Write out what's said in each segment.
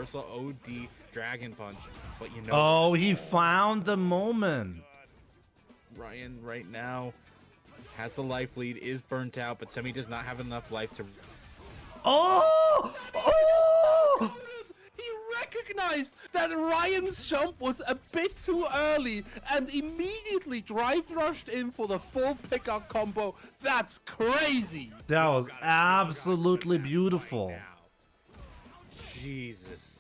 reversal OD Dragon Punch. But you know. Oh, he found the moment. Ryan right now has the life lead, is burnt out, but Semi does not have enough life to. Oh! Oh! He recognized that Ryan's jump was a bit too early and immediately drive rushed in for the full pickup combo. That's crazy. That was absolutely beautiful. Jesus.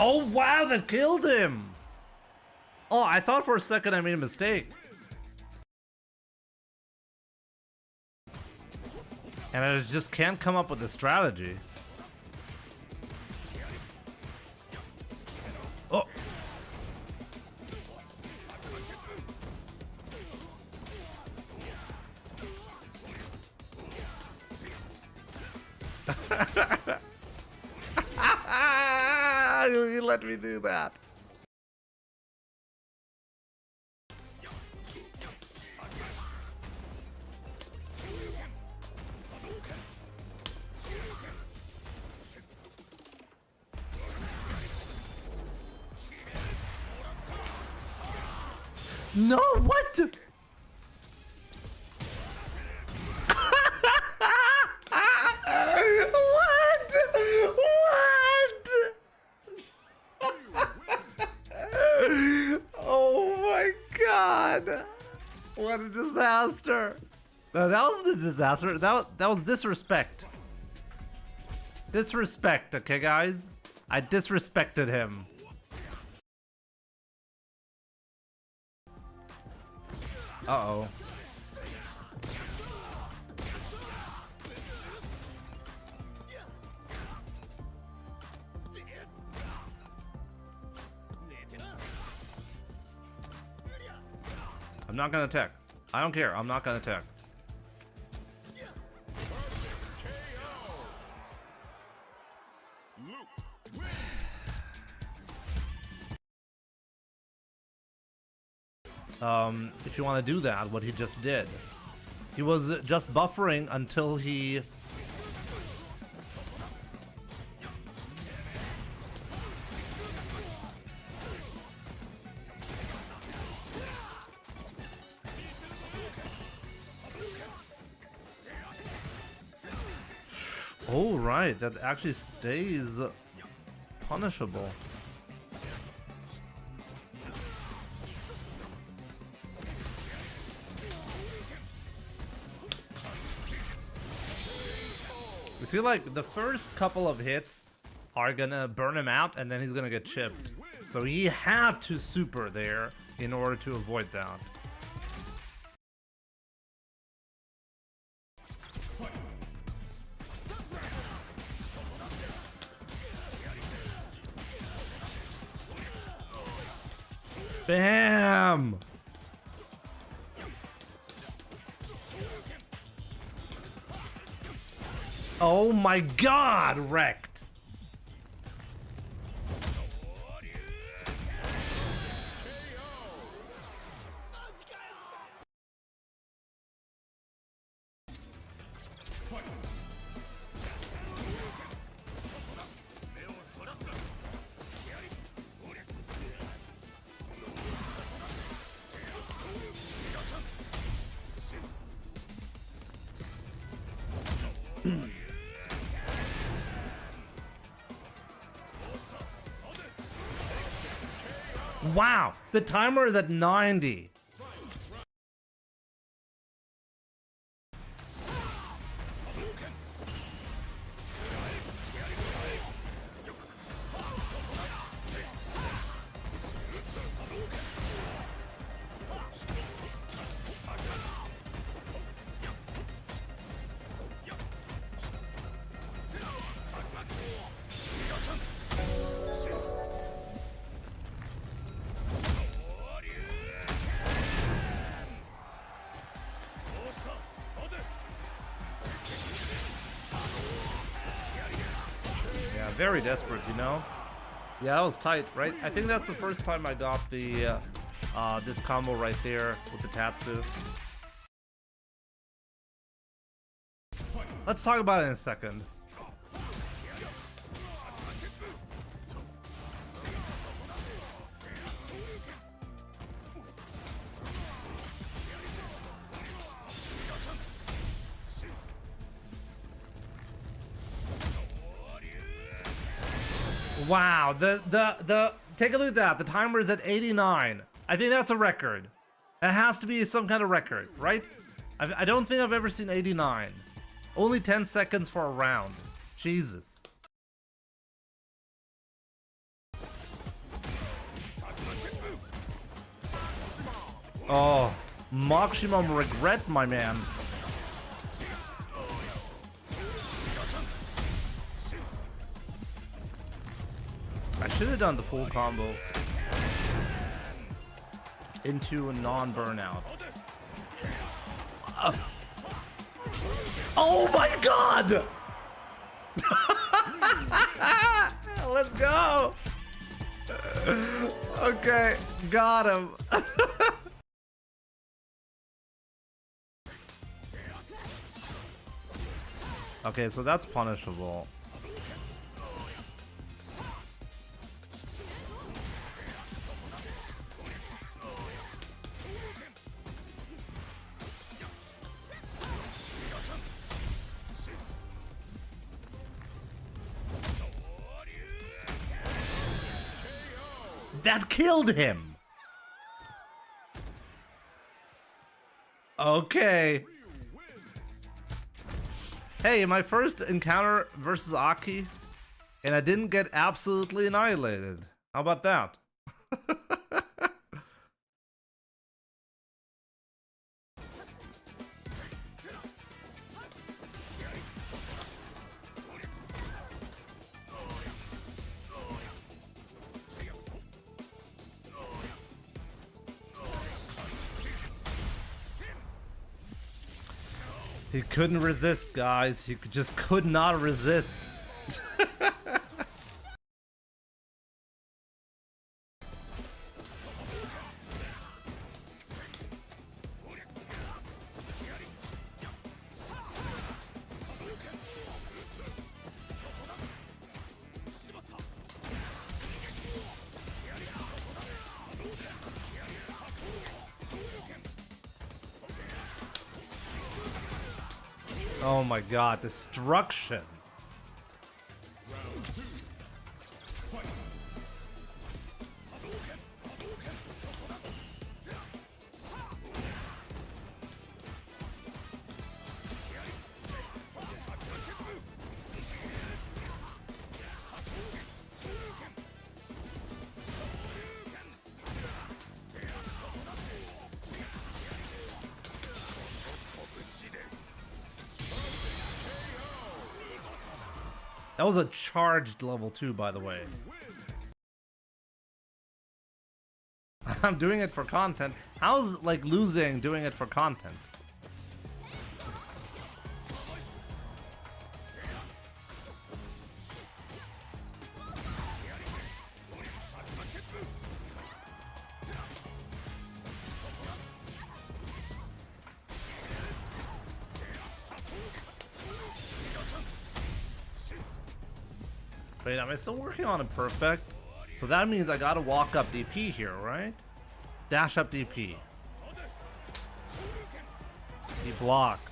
Oh wow, that killed him! Oh, I thought for a second I made a mistake. And I just can't come up with a strategy. Oh! You let me do that. No, what? Oh my god! What a disaster! No, that wasn't a disaster. That was disrespect. Disrespect, okay, guys? I disrespected him. Uh-oh. I'm not gonna attack. I don't care. I'm not gonna attack. If you want to do that, what he just did. He was just buffering until he... Oh, right, that actually stays punishable. You see, like, the first couple of hits are gonna burn him out, and then he's gonna get chipped. So he had to super there in order to avoid that. Bam! Oh my god, wrecked! Wow, the timer is at 90. very desperate, you know? Yeah, that was tight, right? I think that's the first time I got the this combo right there with the Tatsu. Let's talk about it in a second. Wow, the take a look at that. The timer is at 89. I think that's a record. That has to be some kind of record, right? I don't think I've ever seen 89. Only 10 seconds for a round. Jesus. Oh, maximum regret, my man. I should have done the full combo into a non-burnout. Oh my god! Let's go! Okay, got him. Okay, so that's punishable. That killed him. Okay. Hey, my first encounter versus Aki, and I didn't get absolutely annihilated. How about that? He couldn't resist, guys. He just could not resist. Oh my god, destruction. That was a charged level 2, by the way. I'm doing it for content. How's, like, losing doing it for content? Wait, am I still working on a perfect? So that means I gotta walk up DP here, right? Dash up DP. He blocked.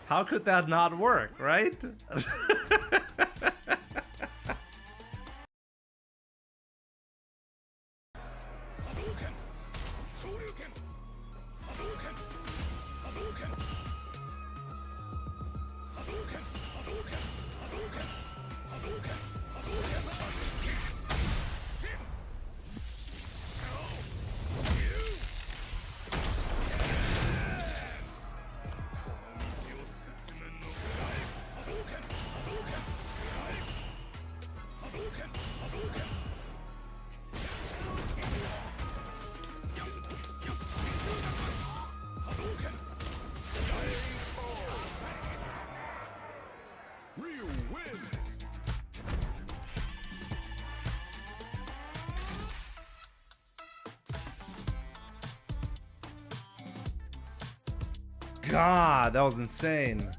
How could that not work, right? god, that was insane.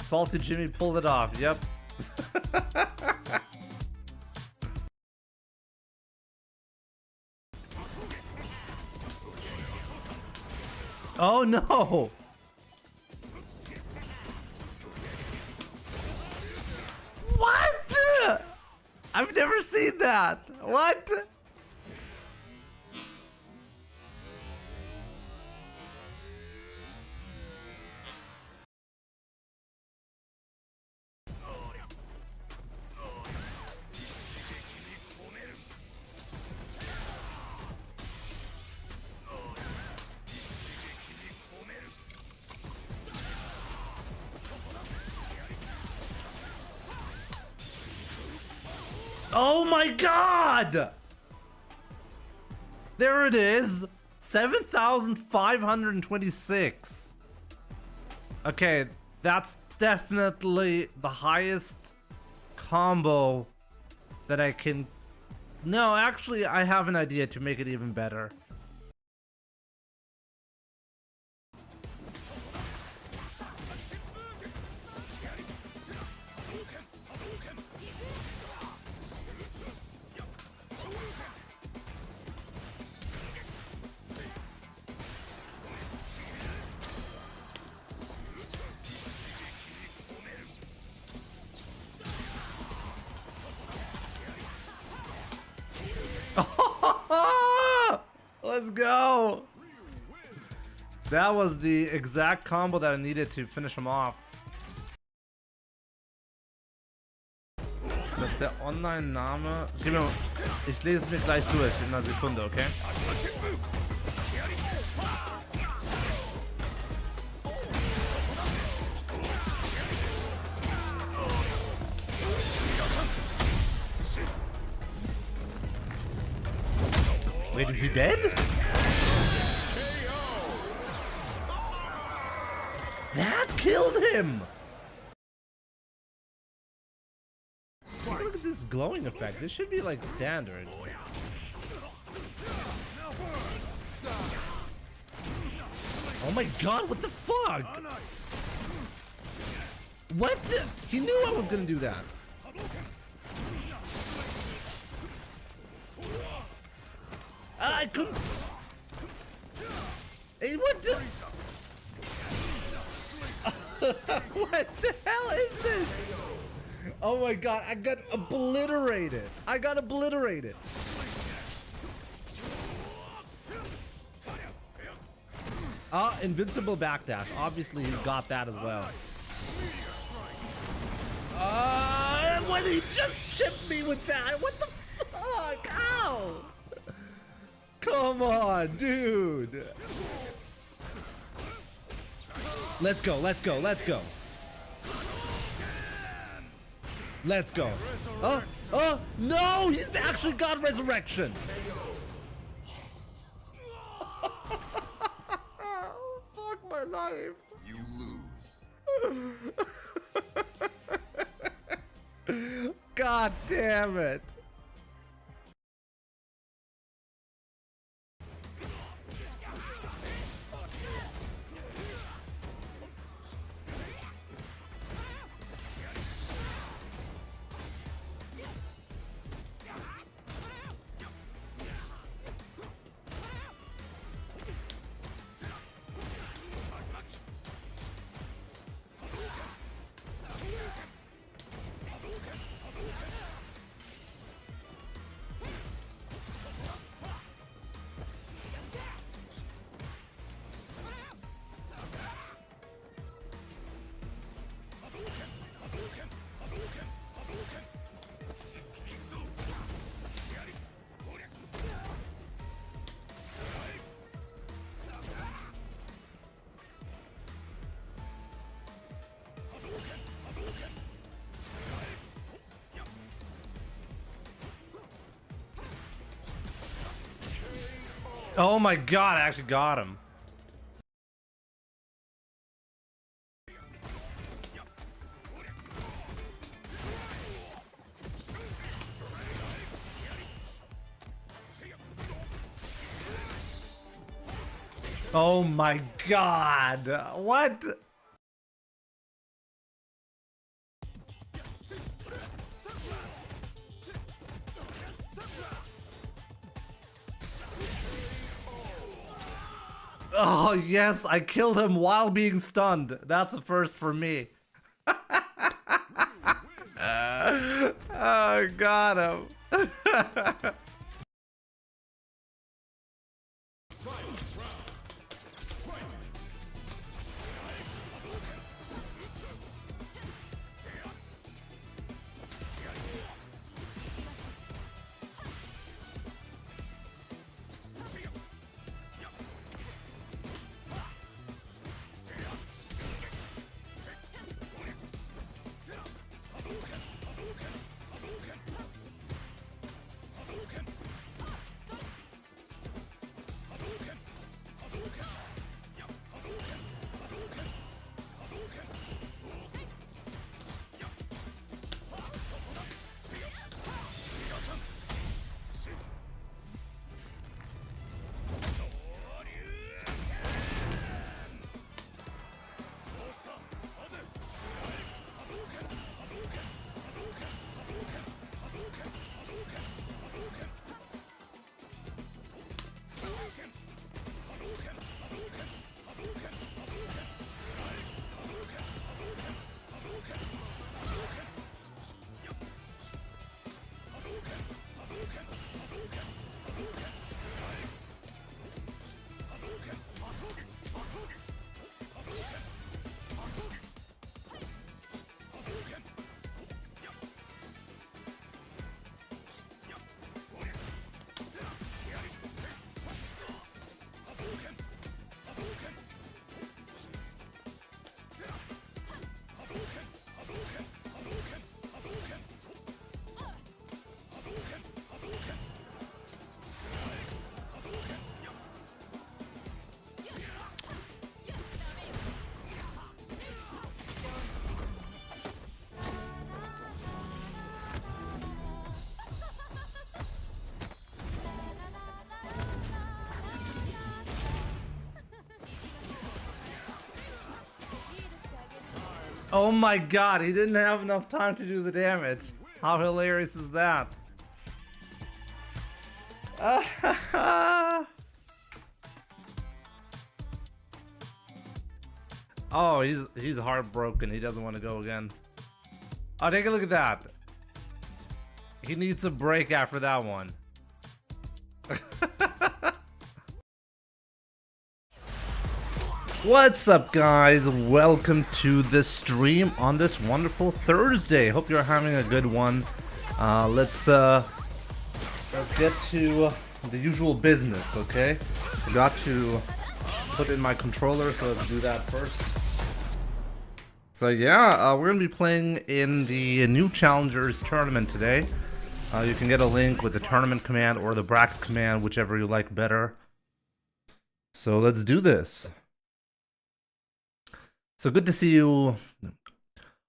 Salty Jimmy pulled it off, yep. Oh no! What? I've never seen that. What? Oh my god! There it is! 7,526. Okay, that's definitely the highest combo that I can... No, actually, I have an idea to make it even better. Let's go! That was the exact combo that I needed to finish him off. Das ist der Online-Name. Ich lese es mir gleich durch in einer Sekunde, okay? Wait, is he dead? That killed him! Take a look at this glowing effect. This should be like standard. Oh my god, what the fuck? What the? He knew I was gonna do that. I couldn't. Hey, what the? What the hell is this? Oh my god, I got obliterated. I got obliterated. Invincible backdash. Obviously, he's got that as well. What did he just chip me with that? What the fuck? Ow! Come on, dude. Let's go, let's go, let's go. Let's go. Oh, no, he's actually got resurrection. Fuck my life. You lose. God damn it. Oh my god, I actually got him. Oh my god. What? Oh yes, I killed him while being stunned. That's a first for me. I got him. Oh my god, he didn't have enough time to do the damage. How hilarious is that? Oh, he's heartbroken. He doesn't want to go again. Oh, take a look at that. He needs a break after that one. What's up, guys? Welcome to the stream on this wonderful Thursday. Hope you're having a good one. Let's get to the usual business, okay? Forgot to put in my controller, so let's do that first. So yeah, we're gonna be playing in the new Challengers tournament today. You can get a link with the tournament command or the bracket command, whichever you like better. So let's do this. So good to see you,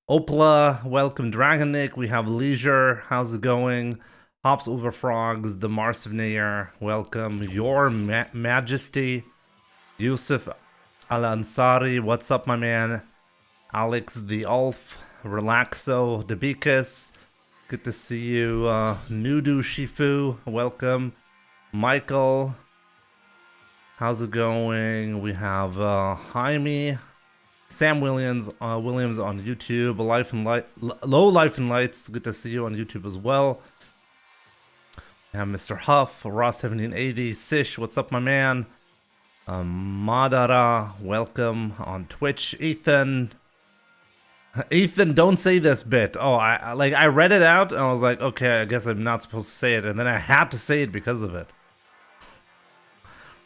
Opla. Welcome, Dragonic. We have Leisure. How's it going? Hops over Frogs, the Marsivnair. Welcome, Your Majesty. Yusuf Al Ansari. What's up, my man? Alex the Ulf. Relaxo. Debikas. Good to see you. Nudu Shifu. Welcome. Michael. How's it going? We have Jaime. Sam Williams on YouTube, Low Life and Lights, good to see you on YouTube as well. We have Mr. Huff, Ross1780, Sish, what's up, my man? Madara, welcome on Twitch. Ethan, don't say this bit. Oh, I read it out and I was like, okay, I guess I'm not supposed to say it, and then I had to say it because of it.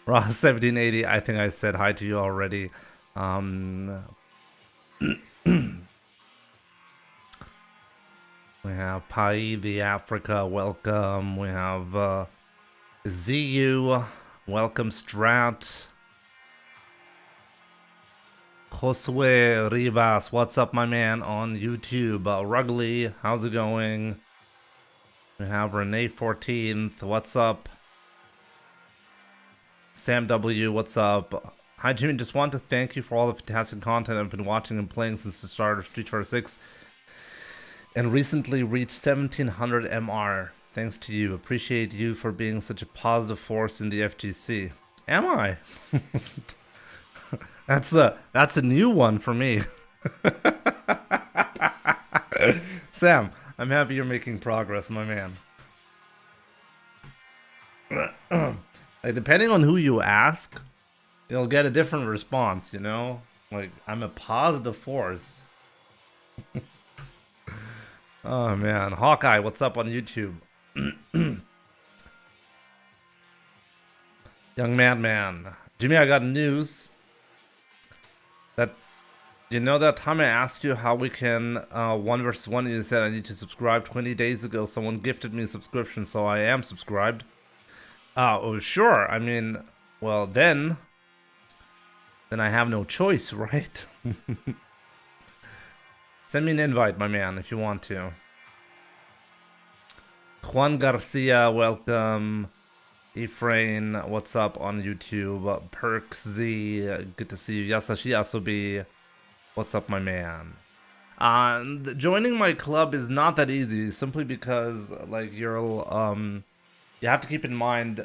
Ross1780, I think I said hi to you already. We have Pai the Africa, welcome. We have ZU, welcome. Strat, Josue Rivas, what's up, my man, on YouTube. Ruggly, how's it going? We have Renee 14th, what's up? Sam W, what's up? Hi Jimmy, just want to thank you for all the fantastic content I've been watching and playing since the start of Street Fighter 6 and recently reached 1700 MR. Thanks to you. Appreciate you for being such a positive force in the FGC. Am I? That's a new one for me. Sam, I'm happy you're making progress, my man. Like, depending on who you ask, you'll get a different response, you know? Like, I'm a positive force. Oh man, Hawkeye, what's up on YouTube? Young Madman. Jimmy, I got news. That, you know that time I asked you how we can 1 versus 1, you said I need to subscribe 20 days ago. Someone gifted me a subscription, so I am subscribed. Oh, sure. I mean, well, then I have no choice, right? Send me an invite, my man, if you want to. Juan Garcia, welcome. Ephraim, what's up on YouTube? Perk Z, good to see you. Yasashi Asobi, what's up, my man? Joining my club is not that easy, simply because, like, you have to keep in mind,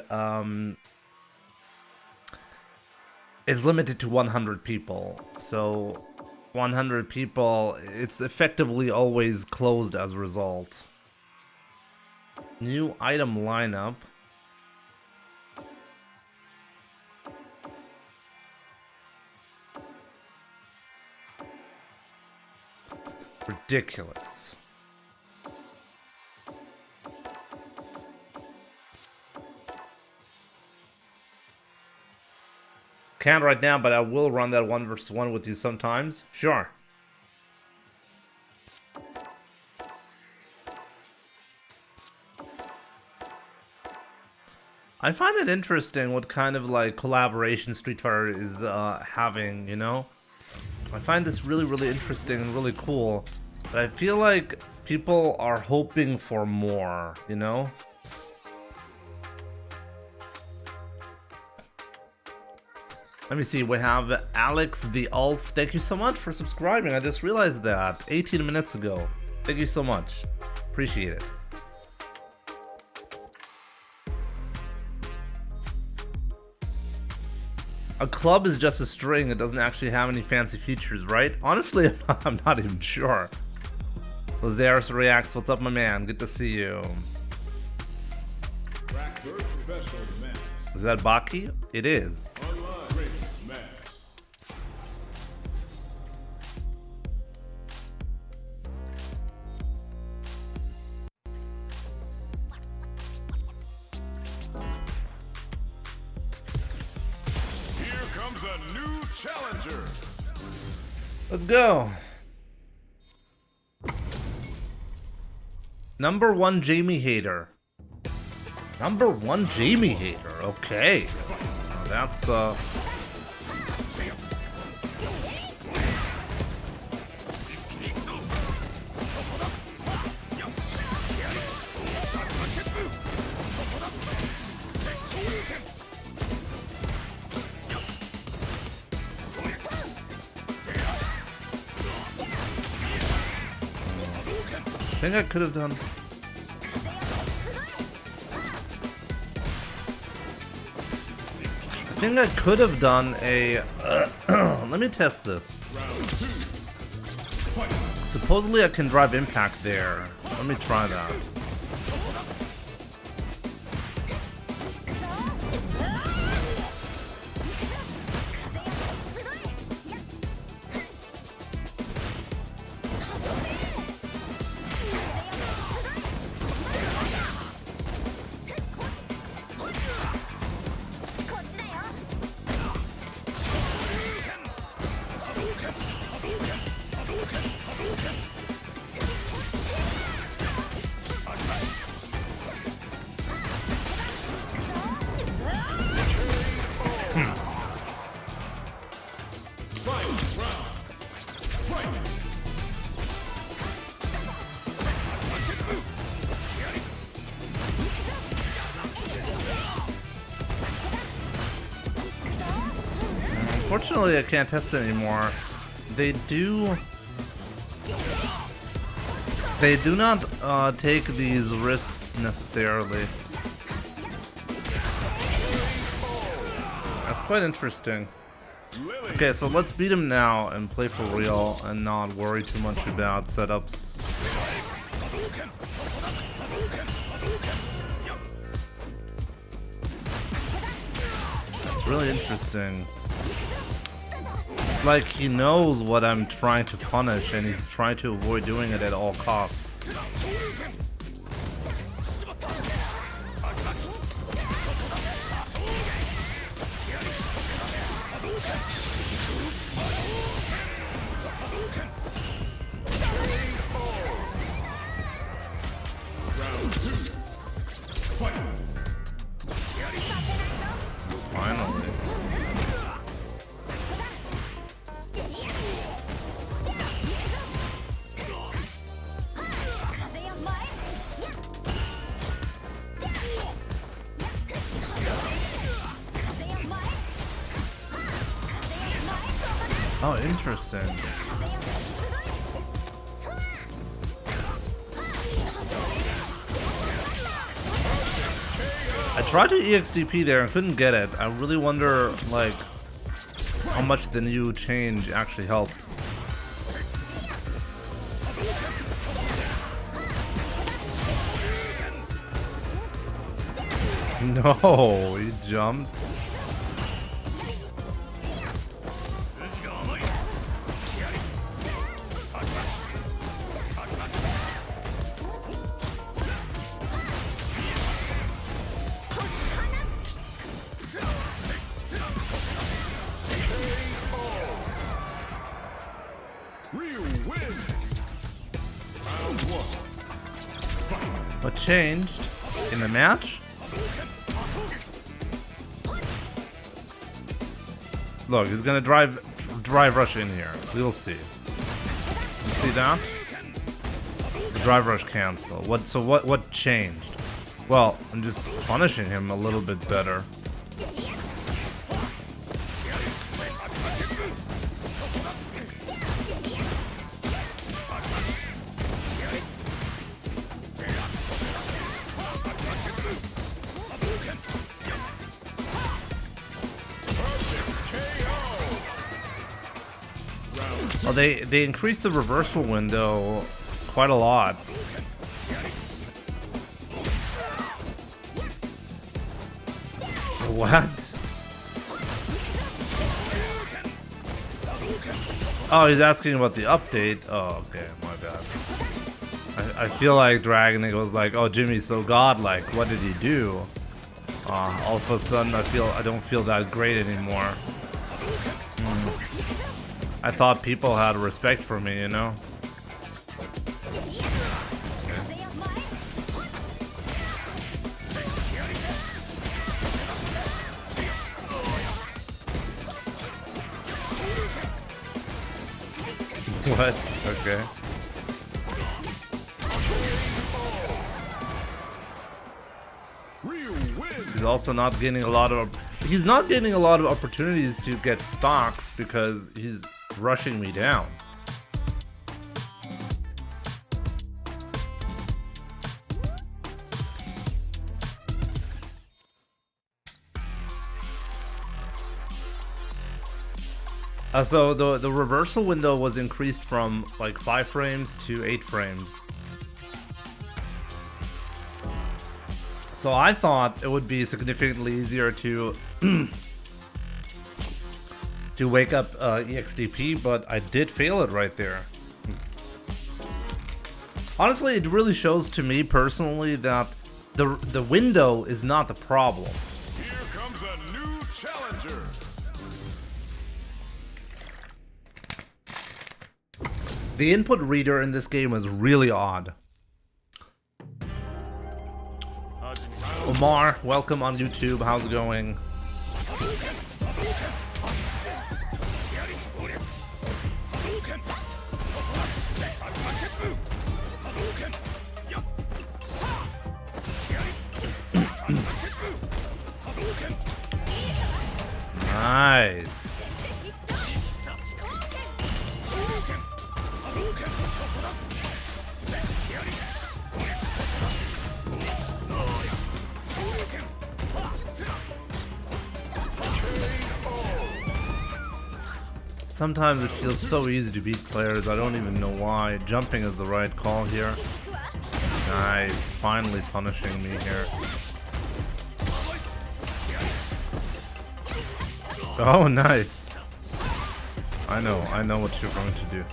it's limited to 100 people. So 100 people, it's effectively always closed as a result. New item lineup. Ridiculous. Can't right now, but I will run that 1 versus 1 with you sometimes. Sure. I find it interesting what kind of like collaboration Street Fighter is having, you know? I find this really, really interesting and really cool. But I feel like people are hoping for more, you know? Let me see, we have Alex the Ulf. Thank you so much for subscribing. I just realized that 18 minutes ago. Thank you so much. Appreciate it. A club is just a string. It doesn't actually have any fancy features, right? Honestly, I'm not even sure. Lazarus Reacts, what's up, my man? Good to see you. Is that Baki? It is. Challenger. Let's go. Number 1 Jamie hater. Number 1 Jamie hater. Okay. That's I think I could have done. I think I could have done a. Let me test this. Supposedly I can drive impact there. Let me try that. Unfortunately, I can't test it anymore. They do not take these risks necessarily. That's quite interesting. Okay, so let's beat him now and play for real and not worry too much about setups. That's really interesting. It's like he knows what I'm trying to punish and he's trying to avoid doing it at all costs. Finally. Oh, interesting. I tried to EXDP there and couldn't get it. I really wonder, like, how much the new change actually helped. No, he jumped. What changed in the match? Look, he's gonna drive rush in here. We'll see. You see that? Drive rush cancel. What changed? Well, I'm just punishing him a little bit better. Oh, they increased the reversal window quite a lot. What? Oh, he's asking about the update. Oh, okay, my bad. I feel like Dragon was like, oh, Jimmy's so godlike. What did he do? All of a sudden, I don't feel that great anymore. I thought people had respect for me, you know? What? Okay. He's also not getting a lot of... He's not getting a lot of opportunities to get stocks because he's rushing me down. So the reversal window was increased from like 5 frames to 8 frames. So I thought it would be significantly easier to wake up EXDP, but I did fail it right there. Honestly, it really shows to me personally that the window is not the problem. Here comes a new challenger. The input reader in this game is really odd. Omar, welcome on YouTube. How's it going? Nice. Sometimes it feels so easy to beat players, I don't even know why. Jumping is the right call here. Nice, finally punishing me here. Oh, nice. I know what you're going to do.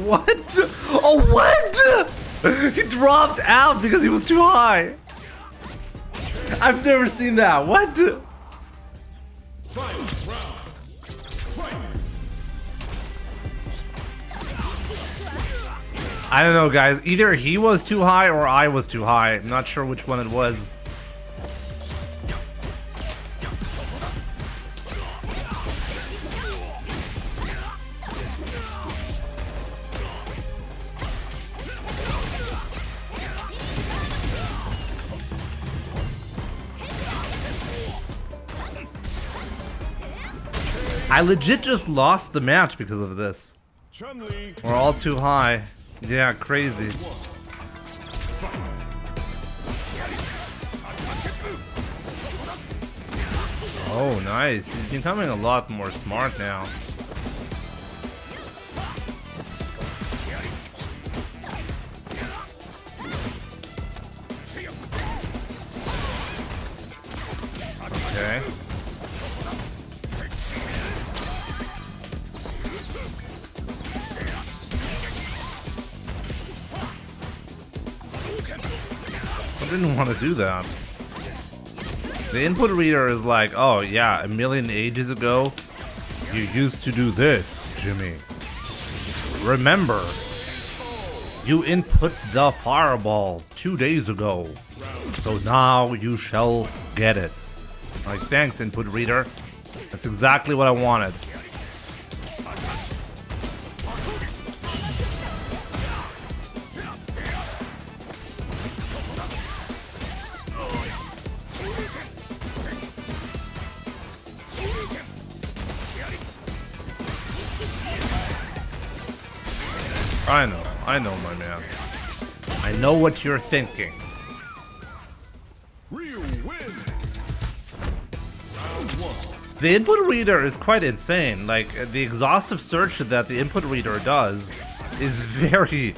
What? Oh, what? He dropped out because he was too high. I've never seen that. What? I don't know, guys. Either he was too high or I was too high. I'm not sure which one it was. I legit just lost the match because of this. We're all too high. Yeah, crazy. Oh, nice. He's becoming a lot more smart now. Okay. I didn't want to do that. The input reader is like, oh yeah, a million ages ago, you used to do this, Jimmy. Remember, you input the fireball 2 days ago, so now you shall get it. Like, thanks, input reader. That's exactly what I wanted. I know, my man. I know what you're thinking. The input reader is quite insane. Like, the exhaustive search that the input reader does is very...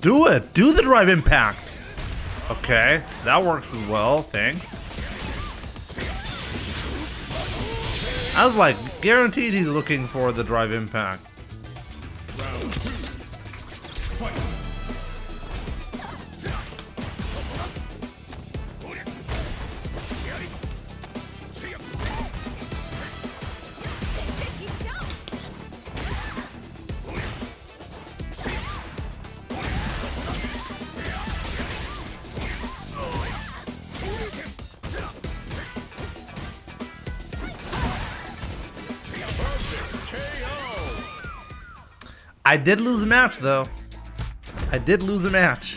Do it! Do the drive impact! Okay, that works as well, thanks. I was like, guaranteed he's looking for the drive impact. I did lose a match, though. I did lose a match.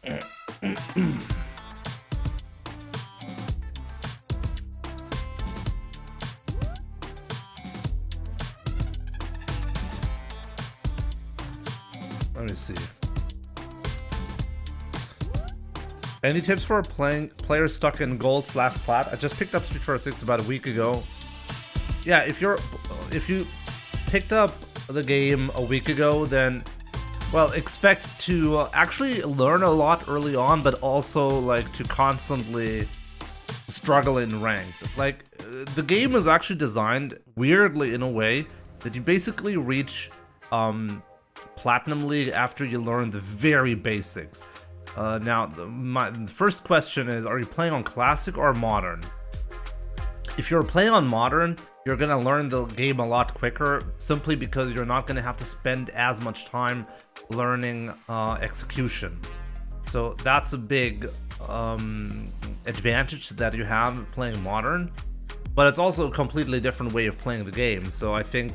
Let me see. Any tips for players stuck in gold/plat? I just picked up Street Fighter 6 about a week ago. Yeah, if you picked up the game a week ago, then, well, expect to actually learn a lot early on, but also, like, to constantly struggle in ranked. Like, the game is actually designed weirdly in a way that you basically reach Platinum League after you learn the very basics. Now, the first question is, are you playing on Classic or Modern? If you're playing on Modern, you're going to learn the game a lot quicker, simply because you're not going to have to spend as much time learning execution. So that's a big advantage that you have playing Modern, but it's also a completely different way of playing the game. So I think,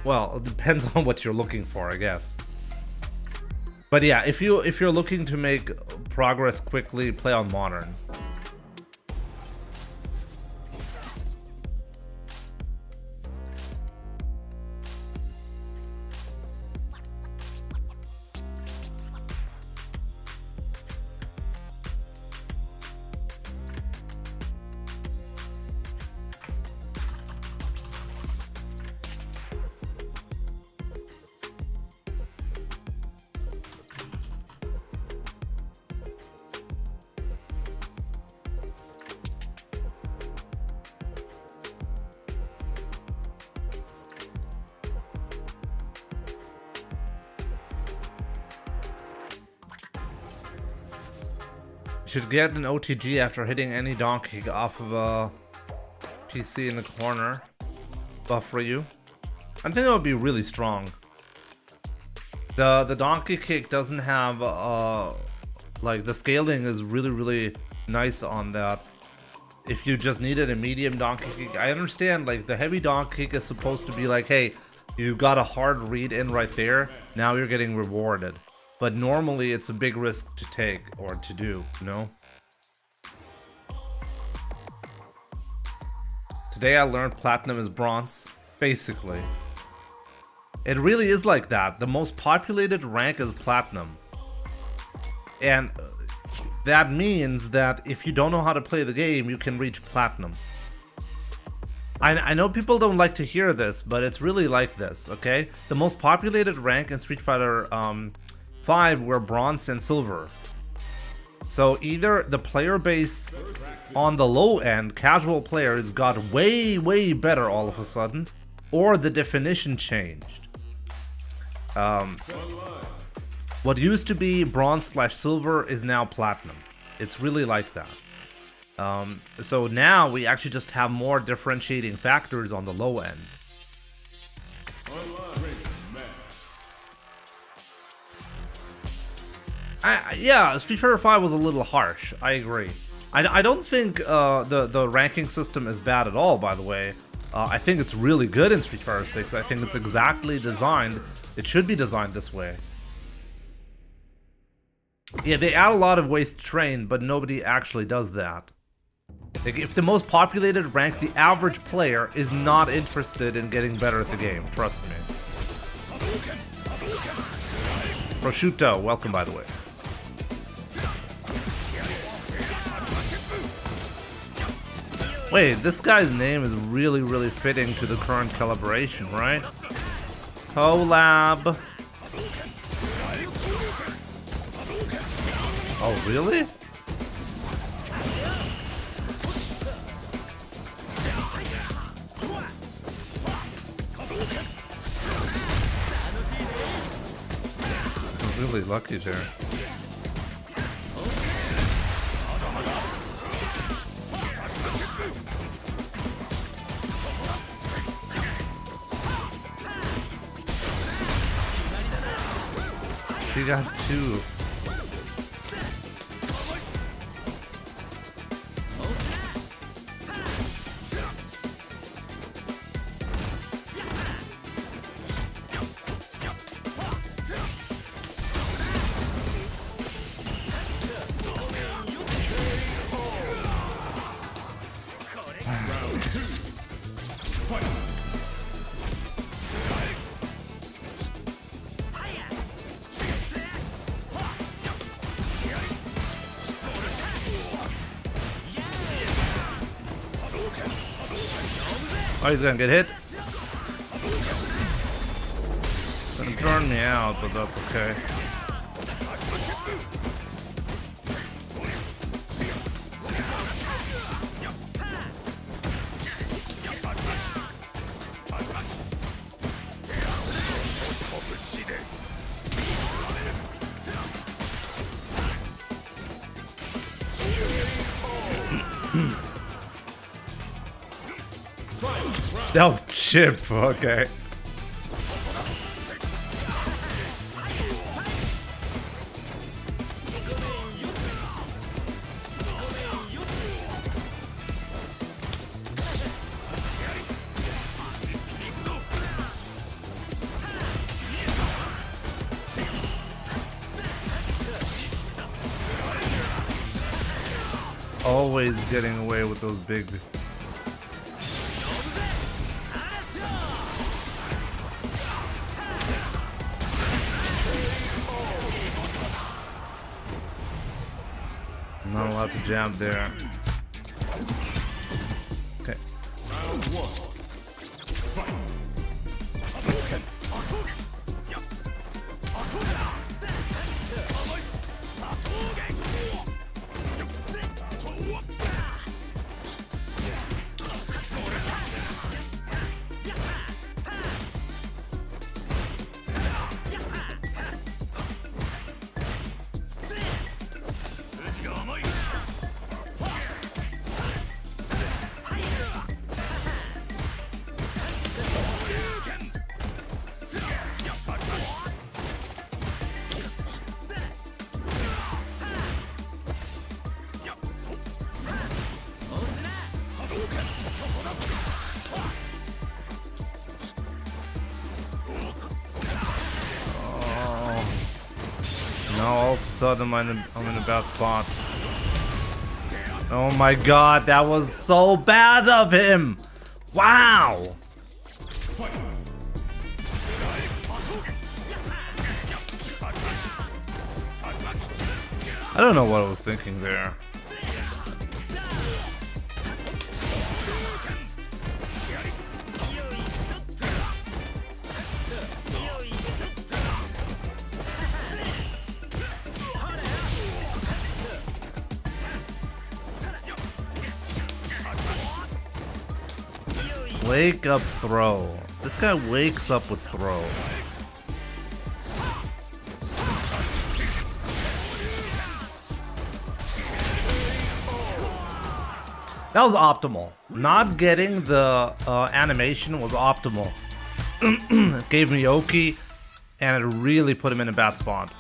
well, it depends on what you're looking for, I guess. But yeah, if you're looking to make progress quickly, play on Modern. You should get an OTG after hitting any donkey kick off of a PC in the corner. Buff for you. I think that would be really strong. The donkey kick doesn't have like, the scaling is really nice on that. If you just needed a medium donkey kick, I understand, like, the heavy donkey kick is supposed to be like, hey, you got a hard read in right there, now you're getting rewarded. But normally it's a big risk to take or to do, you know? Today I learned platinum is bronze, basically. It really is like that. The most populated rank is platinum. And that means that if you don't know how to play the game, you can reach platinum. I know people don't like to hear this, but it's really like this, okay? The most populated rank in Street Fighter 5 were bronze and silver. So either the player base on the low end, casual players, got way better all of a sudden, or the definition changed. What used to be bronze/silver is now platinum. It's really like that. So now we actually just have more differentiating factors on the low end. Yeah, Street Fighter 5 was a little harsh. I agree. I don't think the ranking system is bad at all, by the way. I think it's really good in Street Fighter 6. I think it's exactly designed. It should be designed this way. Yeah, they add a lot of ways to train, but nobody actually does that. Like, if the most populated rank, the average player is not interested in getting better at the game. Trust me. Prosciutto, welcome, by the way. Wait, this guy's name is really fitting to the current calibration, right? Collab. Oh, really? I'm really lucky there. He got two. Oh, he's gonna get hit. Gonna burn me out, but that's okay. That was Chip, okay. Always getting away with those big. Not allowed to jab there. Okay. Now all of a sudden I'm in a bad spot. Oh my god, that was so bad of him! Wow! I don't know what I was thinking there. Wake up throw. This guy wakes up with throw. That was optimal. Not getting the animation was optimal. It gave me Oki, and it really put him in a bad spot.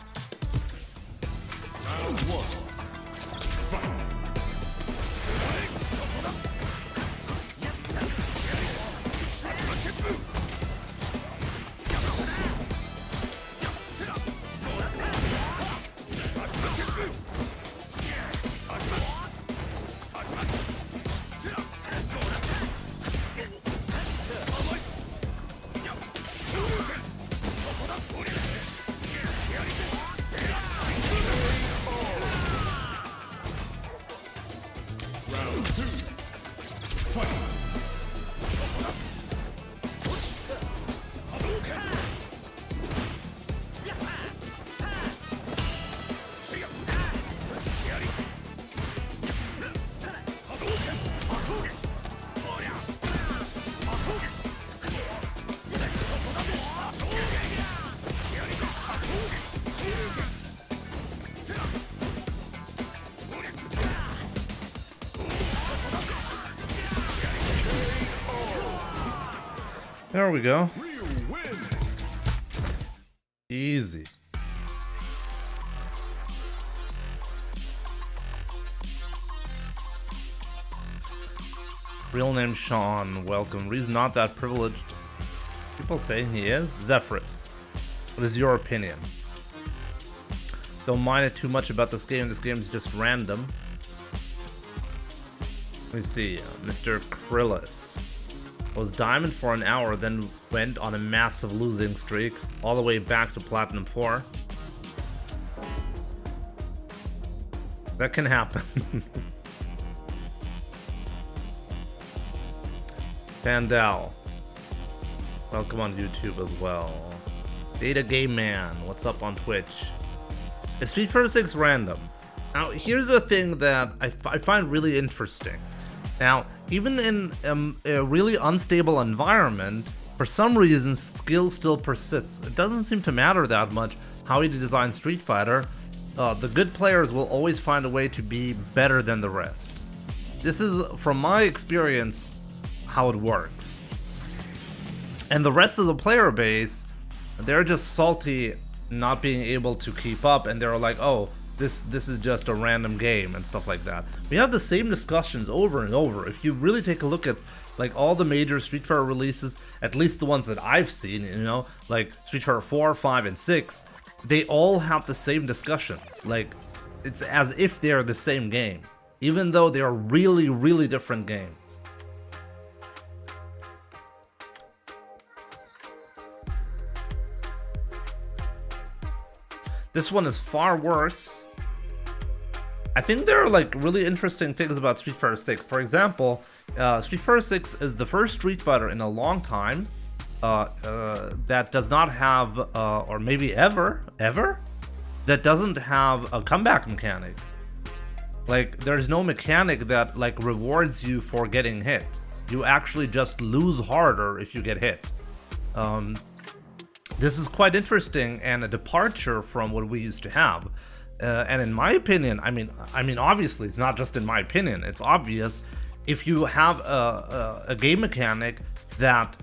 There we go. Easy. Real name Sean, welcome. He's not that privileged. People say he is. Zephyrus, what is your opinion? Don't mind it too much about this game. This game is just random. Let me see. Mr. Krillis was diamond for an hour, then went on a massive losing streak all the way back to platinum 4. That can happen. Vandal, welcome on YouTube as well. Data Game Man, what's up on Twitch? Is Street Fighter 6 random? Now, here's a thing that I find really interesting. Now, even in a really unstable environment, for some reason, skill still persists. It doesn't seem to matter that much how you design Street Fighter. The good players will always find a way to be better than the rest. This is, from my experience, how it works. And the rest of the player base, they're just salty not being able to keep up, and they're like, oh, this is just a random game and stuff like that. We have the same discussions over and over. If you really take a look at like all the major Street Fighter releases, at least the ones that I've seen, you know, like Street Fighter 4, 5, and 6, they all have the same discussions. Like, it's as if they're the same game, even though they are really, really different games. This one is far worse. I think there are like really interesting things about Street Fighter 6. For example, Street Fighter 6 is the first Street Fighter in a long time that does not have, or maybe ever, that doesn't have a comeback mechanic. Like, there's no mechanic that like rewards you for getting hit. You actually just lose harder if you get hit. This is quite interesting and a departure from what we used to have. And in my opinion, I mean, obviously, it's not just in my opinion. It's obvious. If you have a game mechanic that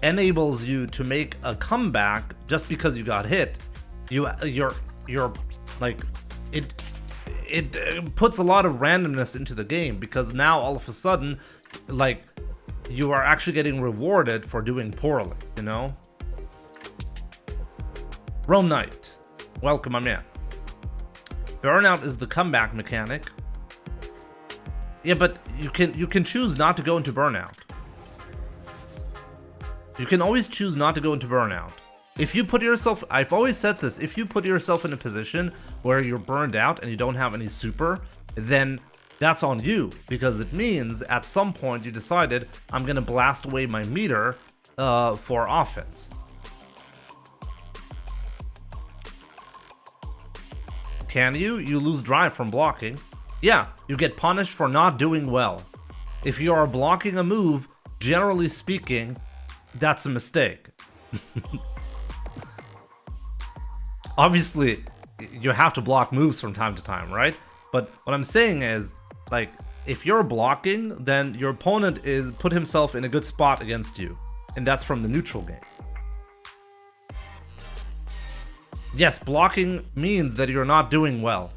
enables you to make a comeback just because you got hit, you're like it puts a lot of randomness into the game, because now all of a sudden, like, you are actually getting rewarded for doing poorly, you know? Rome Knight, welcome, my man. Burnout is the comeback mechanic. Yeah, but you can choose not to go into burnout. You can always choose not to go into burnout. If you put yourself, I've always said this, if you put yourself in a position where you're burned out and you don't have any super, then that's on you, because it means at some point you decided, I'm gonna blast away my meter for offense. Can you? You lose drive from blocking. Yeah, you get punished for not doing well. If you are blocking a move, generally speaking, that's a mistake. Obviously, you have to block moves from time to time, right? But what I'm saying is, like, if you're blocking, then your opponent is put himself in a good spot against you, and that's from the neutral game. Yes, blocking means that you're not doing well.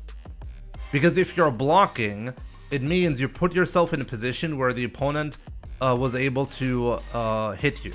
Because if you're blocking, it means you put yourself in a position where the opponent was able to hit you.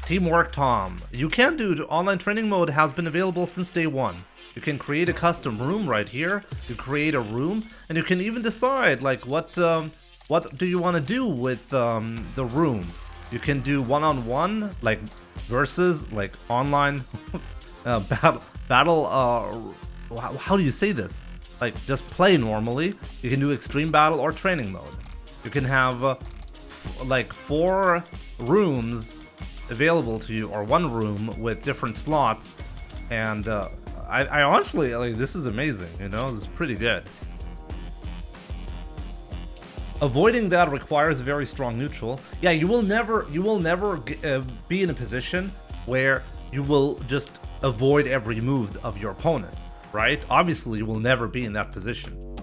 Teamwork Tom. You can do online training mode has been available since day one. You can create a custom room right here. You create a room, and you can even decide like what do you want to do with the room. You can do one-on-one, like versus, like online battle. How do you say this? Like just play normally. You can do extreme battle or training mode. You can have like 4 rooms available to you, or 1 room with different slots, and I honestly, like, this is amazing, you know, this is pretty good. Avoiding that requires a very strong neutral. Yeah, you will never be in a position where you will just avoid every move of your opponent, right? Obviously, you will never be in that position.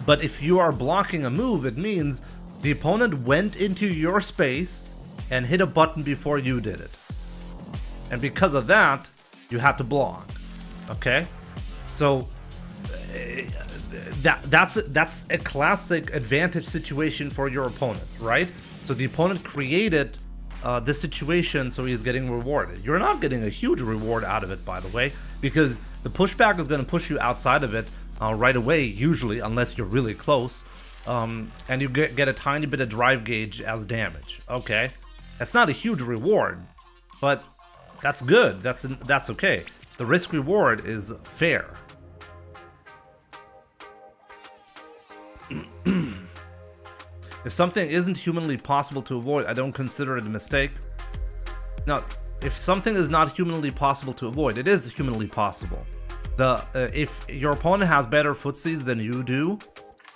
But if you are blocking a move, it means the opponent went into your space and hit a button before you did it. And because of that, you had to block. Okay? So that's a classic advantage situation for your opponent, right? So the opponent created this situation, so he's getting rewarded. You're not getting a huge reward out of it, by the way, because the pushback is going to push you outside of it right away, usually, unless you're really close, and you get a tiny bit of drive gauge as damage. Okay, that's not a huge reward, but that's good. That's okay. The risk reward is fair. If something isn't humanly possible to avoid, I don't consider it a mistake. Now, if something is not humanly possible to avoid, it is humanly possible. If your opponent has better footsies than you do,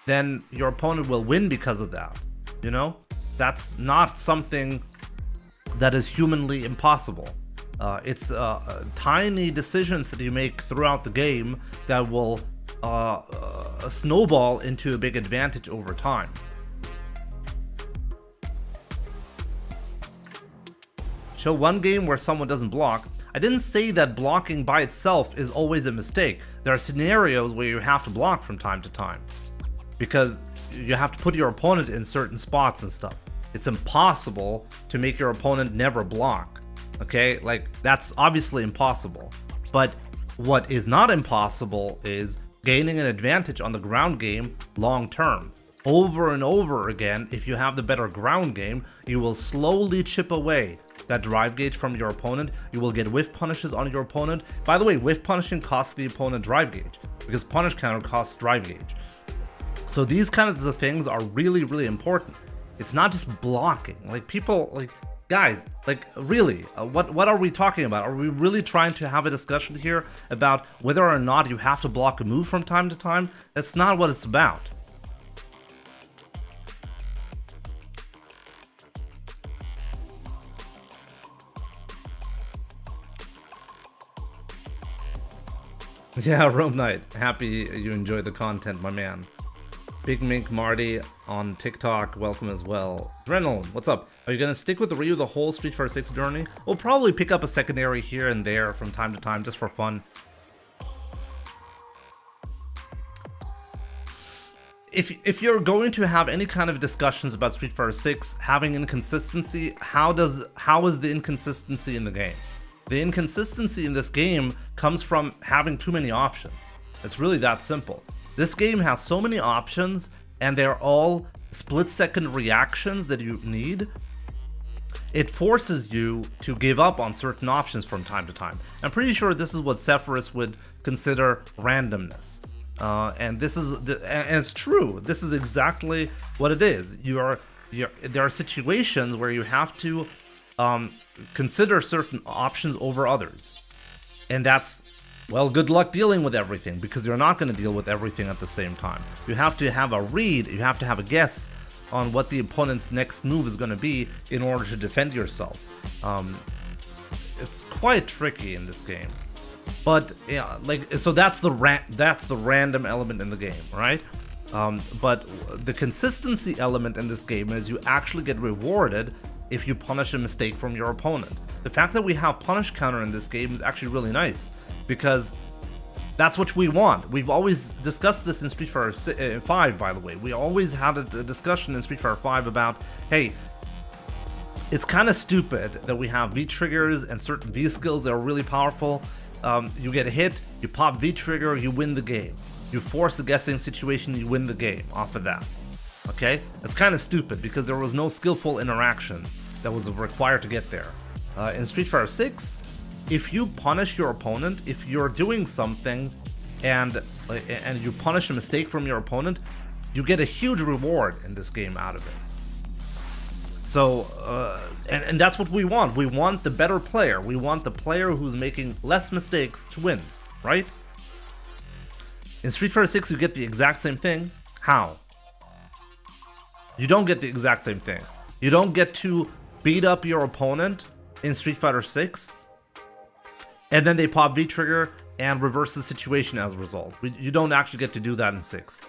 then your opponent will win because of that. You know? That's not something that is humanly impossible. It's tiny decisions that you make throughout the game that will snowball into a big advantage over time. Show one game where someone doesn't block. I didn't say that blocking by itself is always a mistake. There are scenarios where you have to block from time to time, because you have to put your opponent in certain spots and stuff. It's impossible to make your opponent never block. Okay, like that's obviously impossible. But what is not impossible is gaining an advantage on the ground game long term. Over and over again, if you have the better ground game, you will slowly chip away that drive gauge from your opponent. You will get whiff punishes on your opponent. By the way, whiff punishing costs the opponent drive gauge, because punish counter costs drive gauge. So these kinds of things are really, really important. It's not just blocking. Like people, like guys, like really, what are we talking about? Are we really trying to have a discussion here about whether or not you have to block a move from time to time? That's not what it's about. Yeah, Rome Knight. Happy you enjoyed the content, my man. Big Mink Marty on TikTok, welcome as well. Drenel, what's up? Are you gonna stick with Ryu the whole Street Fighter 6 journey? We'll probably pick up a secondary here and there from time to time, just for fun. If you're going to have any kind of discussions about Street Fighter 6 having inconsistency, how is the inconsistency in the game? The inconsistency in this game comes from having too many options. It's really that simple. This game has so many options, and they're all split-second reactions that you need. It forces you to give up on certain options from time to time. I'm pretty sure this is what Sephiroth would consider randomness. And it's true. This is exactly what it is. There are situations where you have to consider certain options over others, and that's, well, good luck dealing with everything, because you're not going to deal with everything at the same time. You have to have a read, you have to have a guess on what the opponent's next move is going to be in order to defend yourself. It's quite tricky in this game, but yeah, like, so that's the random element in the game, right? But the consistency element in this game is you actually get rewarded if you punish a mistake from your opponent. The fact that we have punish counter in this game is actually really nice, because that's what we want. We've always discussed this in Street Fighter 5, by the way. We always had a discussion in Street Fighter 5 about, hey, it's kind of stupid that we have V-triggers and certain V-skills that are really powerful. You get hit, you pop V-trigger, you win the game. You force a guessing situation, you win the game off of that. Okay? It's kind of stupid, because there was no skillful interaction that was required to get there. In Street Fighter 6, if you punish your opponent, if you're doing something and you punish a mistake from your opponent, you get a huge reward in this game out of it. So, and that's what we want. We want the better player. We want the player who's making less mistakes to win, right? In Street Fighter 6, you get the exact same thing. How? You don't get the exact same thing. You don't get to beat up your opponent in Street Fighter 6, and then they pop V-trigger and reverse the situation as a result. You don't actually get to do that in 6.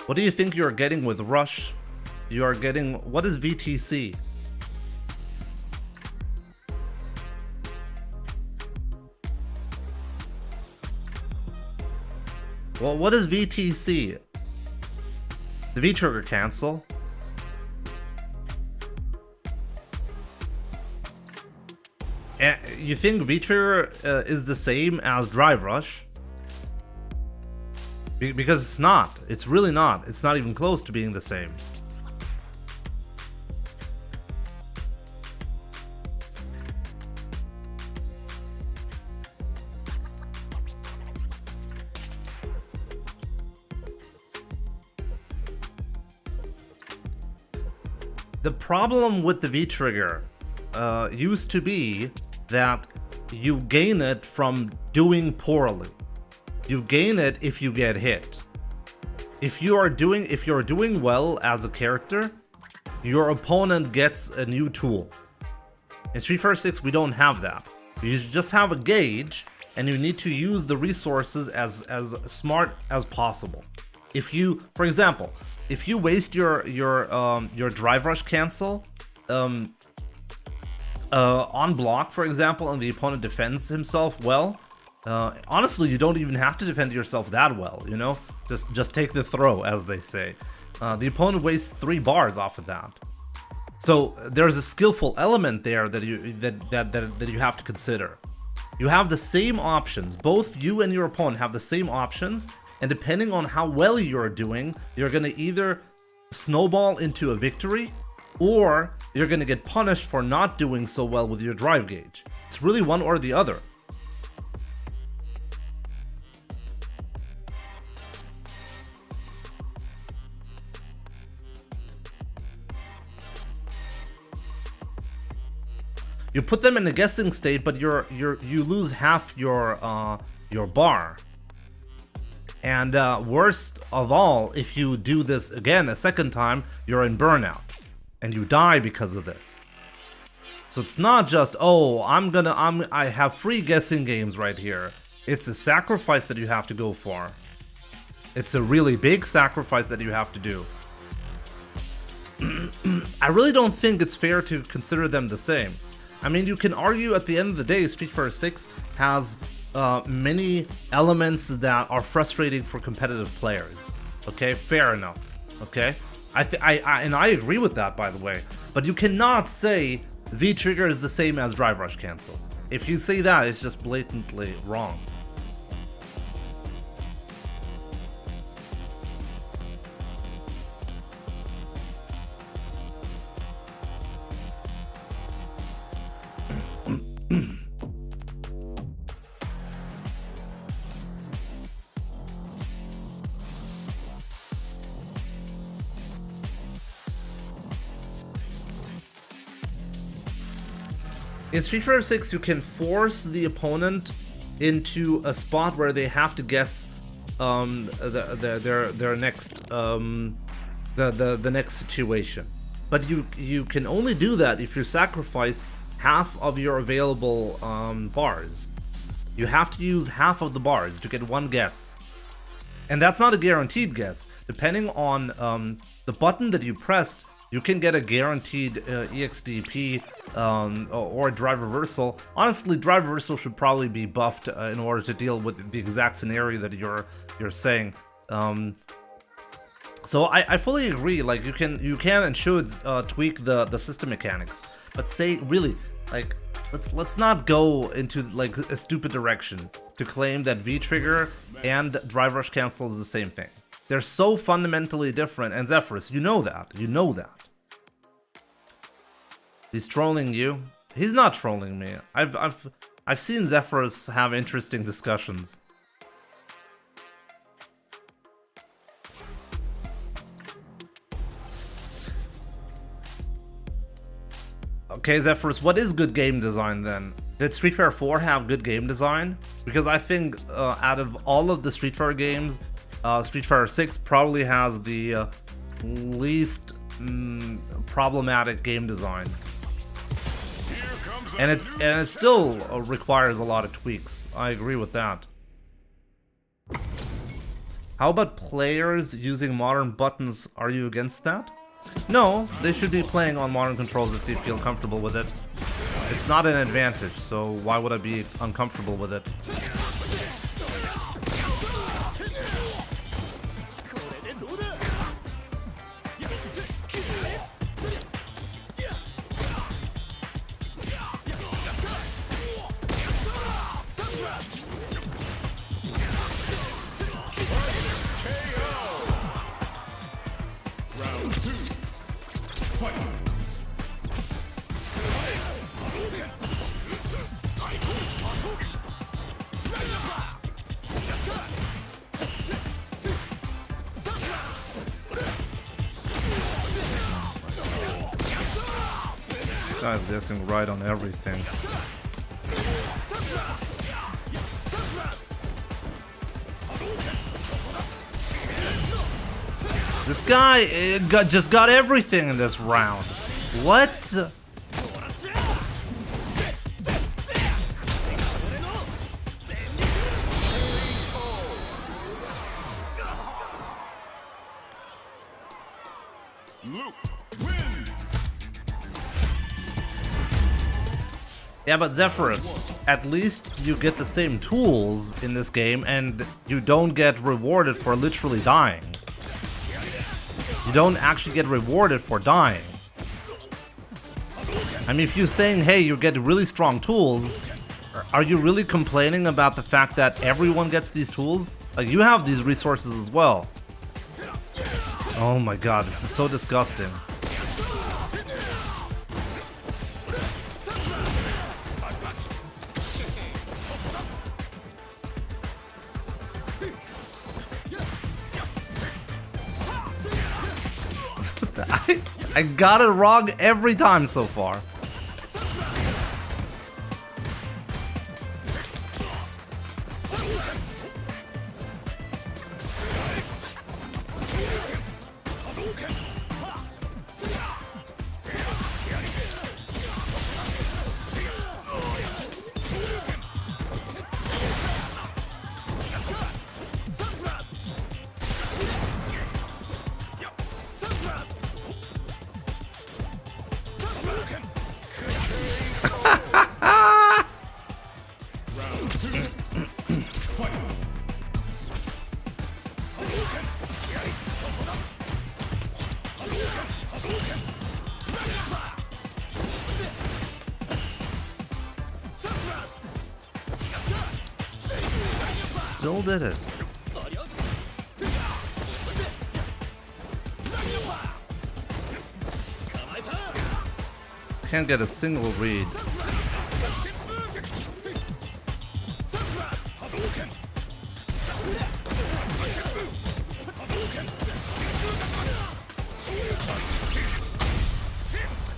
What do you think you're getting with Rush? You are getting... What is VTC? Well, what is VTC? The V-trigger cancel. And you think V-trigger is the same as drive rush? Because it's not. It's really not. It's not even close to being the same. The problem with the V-trigger used to be that you gain it from doing poorly. You gain it if you get hit. if you're doing well as a character, your opponent gets a new tool. In Street Fighter 6, we don't have that. You just have a gauge, and you need to use the resources as smart as possible. If you, for example, if you waste your drive rush cancel on block, for example, and the opponent defends himself well, honestly, you don't even have to defend yourself that well. You know, just take the throw, as they say. The opponent wastes 3 bars off of that. So there's a skillful element there that you have to consider. You have the same options. Both you and your opponent have the same options, and depending on how well you're doing, you're gonna either snowball into a victory, or you're gonna get punished for not doing so well with your drive gauge. It's really one or the other. You put them in a guessing state, but you lose half your bar. And worst of all, if you do this again a second time, you're in burnout, and you die because of this. So it's not just, oh, I have free guessing games right here. It's a sacrifice that you have to go for. It's a really big sacrifice that you have to do. I really don't think it's fair to consider them the same. I mean, you can argue at the end of the day, Street Fighter 6 has many elements that are frustrating for competitive players. Okay, fair enough. Okay, I agree with that, by the way. But you cannot say V-trigger is the same as drive rush cancel. If you say that, it's just blatantly wrong. In Street Fighter 6, you can force the opponent into a spot where they have to guess their next the next situation. But you can only do that if you sacrifice half of your available bars. You have to use half of the bars to get one guess, and that's not a guaranteed guess. Depending on the button that you pressed, you can get a guaranteed EXDP or drive reversal. Honestly, drive reversal should probably be buffed in order to deal with the exact scenario that you're saying. So I fully agree. Like, you can and should tweak the system mechanics, but say really, like, let's not go into like a stupid direction to claim that V-trigger and drive rush cancel is the same thing. They're so fundamentally different, and Zephyrus, you know that. You know that. He's trolling you. He's not trolling me. I've seen Zephyrus have interesting discussions. Okay, Zephyrus, what is good game design then? Did Street Fighter 4 have good game design? Because I think out of all of the Street Fighter games, Street Fighter 6 probably has the least problematic game design, and it still requires a lot of tweaks. I agree with that. How about players using modern buttons? Are you against that? No, they should be playing on modern controls if they feel comfortable with it. It's not an advantage, so why would I be uncomfortable with it? Guy's guessing right on everything. This guy just got everything in this round. What? Luke wins. Yeah, but Zephyrus, at least you get the same tools in this game and you don't get rewarded for literally dying. You don't actually get rewarded for dying. I mean, if you're saying, hey, you get really strong tools, are you really complaining about the fact that everyone gets these tools? Like, you have these resources as well. Oh my god, this is so disgusting. I got it wrong every time so far. Still did it. Can't get a single read.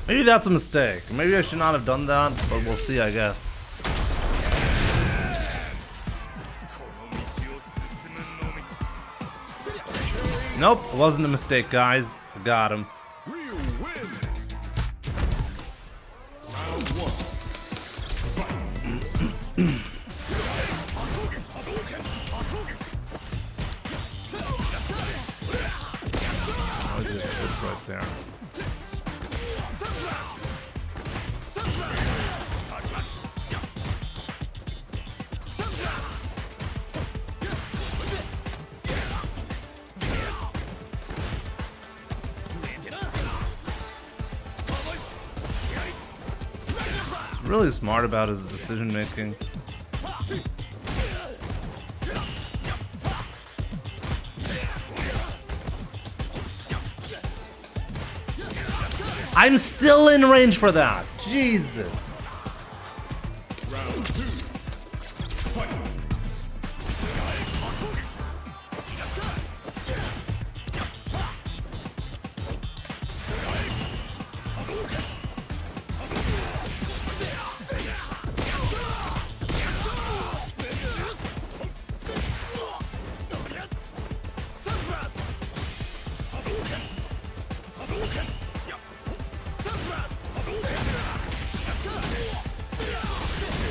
Maybe that's a mistake. Maybe I should not have done that, but we'll see, I guess. Nope, it wasn't a mistake, guys. I got him. Ryu wins. Round one. That was it right there. Really smart about his decision making. I'm still in range for that. Jesus. Round two. Fight.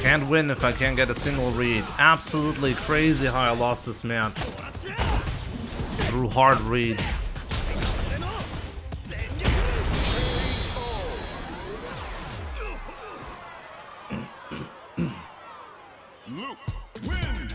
Can't win if I can't get a single read. Absolutely crazy how I lost this match. Through hard reads. Luke wins.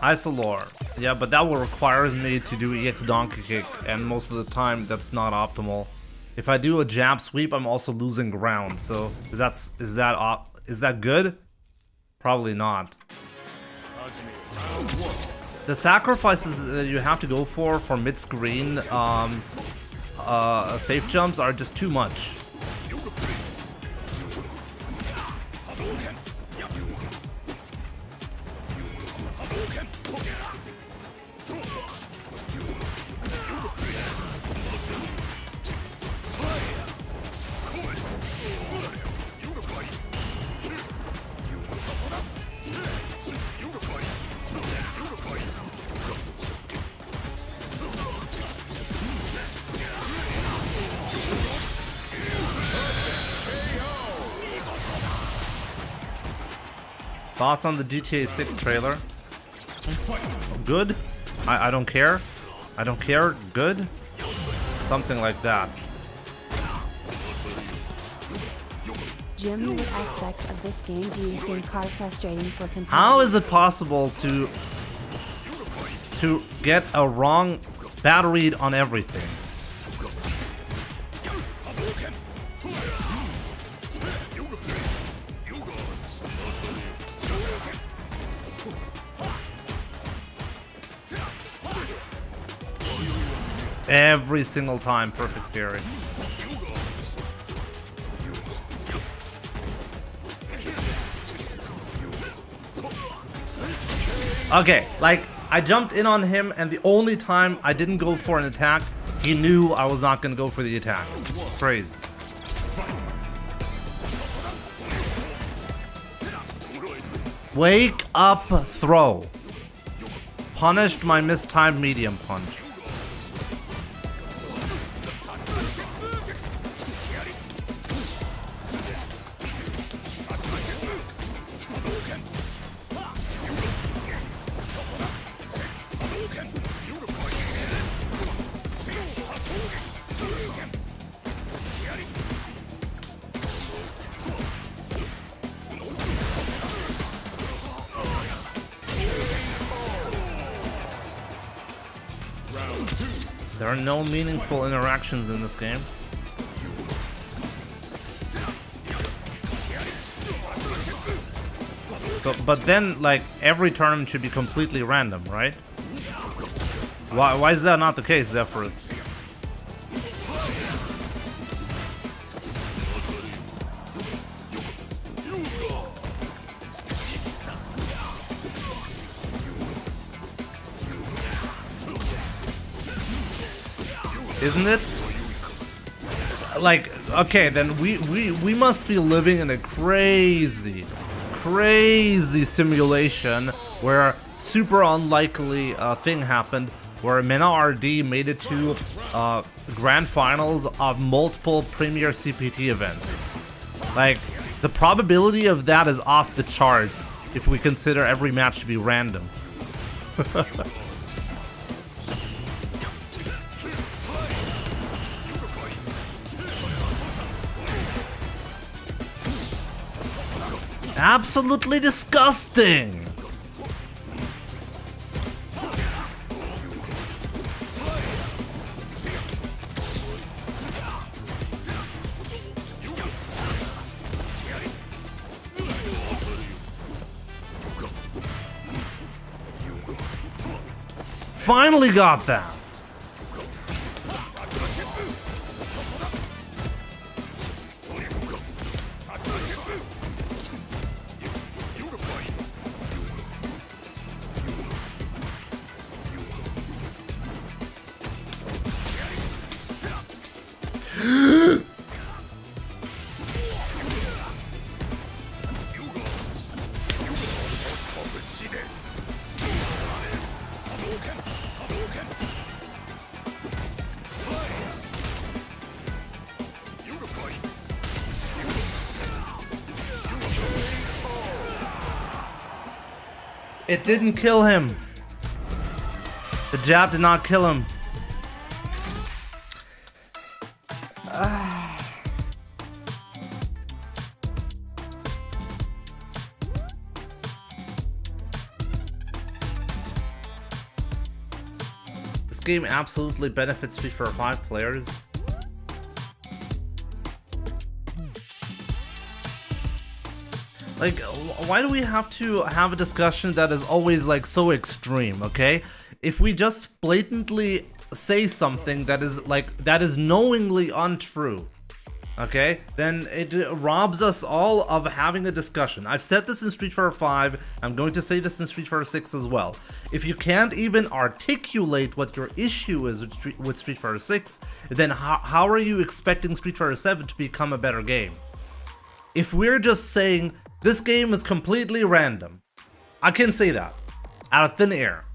Isolore. Yeah, but that will require me to do EX Donkey Kick, and most of the time that's not optimal. If I do a jab sweep, I'm also losing ground. So is that good? Probably not. The sacrifices that you have to go for mid-screen safe jumps are just too much. Thoughts on the GTA 6 trailer? Good? I don't care. I don't care. Good? Something like that. Jim, what aspects of this game do you think are frustrating for competitors? How is it possible to get a wrong battle read on everything? Every single time, perfect parry. Okay, like, I jumped in on him, and the only time I didn't go for an attack, he knew I was not gonna go for the attack. Crazy. Wake up, throw. Punished my mistimed medium punch. There are no meaningful interactions in this game. So, but then, like, every tournament should be completely random, right? Why is that not the case, Zephyrus? Isn't it? Like, okay, then we must be living in a crazy simulation where super unlikely thing happened where Mena RD made it to grand finals of multiple premier CPT events. Like, the probability of that is off the charts if we consider every match to be random. Absolutely disgusting! Finally got that! It didn't kill him. The jab did not kill him. This game absolutely benefits Street Fighter 5 players. Like, why do we have to have a discussion that is always, like, so extreme, okay? If we just blatantly say something that is, like, that is knowingly untrue, okay? Then it robs us all of having a discussion. I've said this in Street Fighter 5, I'm going to say this in Street Fighter 6 as well. If you can't even articulate what your issue is with Street Fighter 6, then how are you expecting Street Fighter 7 to become a better game? If we're just saying, this game is completely random, I can say that, out of thin air.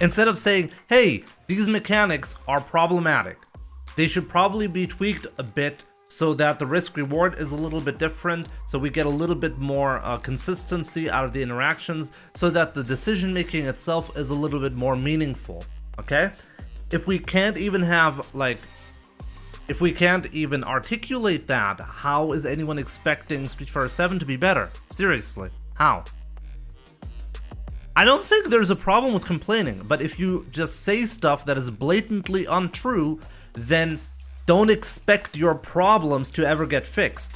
Instead of saying, hey, these mechanics are problematic. They should probably be tweaked a bit so that the risk reward is a little bit different, so we get a little bit more consistency out of the interactions, so that the decision making itself is a little bit more meaningful. Okay, if we can't even have like, if we can't even articulate that, how is anyone expecting Street Fighter 7 to be better? Seriously, how? I don't think there's a problem with complaining, but if you just say stuff that is blatantly untrue, then don't expect your problems to ever get fixed.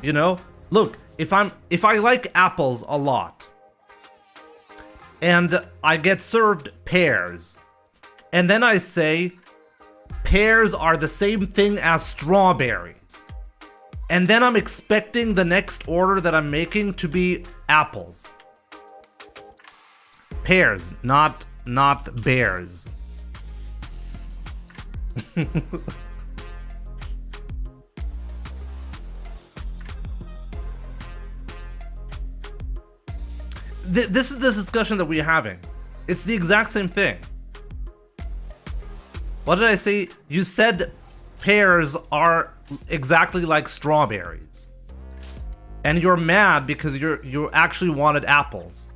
You know? Look, if I like apples a lot, and I get served pears, and then I say pears are the same thing as strawberries, and then I'm expecting the next order that I'm making to be apples. Pears, not bears. This is the discussion that we're having. It's the exact same thing. What did I say? You said pears are exactly like strawberries, and you're mad because you actually wanted apples.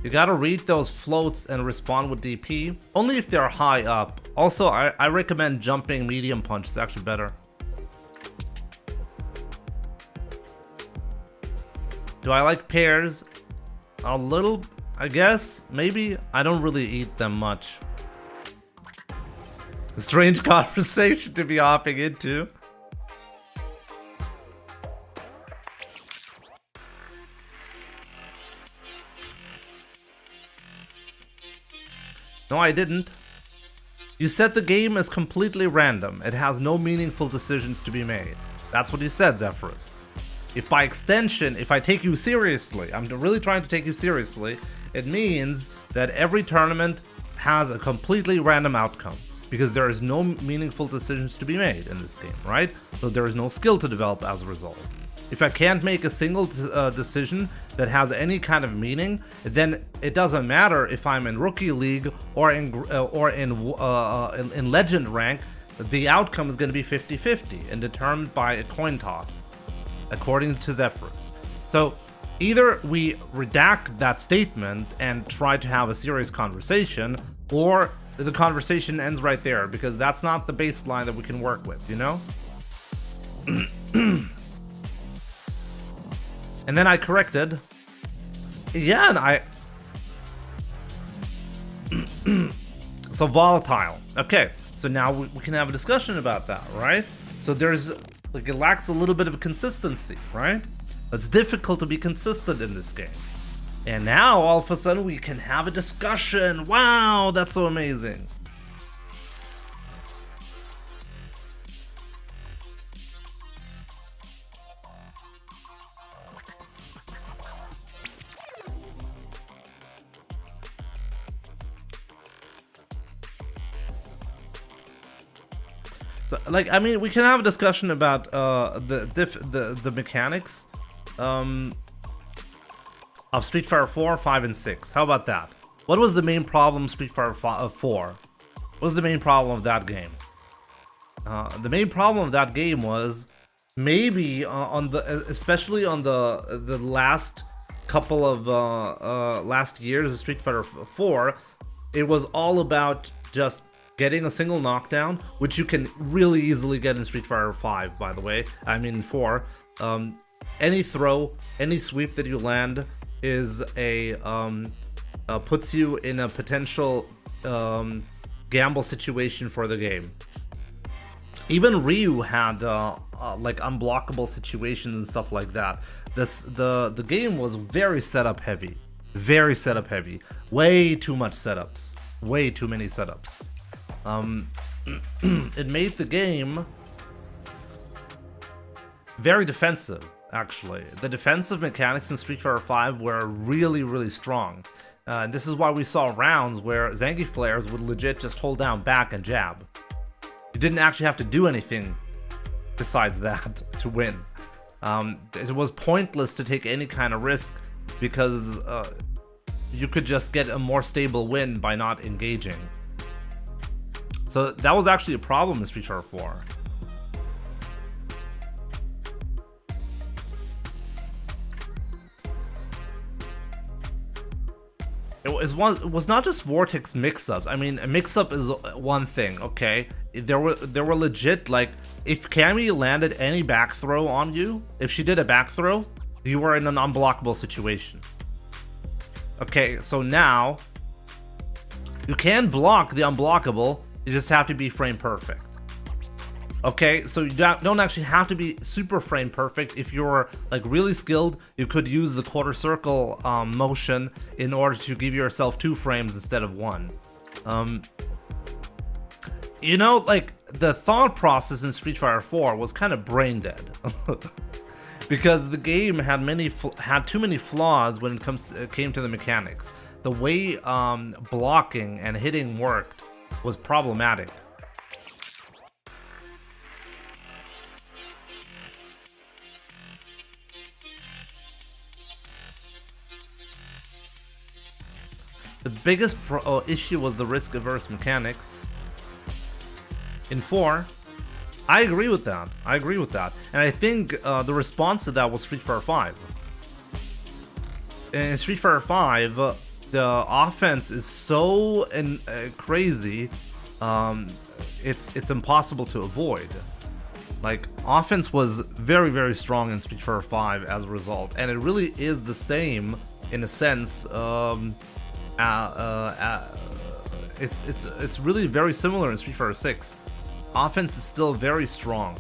You gotta read those floats and respond with DP, only if they're high up. Also, I recommend jumping medium punch, it's actually better. Do I like pears? A little, I guess, maybe. I don't really eat them much. A strange conversation to be hopping into. No, I didn't. You said the game is completely random. It has no meaningful decisions to be made. That's what you said, Zephyrus. If by extension, if I take you seriously, I'm really trying to take you seriously, it means that every tournament has a completely random outcome, because there is no meaningful decisions to be made in this game, right? So there is no skill to develop as a result. If I can't make a single decision that has any kind of meaning, then it doesn't matter if I'm in Rookie League or in Legend rank. The outcome is going to be 50-50 and determined by a coin toss, according to Zephyrus. So either we redact that statement and try to have a serious conversation, or the conversation ends right there, because that's not the baseline that we can work with, you know? And then I corrected. Yeah, and so volatile. Okay, so now we can have a discussion about that, right? So there's, like, it lacks a little bit of consistency, right? It's difficult to be consistent in this game. And now, all of a sudden, we can have a discussion. Wow, that's so amazing. So, like, I mean, we can have a discussion about the mechanics of Street Fighter 4, 5, and 6. How about that? What was the main problem Street Fighter 4? What was the main problem of that game? The main problem of that game was maybe especially on the last couple of last years of Street Fighter 4, it was all about just getting a single knockdown, which you can really easily get in Street Fighter 5, by the way. I mean 4. Any throw, any sweep that you land is puts you in a potential gamble situation for the game. Even Ryu had like unblockable situations and stuff like that. The game was very setup heavy, way too much setups, way too many setups. It made the game very defensive, actually. The defensive mechanics in Street Fighter 5 were really, really strong. This is why we saw rounds where Zangief players would legit just hold down back and jab. You didn't actually have to do anything besides that to win. It was pointless to take any kind of risk because you could just get a more stable win by not engaging. So that was actually a problem in Street Fighter 4. It was not just Vortex mix-ups. I mean, a mix-up is one thing, okay? There were legit, like, if Cammy landed any back throw on you, if she did a back throw, you were in an unblockable situation. Okay, so now you can block the unblockable, you just have to be frame perfect. Okay, so you don't actually have to be super frame perfect. If you're like really skilled, you could use the quarter circle motion in order to give yourself 2 frames instead of 1. You know, like the thought process in Street Fighter 4 was kind of brain dead. Because the game had too many flaws when it came to the mechanics. The way blocking and hitting worked was problematic. The biggest issue was the risk-averse mechanics. In 4, I agree with that. And I think the response to that was Street Fighter 5. In Street Fighter 5, the offense is so crazy, it's impossible to avoid. Like, offense was very, very strong in Street Fighter 5 as a result, and it really is the same in a sense. It's really very similar in Street Fighter 6. Offense is still very strong.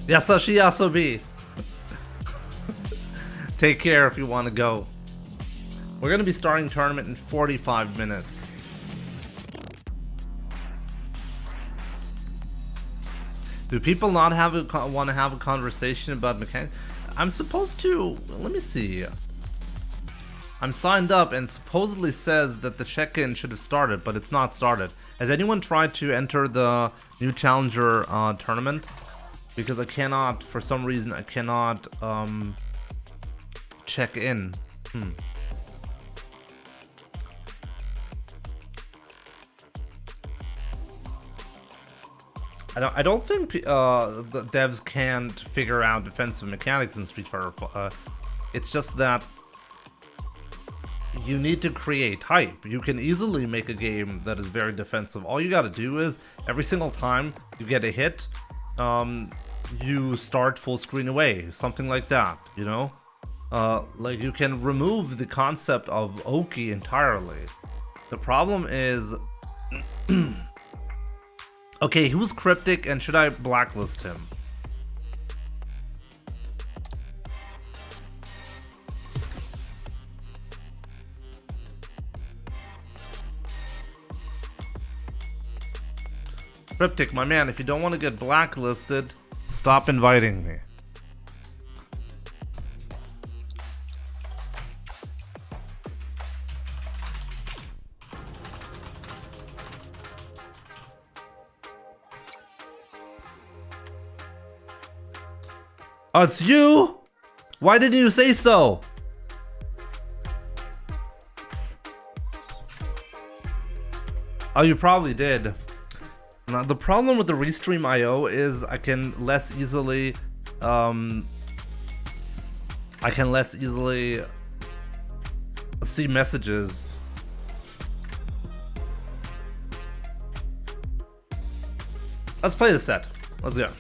Yasashi Yasobi. Take care if you want to go. We're going to be starting tournament in 45 minutes. Do people not want to have a conversation about mechanics? I'm supposed to... Let me see. I'm signed up and supposedly says that the check-in should have started, but it's not started. Has anyone tried to enter the new challenger tournament? Because I cannot, for some reason, I cannot check in. I don't think the devs can't figure out defensive mechanics in Street Fighter. It's just that you need to create hype. You can easily make a game that is very defensive. All you gotta do is, every single time you get a hit, you start full screen away. Something like that, you know? Like, you can remove the concept of Oki entirely. The problem is... Okay, who's cryptic and should I blacklist him? Cryptic, my man, if you don't want to get blacklisted, stop inviting me. Oh, it's you? Why didn't you say so? Oh, you probably did. Now, the problem with the Restream IO is I can less easily see messages. Let's play the set. Let's go.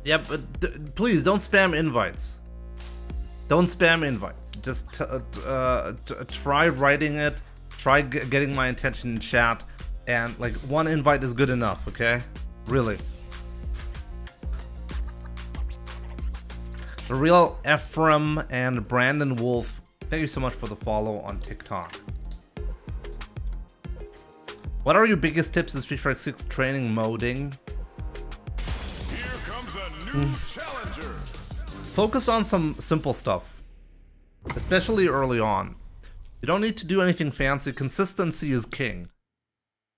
Yeah, but please don't spam invites. Don't spam invites. Just try writing it. Try getting my attention in chat, and like one invite is good enough. Okay, really. The real Ephraim and Brandon Wolf. Thank you so much for the follow on TikTok. What are your biggest tips in Street Fighter 6 training moding? Here comes a new challenger. Focus on some simple stuff, especially early on. You don't need to do anything fancy. Consistency is king.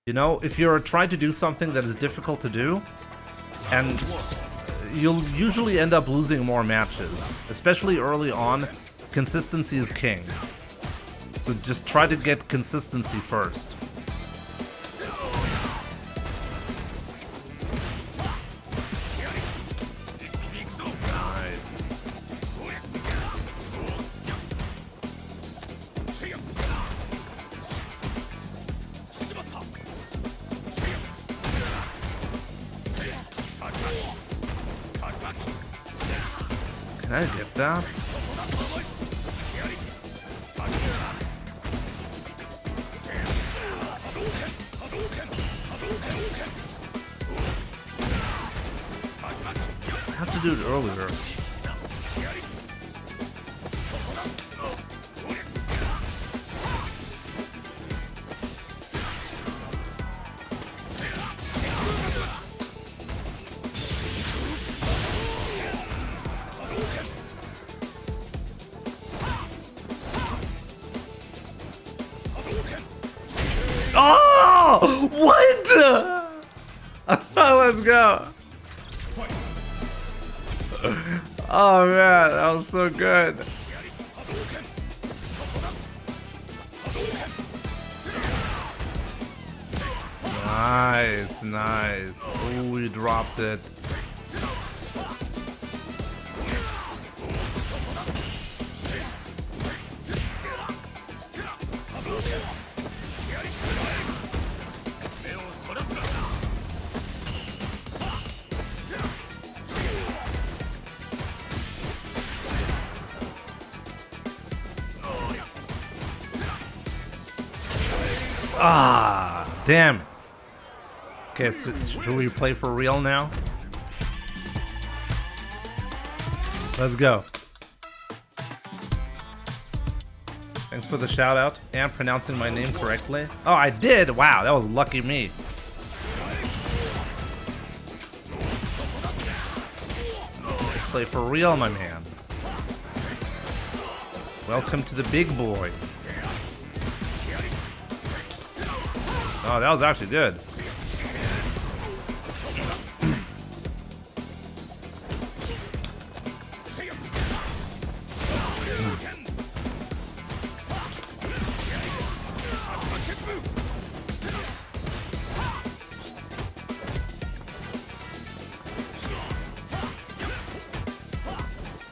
You know, if you're trying to do something that is difficult to do, and you'll usually end up losing more matches, especially early on. Consistency is king. So just try to get consistency first. Can I get that? I have to do it earlier. Oh! What? Let's go. Oh man, that was so good. Nice, nice. Oh, we dropped it. Ah, damn it. Okay, so should we play for real now? Let's go. Thanks for the shout out and pronouncing my name correctly. Oh, I did? Wow, that was lucky me. Let's play for real, my man. Welcome to the big boy. Oh, that was actually good.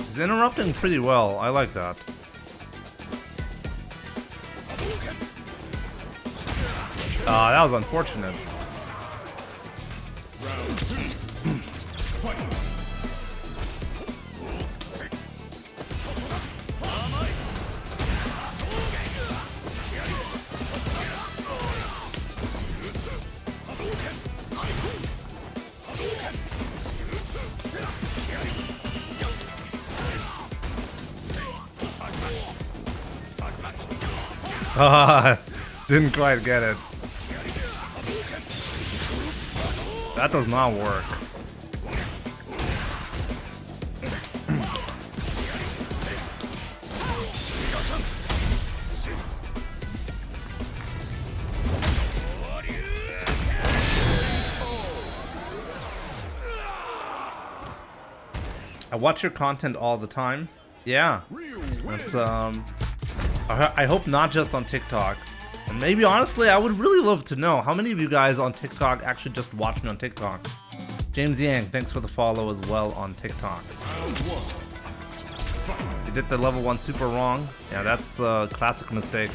He's interrupting pretty well. I like that. That was unfortunate. Round 2. Fight. Didn't quite get it. That does not work. I watch your content all the time. Yeah. That's I hope not just on TikTok. And maybe honestly, I would really love to know how many of you guys on TikTok actually just watch me on TikTok. James Yang, thanks for the follow as well on TikTok. You did the level 1 super wrong. Yeah, that's a classic mistake.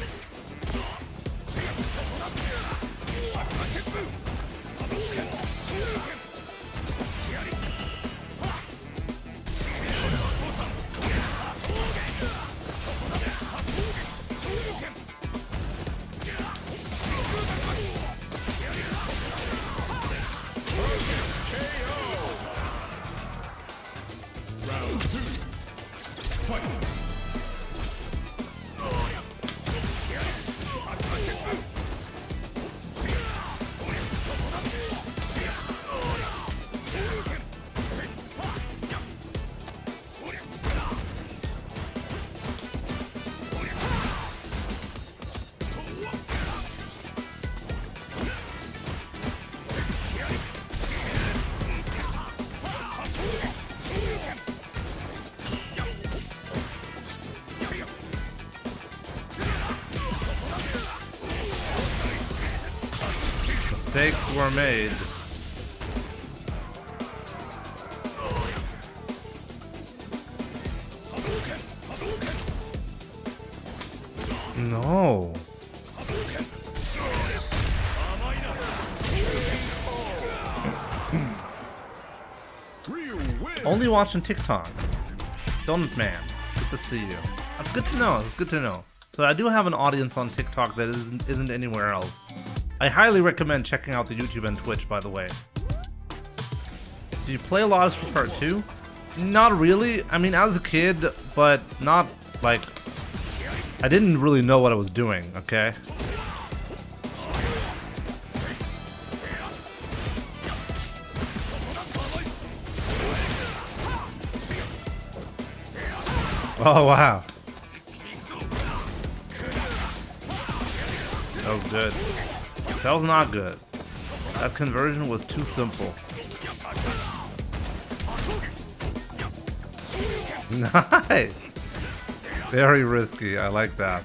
Mistakes were made. No. Only watching TikTok. Donut Man, good to see you. That's good to know. It's good to know. So I do have an audience on TikTok that isn't anywhere else. I highly recommend checking out the YouTube and Twitch, by the way. Do you play a lot of Street Fighter 2? Not really. I mean, as a kid, but not like... I didn't really know what I was doing, okay? Oh, wow. That was good. That was not good. That conversion was too simple. Nice! Very risky, I like that.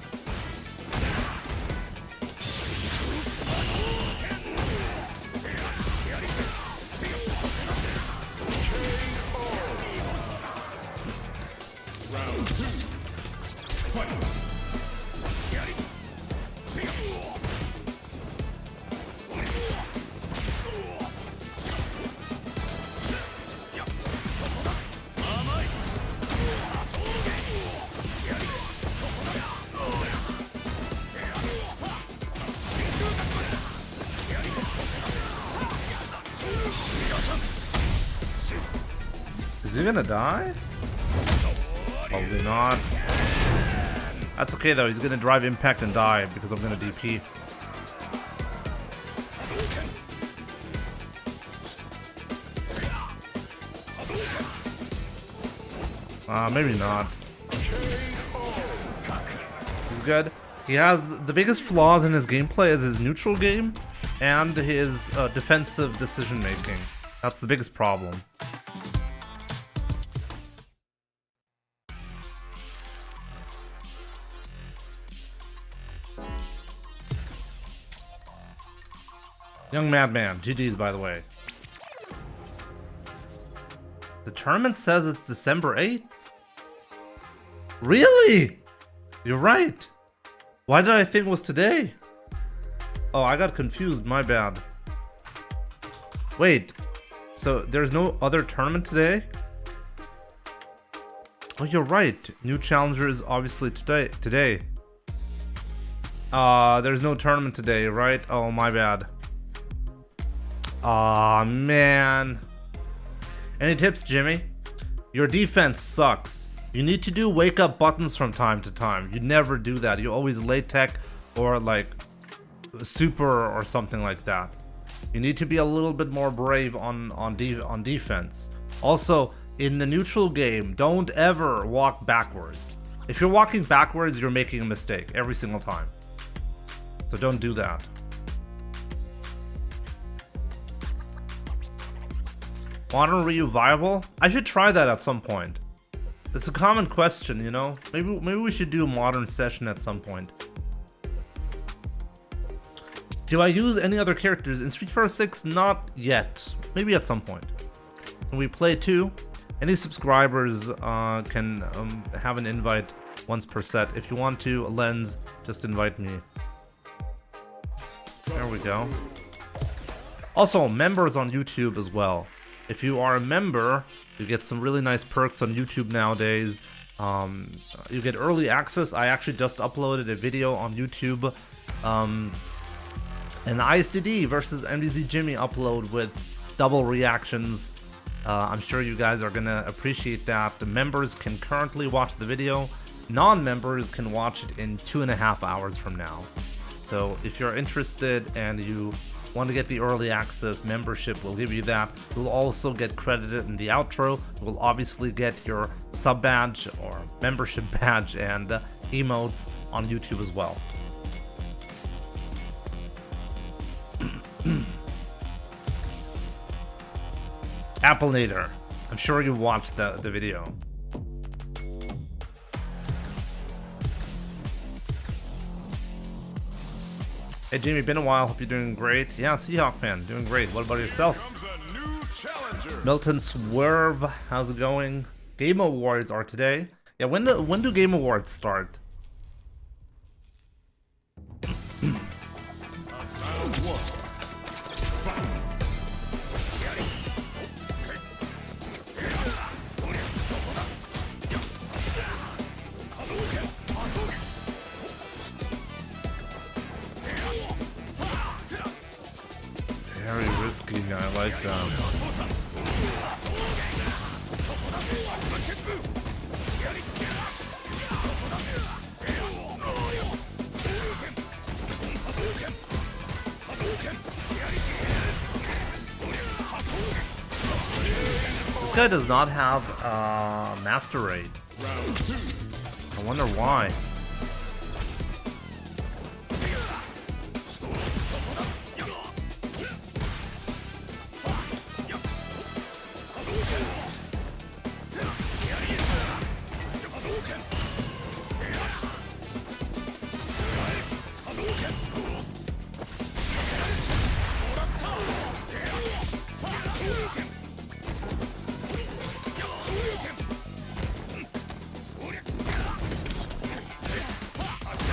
Is he gonna die? Probably not. That's okay though, he's gonna drive impact and die because I'm gonna DP. Maybe not. He's good. He has the biggest flaws in his gameplay is his neutral game and his defensive decision making. That's the biggest problem. Young Madman, GG's by the way. The tournament says it's December 8th? Really? You're right. Why did I think it was today? Oh, I got confused, my bad. Wait, so there's no other tournament today? Oh, you're right. New challenger is obviously today. There's no tournament today, right? Oh, my bad. Aw, man. Any tips, Jimmy? Your defense sucks. You need to do wake up buttons from time to time. You never do that. You always late tech or like super or something like that. You need to be a little bit more brave on defense. Also, in the neutral game, don't ever walk backwards. If you're walking backwards, you're making a mistake every single time. So don't do that. Modern Ryu viable? I should try that at some point. It's a common question, you know? Maybe we should do a modern session at some point. Do I use any other characters in Street Fighter 6? Not yet. Maybe at some point. When we play 2, any subscribers can have an invite once per set. If you want to, Lens, just invite me. There we go. Also, members on YouTube as well. If you are a member, you get some really nice perks on YouTube nowadays. You get early access. I actually just uploaded a video on YouTube. An ISDD versus MDZ Jimmy upload with double reactions. I'm sure you guys are gonna appreciate that. The members can currently watch the video. Non-members can watch it in 2.5 hours from now. So if you're interested and you want to get the early access, membership will give you that. You'll also get credited in the outro. You'll obviously get your sub badge or membership badge and emotes on YouTube as well. Applenator, I'm sure you watched the video. Hey Jamie, been a while. Hope you're doing great. Yeah, Seahawk fan, doing great. What about yourself? Comes a new challenger. Milton Swerve, how's it going? Game Awards are today. Yeah, when do Game Awards start? Round one. Fight. Very risky, I like that. This guy does not have master rate. Round two. I wonder why.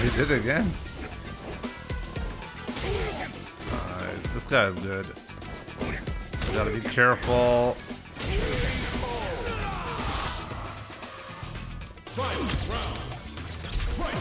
He did it again. Nice. This guy is good. Gotta be careful. Fight. Round. Fight.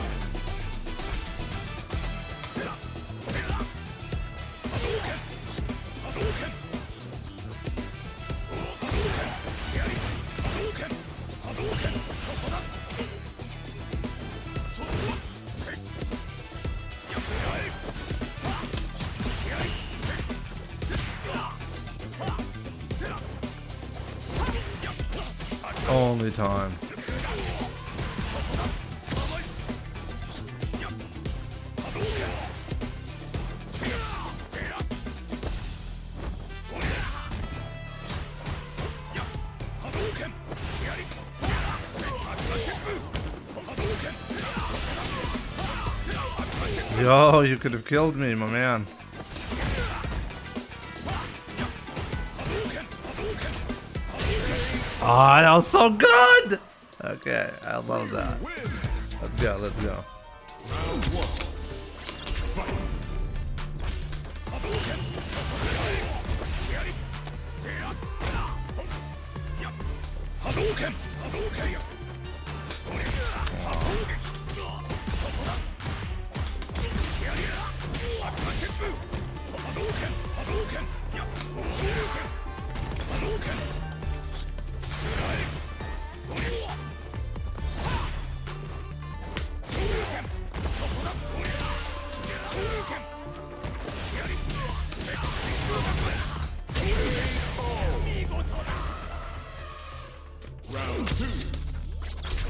Only time. Yo, you could have killed me, my man. Ah, that was so good! Okay, I love that. Let's go, let's go. Round one. Fight. Round two.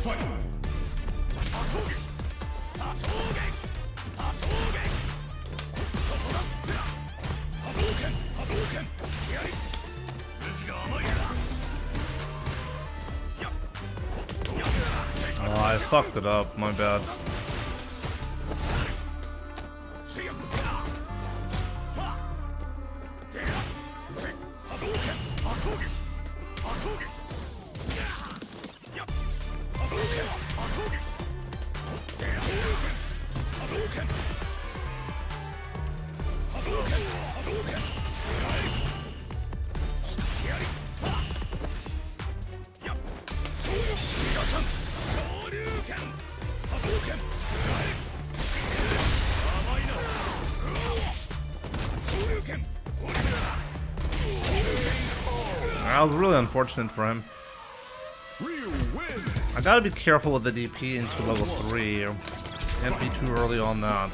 Fight. Oh, I fucked it up, my bad. That was really unfortunate for him. Real win. I gotta be careful with the DP into level 3. Can't be too early on that.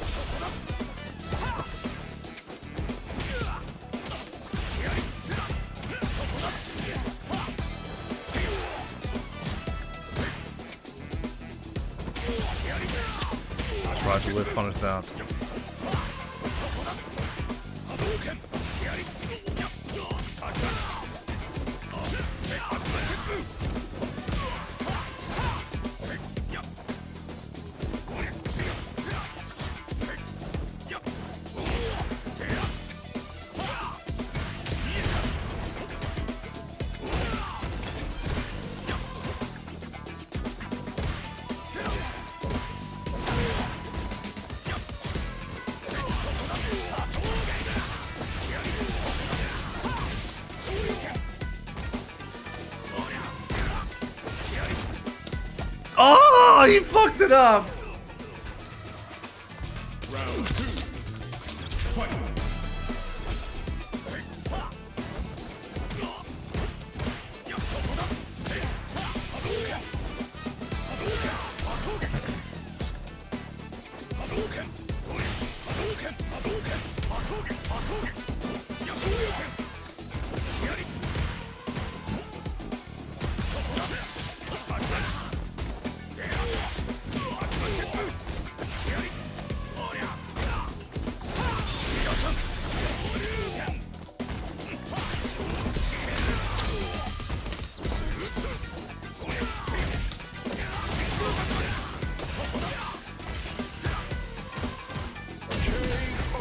Try to whip punish that. Oh, he fucked it up. Round 2. Fight.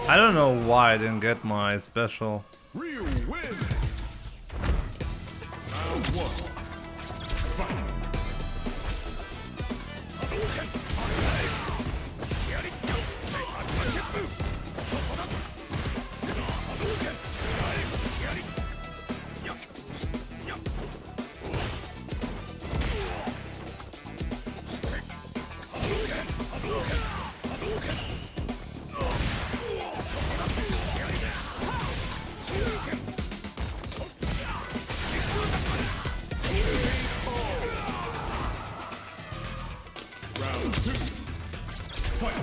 I don't know why I didn't get my special. Real win. Round 1. Fight. Round 2. Fight.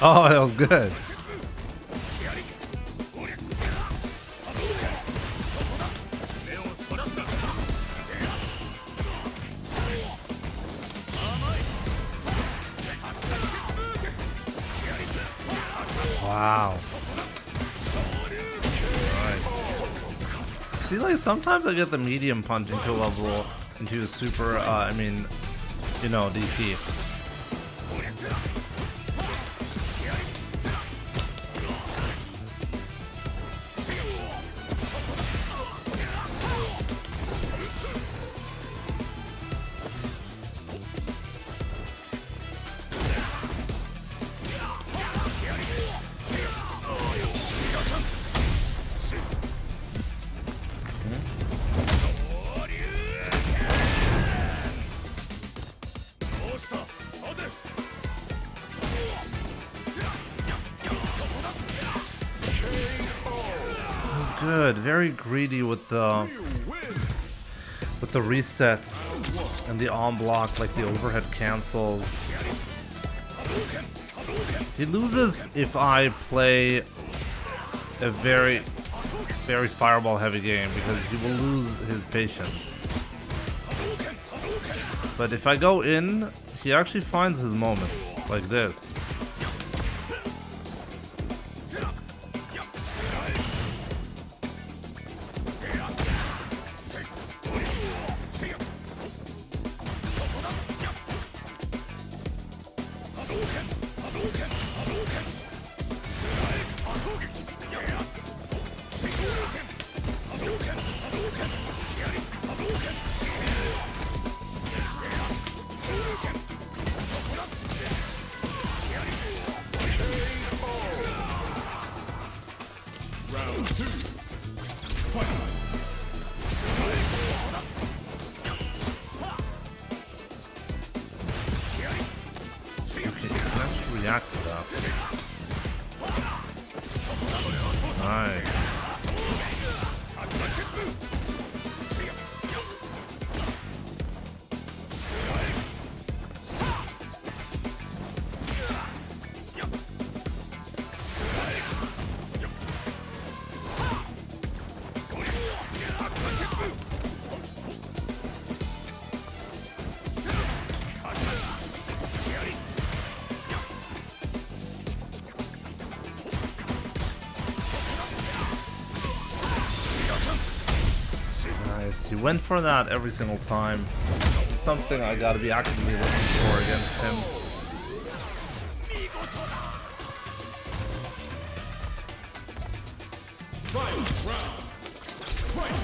Oh, that was good. Wow. Nice. See, like, sometimes I get the medium punch into a level, into a super, you know, DP. Good, very greedy with the resets and the on block, like the overhead cancels. He loses if I play a very fireball heavy game because he will lose his patience. But if I go in, he actually finds his moments like this. Round 2. Fight. You can actually react to that. Nice. Nice. He went for that every single time. It's something I gotta be actively looking for against him. Final round. Fight.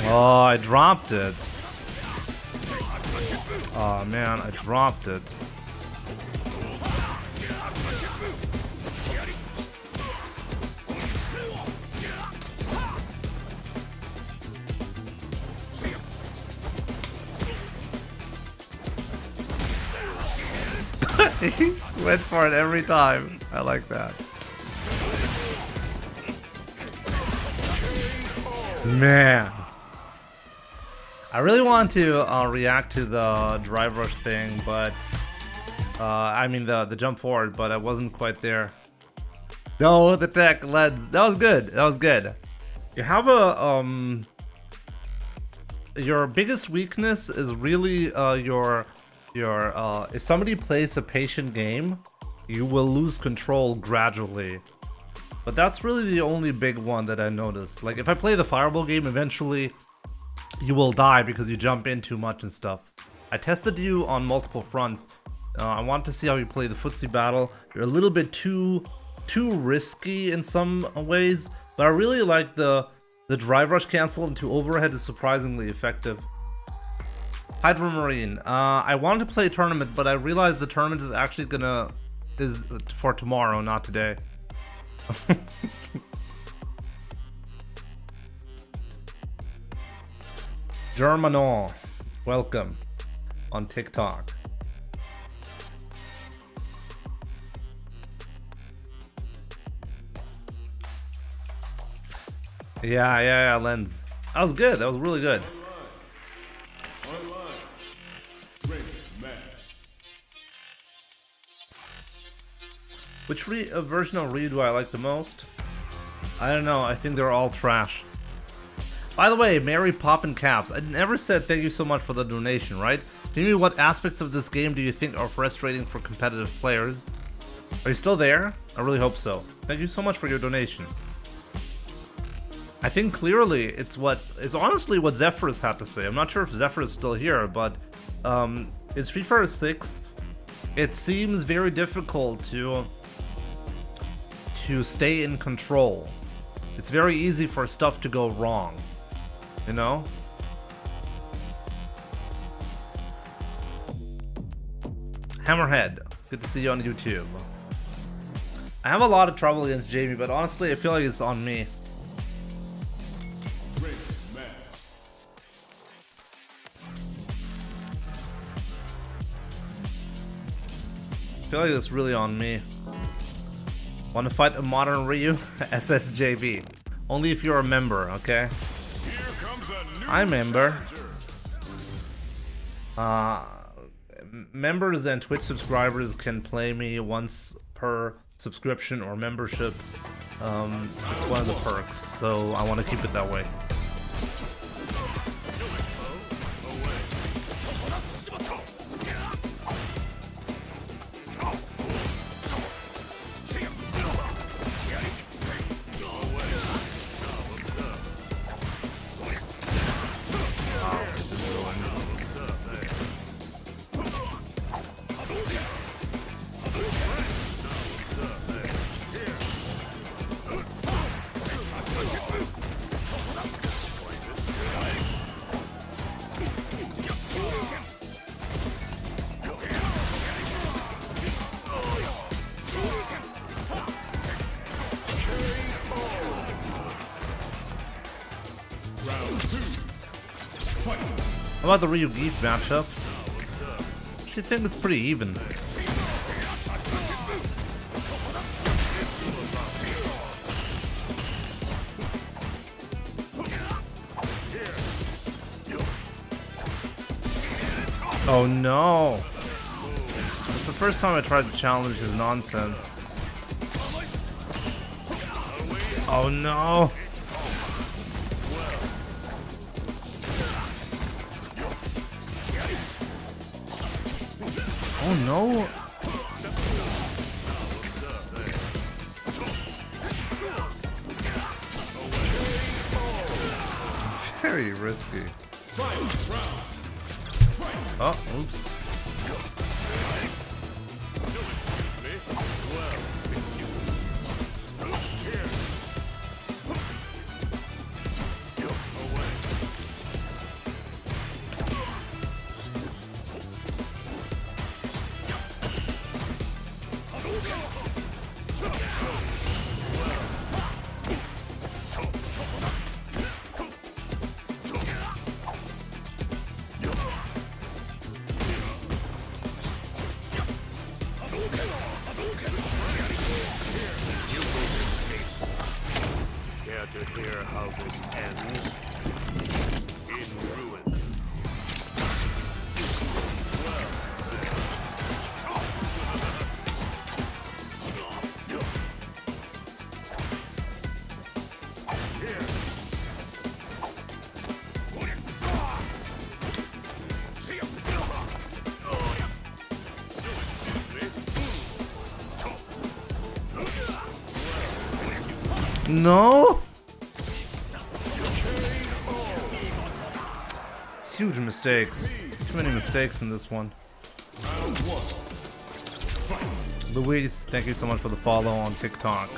Oh, I dropped it. Oh man, I dropped it. He went for it every time. I like that. Man. I really want to react to the drive rush thing, but I mean the jump forward, but I wasn't quite there. No, the tech lens. That was good. That was good. You have a your biggest weakness is really your if somebody plays a patient game, you will lose control gradually. But that's really the only big one that I noticed. Like if I play the fireball game, eventually you will die because you jump in too much and stuff. I tested you on multiple fronts. I want to see how you play the footsie battle. You're a little bit too risky in some ways, but I really like the drive rush cancel into overhead is surprisingly effective. Hydro Marine. I wanted to play a tournament, but I realized the tournament is actually is for tomorrow, not today. Germanon, welcome on TikTok. Yeah, Lens. That was good. That was really good. Online. Ranked match. Which version of Ryu do I like the most? I don't know. I think they're all trash. By the way, Mary Poppin' Caps. I never said thank you so much for the donation, right? Tell me, what aspects of this game do you think are frustrating for competitive players? Are you still there? I really hope so. Thank you so much for your donation. I think clearly it's honestly what Zephyrus had to say. I'm not sure if Zephyrus is still here, but in Street Fighter 6, it seems very difficult to stay in control. It's very easy for stuff to go wrong, you know? Hammerhead, good to see you on YouTube. I have a lot of trouble against Jamie, but honestly, I feel like it's on me. I feel like it's really on me. Want to fight a modern Ryu? SSJB. Only if you're a member, okay? I'm member. Members and Twitch subscribers can play me once per subscription or membership. It's one of the perks, so I want to keep it that way. How about the Ryu Geef matchup? I think it's pretty even. Oh no! It's the first time I tried to challenge his nonsense. Oh no! Oh no! Very risky. Oh, oops. how this ends. In ruin. No? Huge mistakes. Too many mistakes in this one. Luis, thank you so much for the follow on TikTok.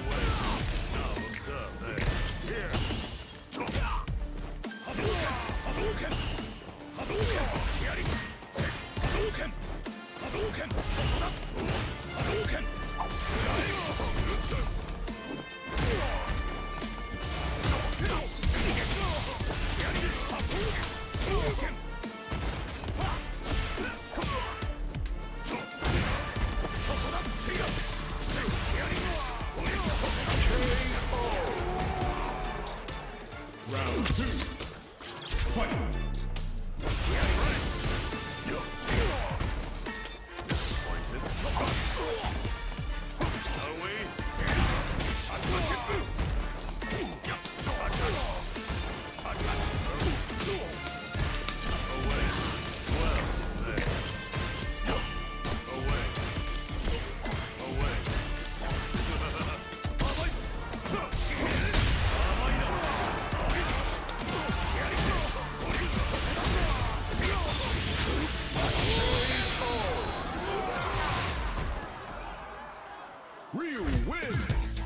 Round 2. Fight. Ryu wins.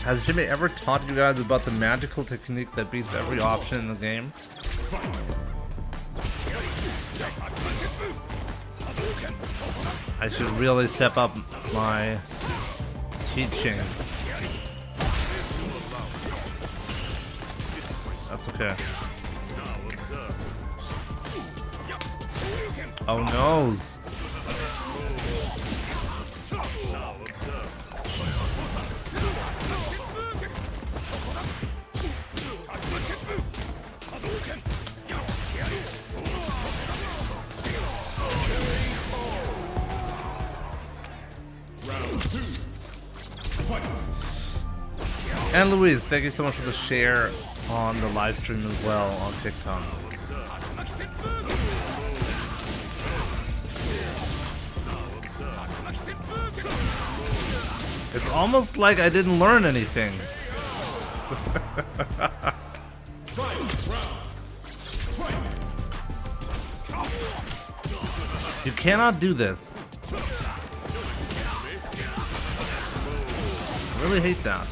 Has Jimmy ever taught you guys about the magical technique that beats every option in the game? I should really step up my teaching. That's okay. Oh noes. Round 2. Fight. And Louise, thank you so much for the share on the live stream as well on TikTok. It's almost like I didn't learn anything. You cannot do this. I really hate that.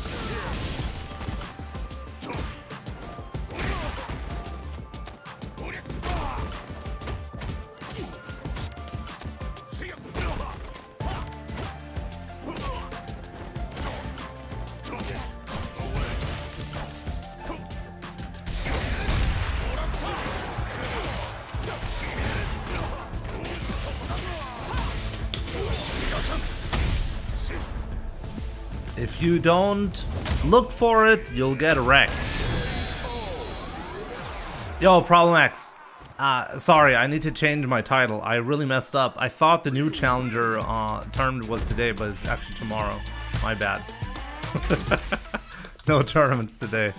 If you don't look for it, you'll get wrecked. Yo, Problem X. Sorry, I need to change my title. I really messed up. I thought the new challenger term was today, but it's actually tomorrow. My bad. No tournaments today.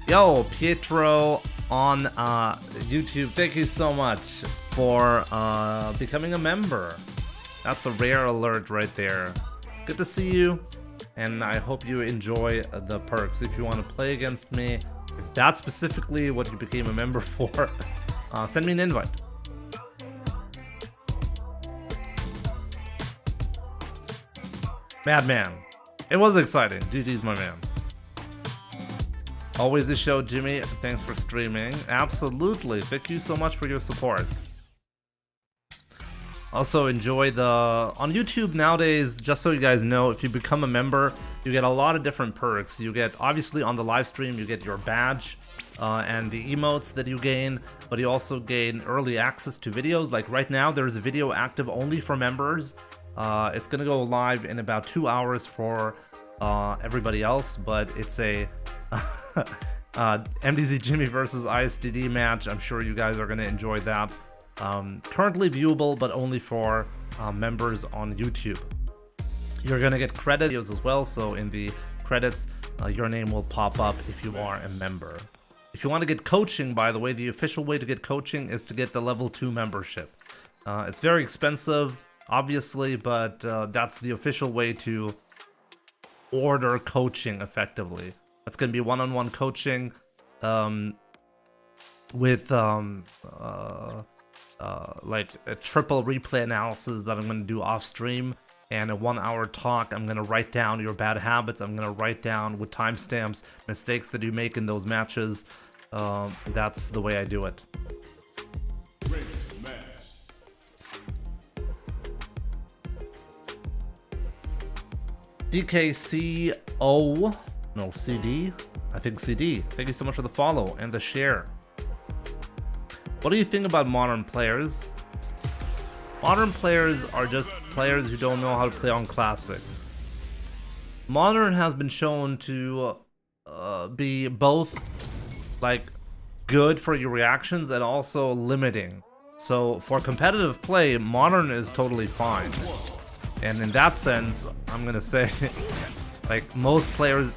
Yo, Pietro on YouTube, thank you so much for becoming a member. That's a rare alert right there. Good to see you, and I hope you enjoy the perks. If you want to play against me, if that's specifically what you became a member for, send me an invite. Madman. It was exciting. GG's my man. Always a show, Jimmy. Thanks for streaming. Absolutely. Thank you so much for your support. Also enjoy on YouTube nowadays, just so you guys know, if you become a member, you get a lot of different perks. You get, obviously on the live stream, you get your badge and the emotes that you gain, but you also gain early access to videos. Like right now, there's a video active only for members. It's gonna go live in about 2 hours for everybody else, but it's a MDZ Jimmy versus ISDD match. I'm sure you guys are gonna enjoy that. Currently viewable, but only for members on YouTube. You're gonna get credit videos as well, so in the credits, your name will pop up if you are a member. If you want to get coaching, by the way, the official way to get coaching is to get the level 2 membership. It's very expensive, obviously, but that's the official way to order coaching effectively. That's gonna be one-on-one coaching with like a triple replay analysis that I'm going to do off stream, and a 1 hour talk. I'm going to write down your bad habits. I'm going to write down with timestamps mistakes that you make in those matches. That's the way I do it. Ready to match. DKCO, no, CD, I think CD. Thank you so much for the follow and the share. What do you think about modern players? Modern players are just players who don't know how to play on Classic. Modern has been shown to be both like good for your reactions and also limiting. So for competitive play, Modern is totally fine. And in that sense, I'm gonna say like most players,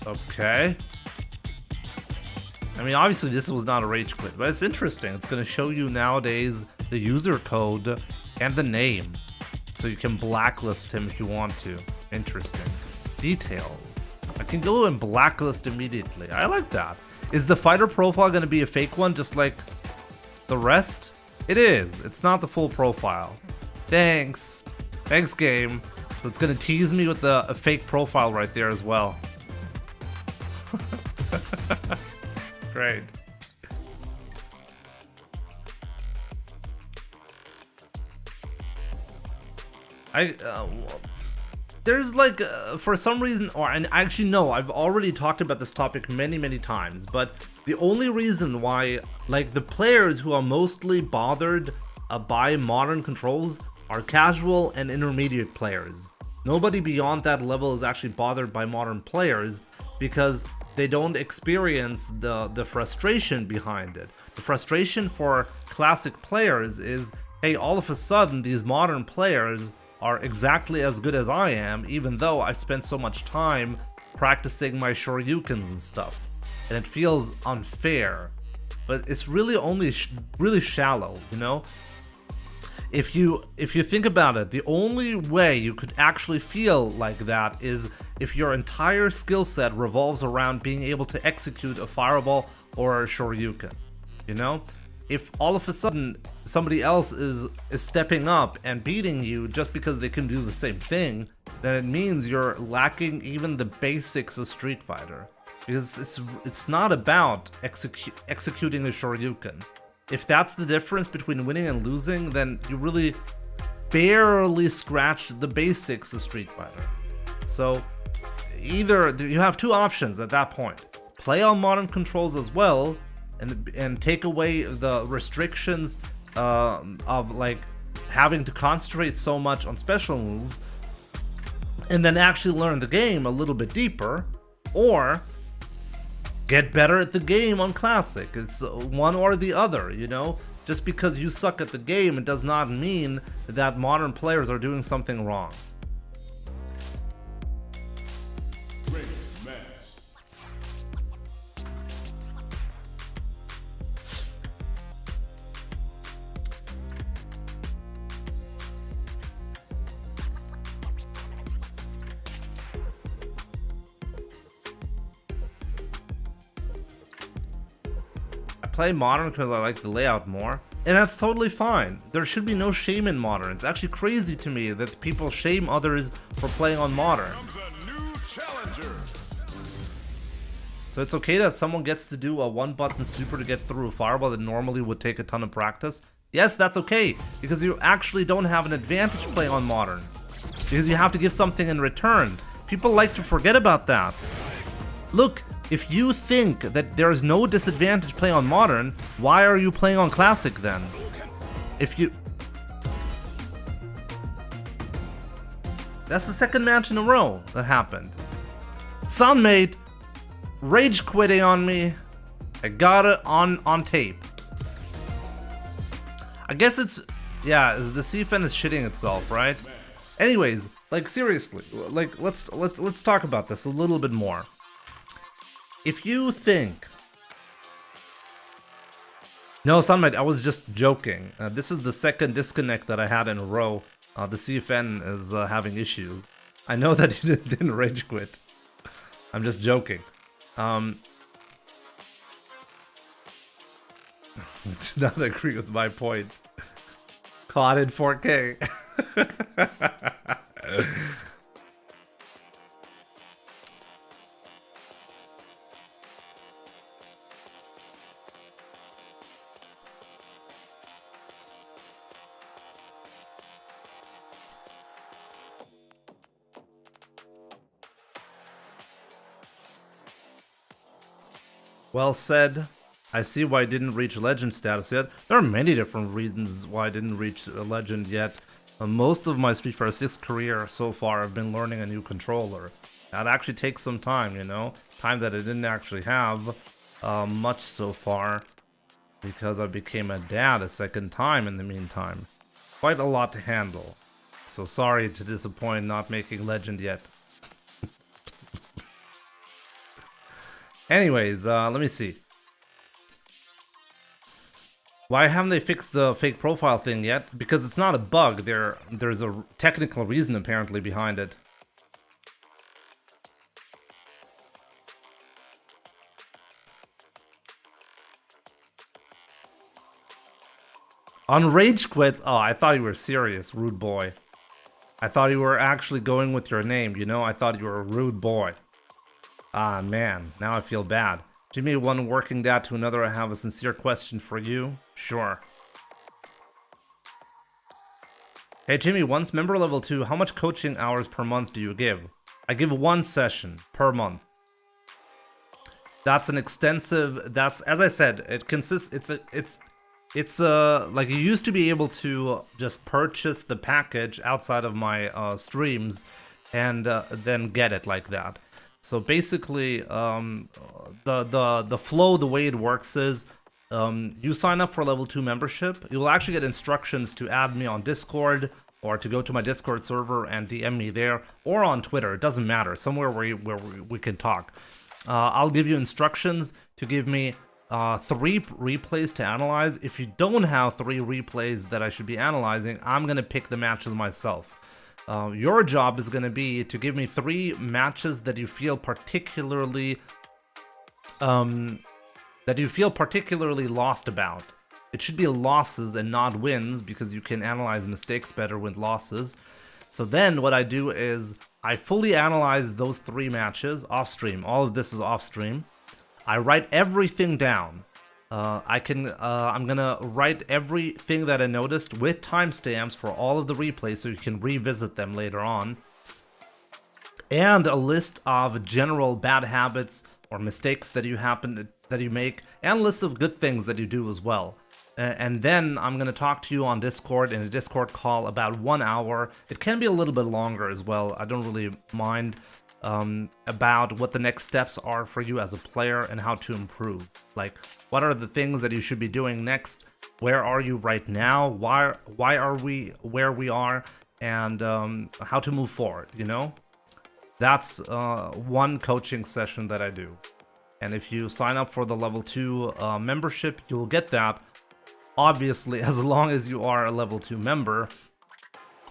okay. I mean, obviously this was not a rage quit, but it's interesting. It's going to show you nowadays the user code and the name, so you can blacklist him if you want to. Interesting. Details. I can go and blacklist immediately. I like that. Is the fighter profile going to be a fake one, just like the rest? It is. It's not the full profile. Thanks. Thanks, game. So it's going to tease me with a fake profile right there as well. Great. There's like for some reason, and actually no, I've already talked about this topic many times, but the only reason why like the players who are mostly bothered by modern controls are casual and intermediate players. Nobody beyond that level is actually bothered by modern players because they don't experience the frustration behind it. The frustration for classic players is, hey, all of a sudden these modern players are exactly as good as I am, even though I spent so much time practicing my shoryukens and stuff. And it feels unfair. But it's really only really shallow, you know? If you think about it, the only way you could actually feel like that is if your entire skill set revolves around being able to execute a fireball or a shoryuken, you know? If all of a sudden somebody else is stepping up and beating you just because they can do the same thing, then it means you're lacking even the basics of Street Fighter. Because it's not about executing the shoryuken. If that's the difference between winning and losing, then you really barely scratch the basics of Street Fighter. So either you have two options at that point: play on modern controls as well, and take away the restrictions of like having to concentrate so much on special moves, and then actually learn the game a little bit deeper, or get better at the game on Classic. It's one or the other, you know? Just because you suck at the game, it does not mean that modern players are doing something wrong. Ready to match. Play modern because I like the layout more, and that's totally fine. There should be no shame in modern. It's actually crazy to me that people shame others for playing on modern. Comes a new challenger. So it's okay that someone gets to do a one-button super to get through a fireball that normally would take a ton of practice. Yes, that's okay, because you actually don't have an advantage playing on Modern. Because you have to give something in return. People like to forget about that. Look, if you think that there's no disadvantage playing on Modern, why are you playing on Classic then? If you... That's the second match in a row that happened. Sunmate rage quitting on me. I got it on tape. I guess it's... Yeah, the CFN is shitting itself, right? Anyways, like seriously, like let's talk about this a little bit more. If you think... No, Sunmate, I was just joking. This is the second disconnect that I had in a row. The CFN is having issues. I know that you didn't rage quit. I'm just joking. Do not agree with my point. Caught in 4K. Well said. I see why I didn't reach legend status yet. There are many different reasons why I didn't reach a legend yet. Most of my Street Fighter 6 career so far I've been learning a new controller. That actually takes some time, you know? Time that I didn't actually have much so far. Because I became a dad a second time in the meantime. Quite a lot to handle. So sorry to disappoint not making legend yet. Anyways, let me see. Why haven't they fixed the fake profile thing yet? Because it's not a bug. There's a technical reason apparently behind it. On rage quits? Oh, I thought you were serious, rude boy. I thought you were actually going with your name, you know? I thought you were a rude boy. Ah, man, now I feel bad. Jimmy, one working dad to another, I have a sincere question for you. Sure. Hey, Jimmy, once member level 2, how much coaching hours per month do you give? I give 1 session per month. That's an extensive, that's, as I said, it consists, it's like you used to be able to just purchase the package outside of my streams and then get it like that. So basically, the flow, the way it works is, you sign up for level 2 membership. You will actually get instructions to add me on Discord, or to go to my Discord server and DM me there, or on Twitter. It doesn't matter. Somewhere where we can talk. I'll give you instructions to give me 3 replays to analyze. If you don't have 3 replays that I should be analyzing, I'm gonna pick the matches myself. Your job is going to be to give me 3 matches that you feel particularly lost about. It should be losses and not wins, because you can analyze mistakes better with losses. So then what I do is I fully analyze those 3 matches off stream. All of this is off stream. I write everything down. I'm gonna write everything that I noticed with timestamps for all of the replays so you can revisit them later on. And a list of general bad habits or mistakes that you make, and lists of good things that you do as well. And then I'm gonna talk to you on Discord in a Discord call about 1 hour. It can be a little bit longer as well. I don't really mind. About what the next steps are for you as a player and how to improve. Like, what are the things that you should be doing next? Where are you right now? Why are we where we are? And how to move forward, you know? That's one coaching session that I do. And if you sign up for the level 2 membership, you'll get that, obviously, as long as you are a level 2 member,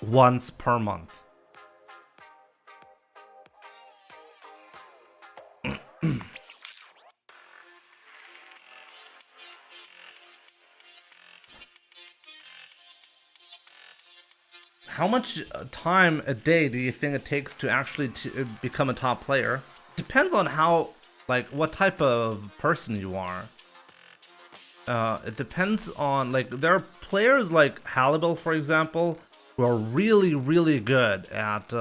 once per month. How much time a day do you think it takes to actually become a top player? Depends on how like what type of person you are. It depends on, like, there are players like Hallibel, for example, who are really, really good at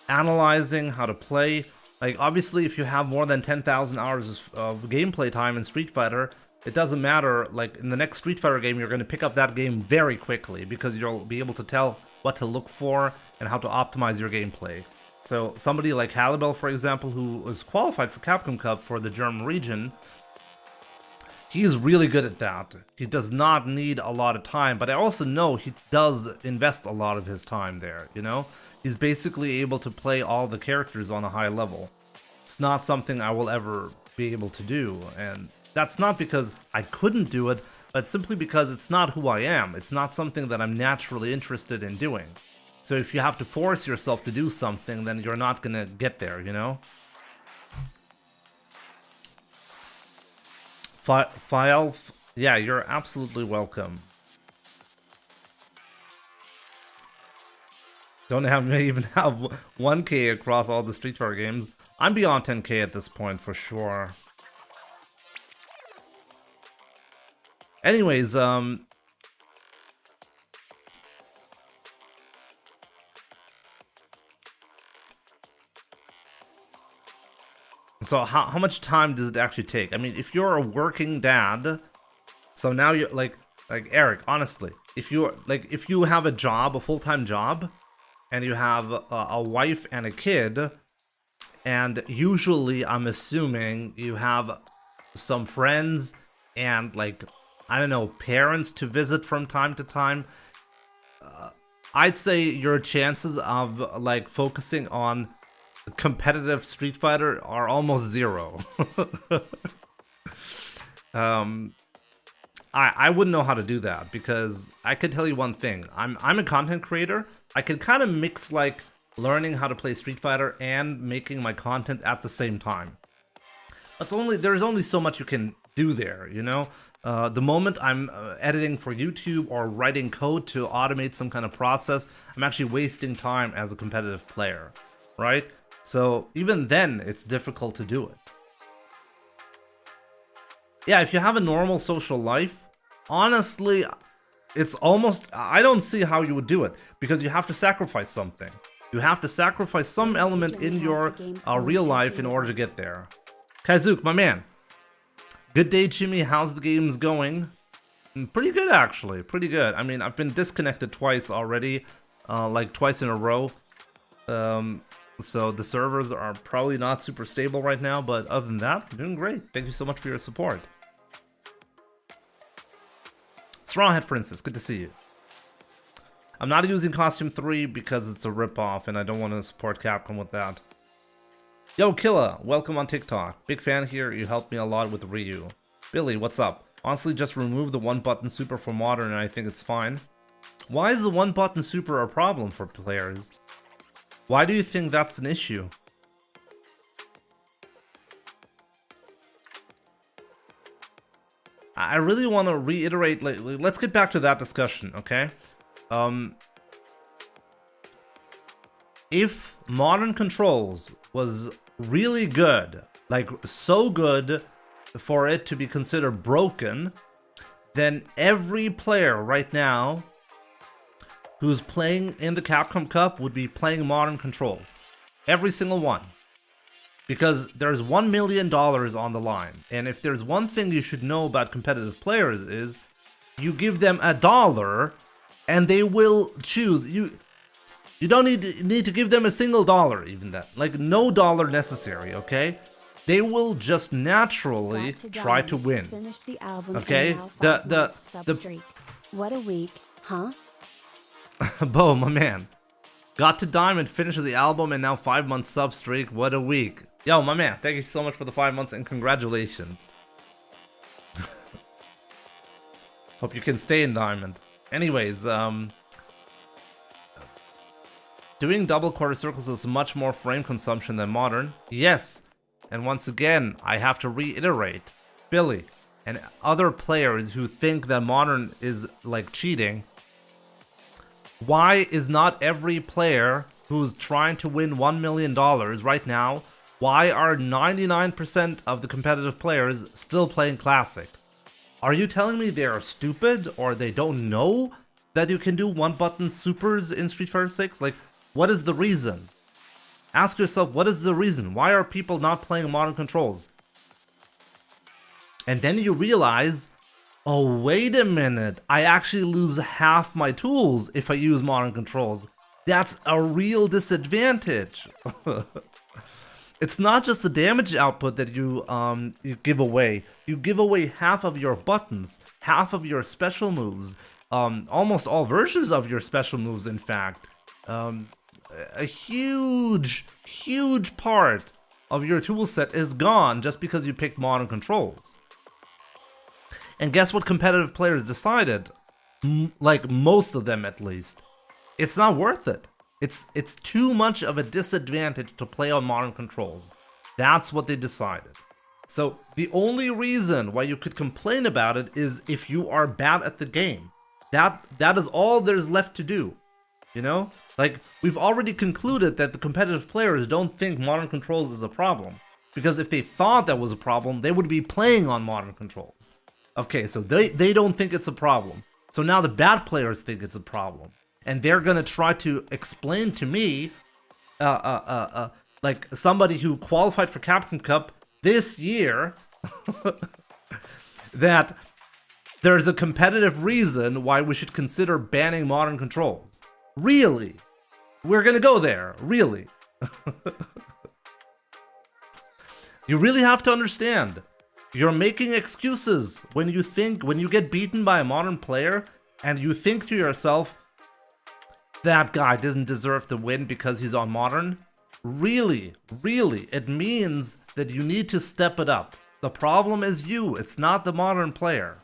analyzing how to play. Like, obviously, if you have more than 10,000 hours of gameplay time in Street Fighter, it doesn't matter. Like, in the next Street Fighter game, you're going to pick up that game very quickly because you'll be able to tell what to look for and how to optimize your gameplay. So, somebody like Hallibel, for example, who was qualified for Capcom Cup for the German region, he's really good at that. He does not need a lot of time, but I also know he does invest a lot of his time there, you know? He's basically able to play all the characters on a high level. It's not something I will ever be able to do, and that's not because I couldn't do it, but simply because it's not who I am. It's not something that I'm naturally interested in doing. So if you have to force yourself to do something, then you're not gonna get there, you know? File, yeah, you're absolutely welcome. Don't even have 1K across all the Street Fighter games. I'm beyond 10K at this point for sure. Anyways, so how much time does it actually take? I mean, if you're a working dad, so now you're like Eric, honestly, if you have a job, a full-time job, and you have a wife and a kid, and usually I'm assuming you have some friends and, like, I don't know, parents to visit from time to time, I'd say your chances of, like, focusing on competitive Street Fighter are almost zero. I wouldn't know how to do that, because I could tell you one thing. I'm a content creator. I can kind of mix, like, learning how to play Street Fighter and making my content at the same time. There's only so much you can do there, you know? The moment I'm editing for YouTube or writing code to automate some kind of process, I'm actually wasting time as a competitive player, right? So even then, it's difficult to do it. Yeah, if you have a normal social life, honestly, it's almost, I don't see how you would do it, because you have to sacrifice something. You have to sacrifice some element in your real life in order to get there. Kaizook, my man. Good day, Jimmy. How's the games going? Pretty good, actually. Pretty good. I mean, I've been disconnected twice already, like twice in a row. So the servers are probably not super stable right now, but other than that, I'm doing great. Thank you so much for your support. Strawhead Princess, good to see you. I'm not using Costume 3 because it's a ripoff and I don't want to support Capcom with that. Yo, Killa, welcome on TikTok. Big fan here, you helped me a lot with Ryu. Billy, what's up? Honestly, just remove the one-button super for modern and I think it's fine. Why is the one-button super a problem for players? Why do you think that's an issue? I really want to reiterate, like, let's get back to that discussion, okay? If modern controls was really good, like so good for it to be considered broken, then every player right now who's playing in the Capcom Cup would be playing modern controls. Every single one. Because there's $1 million on the line. And if there's one thing you should know about competitive players is you give them $1 and they will choose. You don't need to give them a single dollar, even that. Like, no dollar necessary, okay? They will just naturally try to win. Finish the album. Okay? What a week, huh? Bo, my man. Got to Diamond, finished the album, and now 5 months sub streak. What a week. Yo, my man, thank you so much for the 5 months and congratulations. Hope you can stay in Diamond. Anyways, doing double quarter circles is much more frame consumption than modern. Yes, and once again, I have to reiterate, Billy and other players who think that modern is like cheating, why is not every player who's trying to win $1 million right now why are 99% of the competitive players still playing Classic? Are you telling me they are stupid or they don't know that you can do one-button supers in Street Fighter 6? Like, what is the reason? Ask yourself, what is the reason? Why are people not playing modern controls? And then you realize, oh, wait a minute, I actually lose half my tools if I use modern controls. That's a real disadvantage. It's not just the damage output that you give away. You give away half of your buttons, half of your special moves, almost all versions of your special moves, in fact. A huge part of your toolset is gone just because you picked modern controls. And guess what competitive players decided? Like most of them at least. It's not worth it. It's too much of a disadvantage to play on modern controls. That's what they decided. So the only reason why you could complain about it is if you are bad at the game. That is all there's left to do. You know? Like, we've already concluded that the competitive players don't think modern controls is a problem. Because if they thought that was a problem, they would be playing on modern controls. Okay, so they don't think it's a problem. So now the bad players think it's a problem. And they're gonna try to explain to me, like somebody who qualified for Capcom Cup this year, that there's a competitive reason why we should consider banning modern controls. Really? We're gonna go there, really. You really have to understand. You're making excuses when you get beaten by a modern player and you think to yourself, that guy doesn't deserve the win because he's on modern. Really, it means that you need to step it up. The problem is you, it's not the modern player.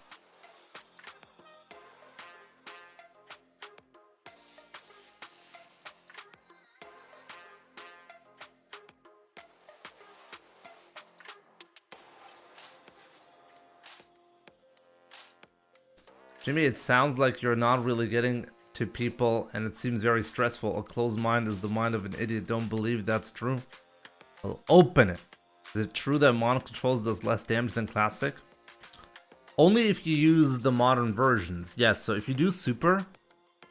Jimmy, it sounds like you're not really getting to people and it seems very stressful. A closed mind is the mind of an idiot. Don't believe that's true. Well, open it. Is it true that modern controls does less damage than classic? Only if you use the modern versions. Yes, so if you do super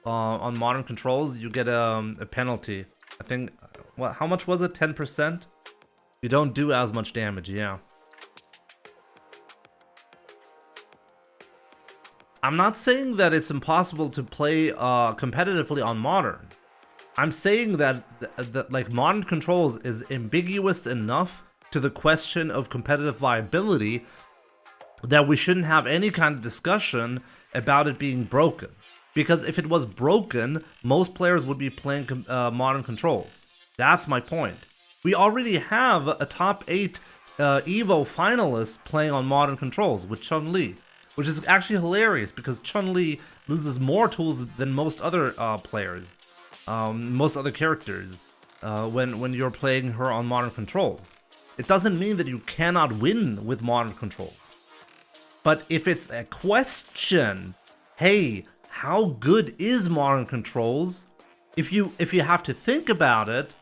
on modern controls, you get a penalty. I think, what? How much was it? 10%? You don't do as much damage, yeah. I'm not saying that it's impossible to play competitively on modern. I'm saying that like modern controls is ambiguous enough to the question of competitive viability that we shouldn't have any kind of discussion about it being broken. Because if it was broken, most players would be playing modern controls. That's my point. We already have a top 8 EVO finalist playing on modern controls with Chun-Li. Which is actually hilarious because Chun-Li loses more tools than most other players, most other characters, when you're playing her on modern controls. It doesn't mean that you cannot win with modern controls. But if it's a question, hey, how good is modern controls? If you have to think about it,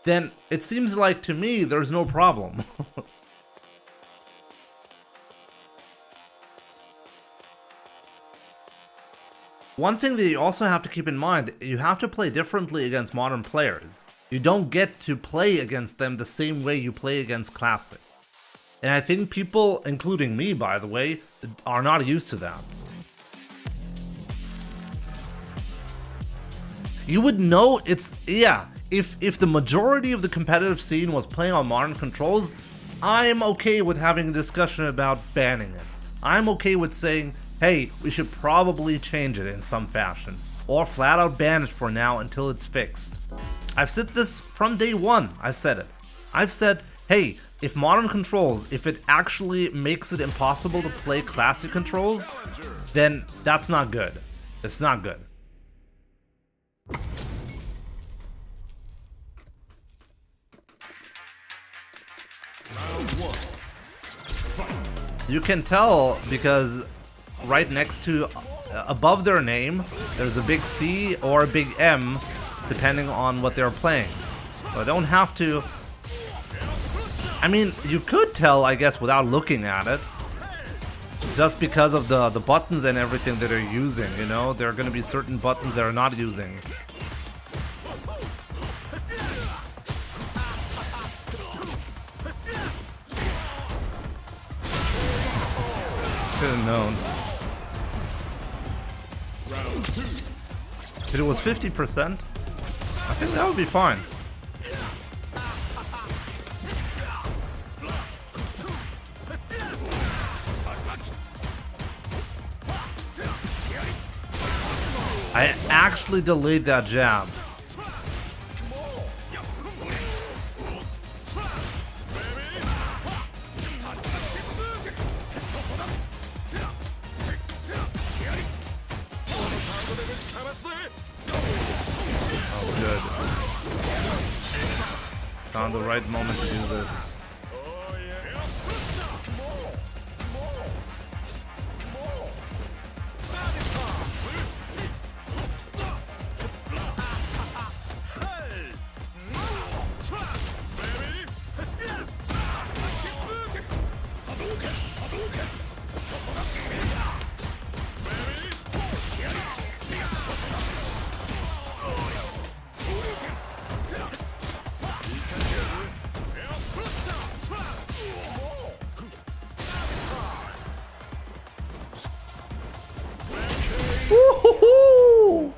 then it seems like to me there's no problem. One thing that you also have to keep in mind, you have to play differently against modern players. You don't get to play against them the same way you play against classic. And I think people, including me by the way, are not used to that. You would know it's, yeah, if the majority of the competitive scene was playing on modern controls, I am okay with having a discussion about banning it. I'm okay with saying, hey, we should probably change it in some fashion, or flat out ban it for now until it's fixed. I've said this from day one, I've said it. I've said, hey, if modern controls, if it actually makes it impossible to play classic controls, then that's not good. It's not good. You can tell because right next to, above their name, there's a big C or a big M, depending on what they're playing. So I don't have to I mean, you could tell, I guess, without looking at it. Just because of the buttons and everything that they're using, you know? There are going to be certain buttons they're not using. Should have known. If it was 50%, I think that would be fine. I actually delayed that jab. Oh, good. Found the right moment to do this. Woo-hoo-hoo!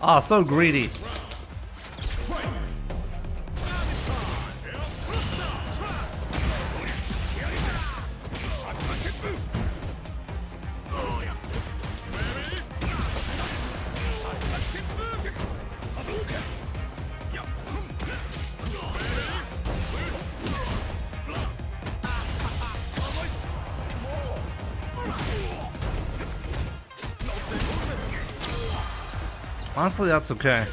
Oh, so greedy. Honestly, that's okay.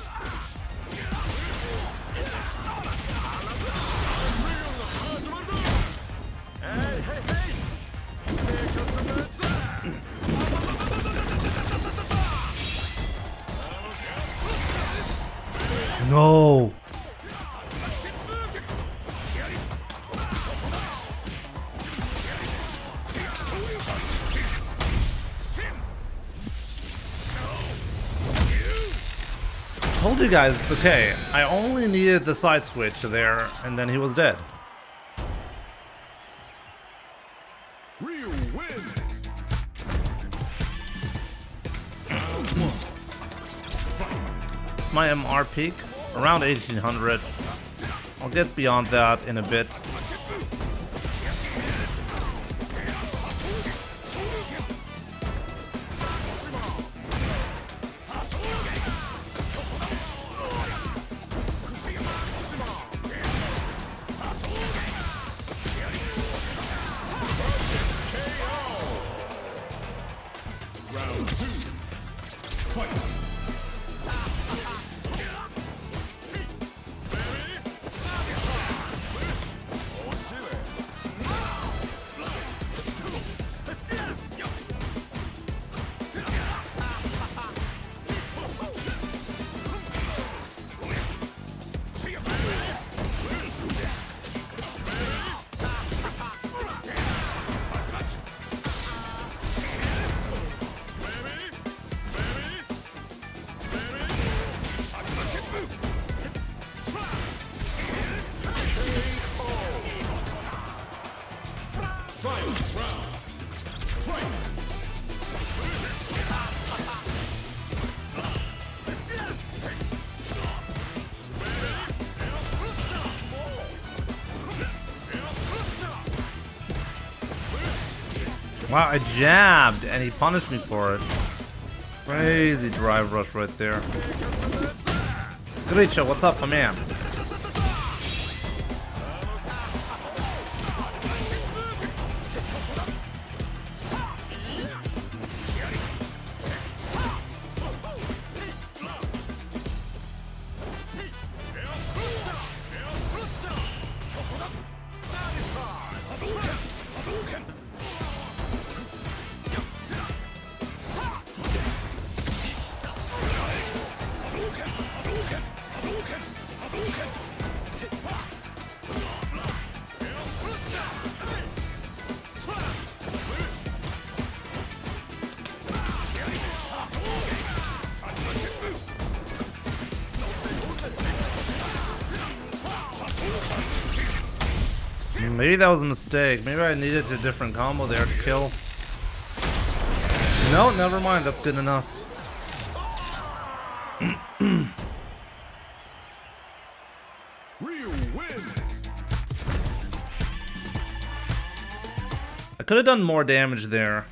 No. Told you guys it's okay. I only needed the side switch there, and then he was dead. Real wins. It's my MR peak, around 1800. I'll get beyond that in a bit. Round 2. Fight. Wow, I jabbed and he punished me for it. Crazy drive rush right there. Grisha, what's up, my man? maybe that was a mistake. Maybe I needed a different combo there to kill. No, never mind. That's good enough. Ryu wins. I could have done more damage there.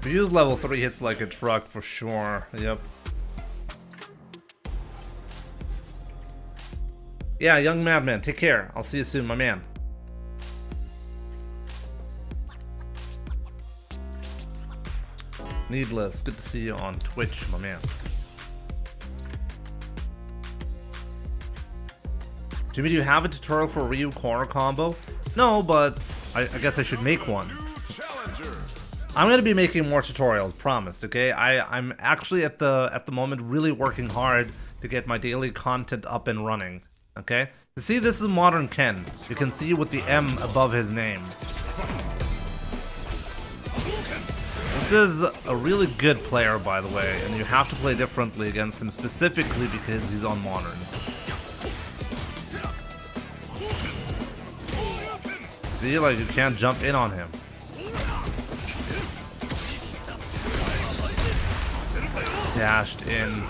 Ryu's level 3 hits like a truck for sure. Yep. Yeah, young madman, take care. I'll see you soon, my man. Needless, good to see you on Twitch, my man. Jimmy, do you have a tutorial for Ryu corner combo? No, but I guess I should make one. Challenger. I'm gonna be making more tutorials, promised. Okay, I'm actually at the moment really working hard to get my daily content up and running. Okay, to see this is modern Ken. You can see with the M above his name. This is a really good player, by the way, and you have to play differently against him specifically because he's on modern. See, like you can't jump in on him. Dashed in.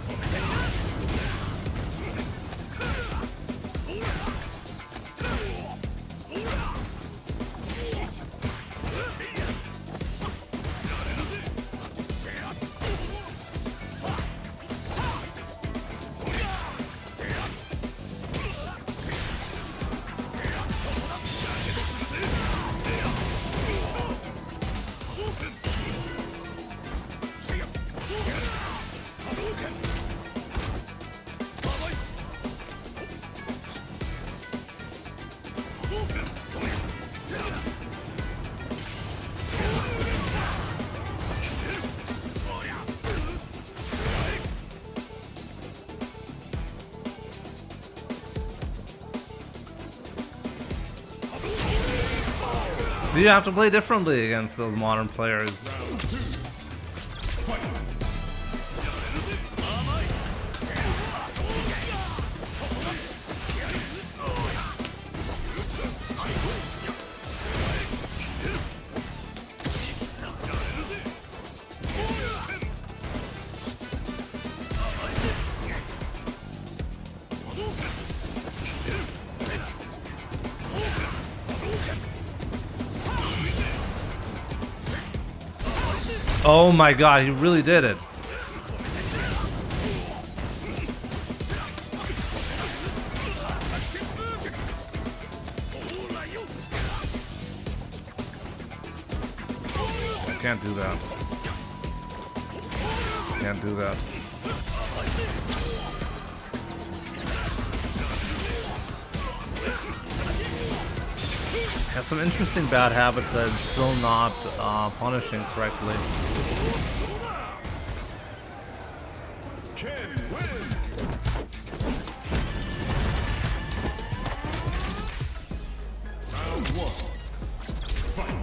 So you have to play differently against those modern players. Round 2. Fight. Oh my god, he really did it. I can't do that. Can't do that. Has some interesting bad habits that I'm still not punishing correctly. Ken wins. Round 1. Fight.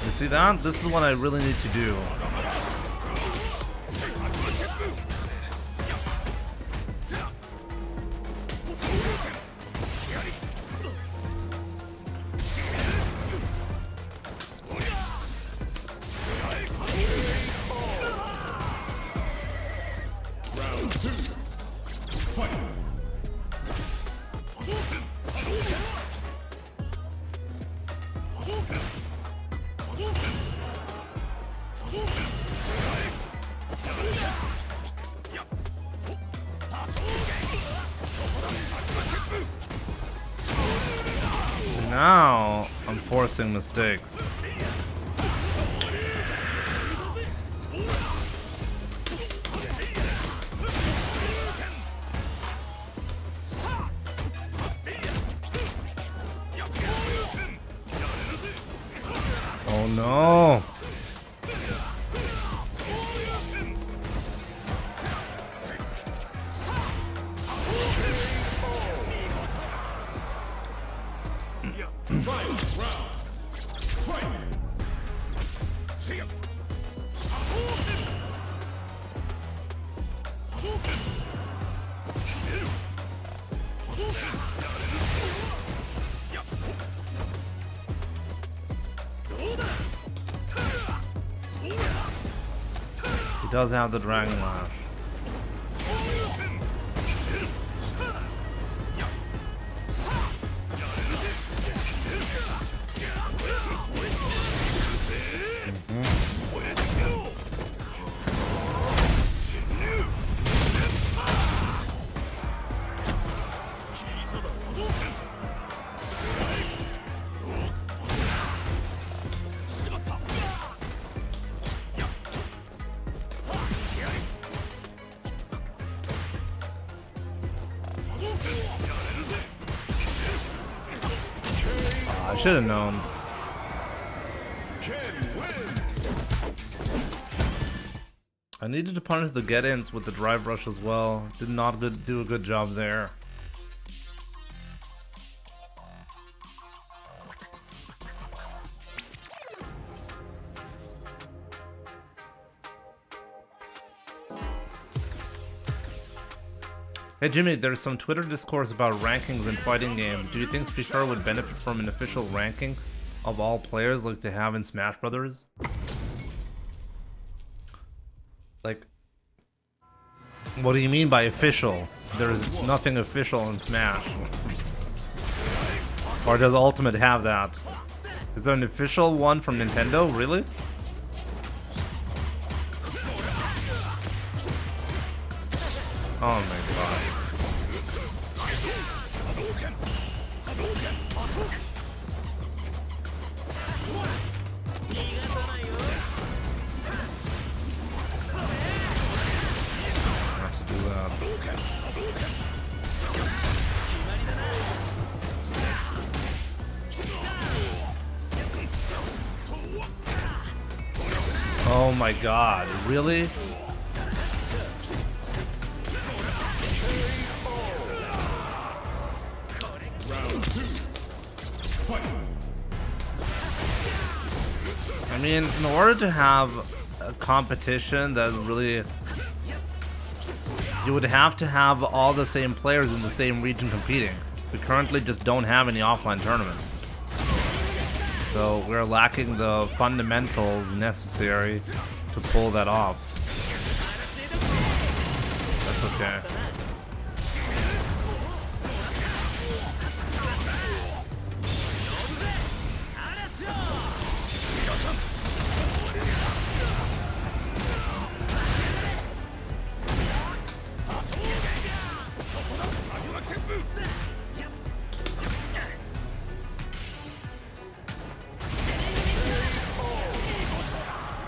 You see that? This is what I really need to do. Now I'm forcing mistakes. Oh no. He does have the Dragon Lash. I should have known. I needed to punish the get-ins with the drive rush as well. Did not do a good job there. Hey Jimmy, there's some Twitter discourse about rankings in fighting games. Do you think Street Fighter would benefit from an official ranking of all players like they have in Smash Brothers? Like, what do you mean by official? There's nothing official in Smash. Or does Ultimate have that? Is there an official one from Nintendo? Really? Oh my god. Not to do that. Oh my god, really? I mean, in order to have a competition that really... You would have to have all the same players in the same region competing. We currently just don't have any offline tournaments. So we're lacking the fundamentals necessary to pull that off. That's okay.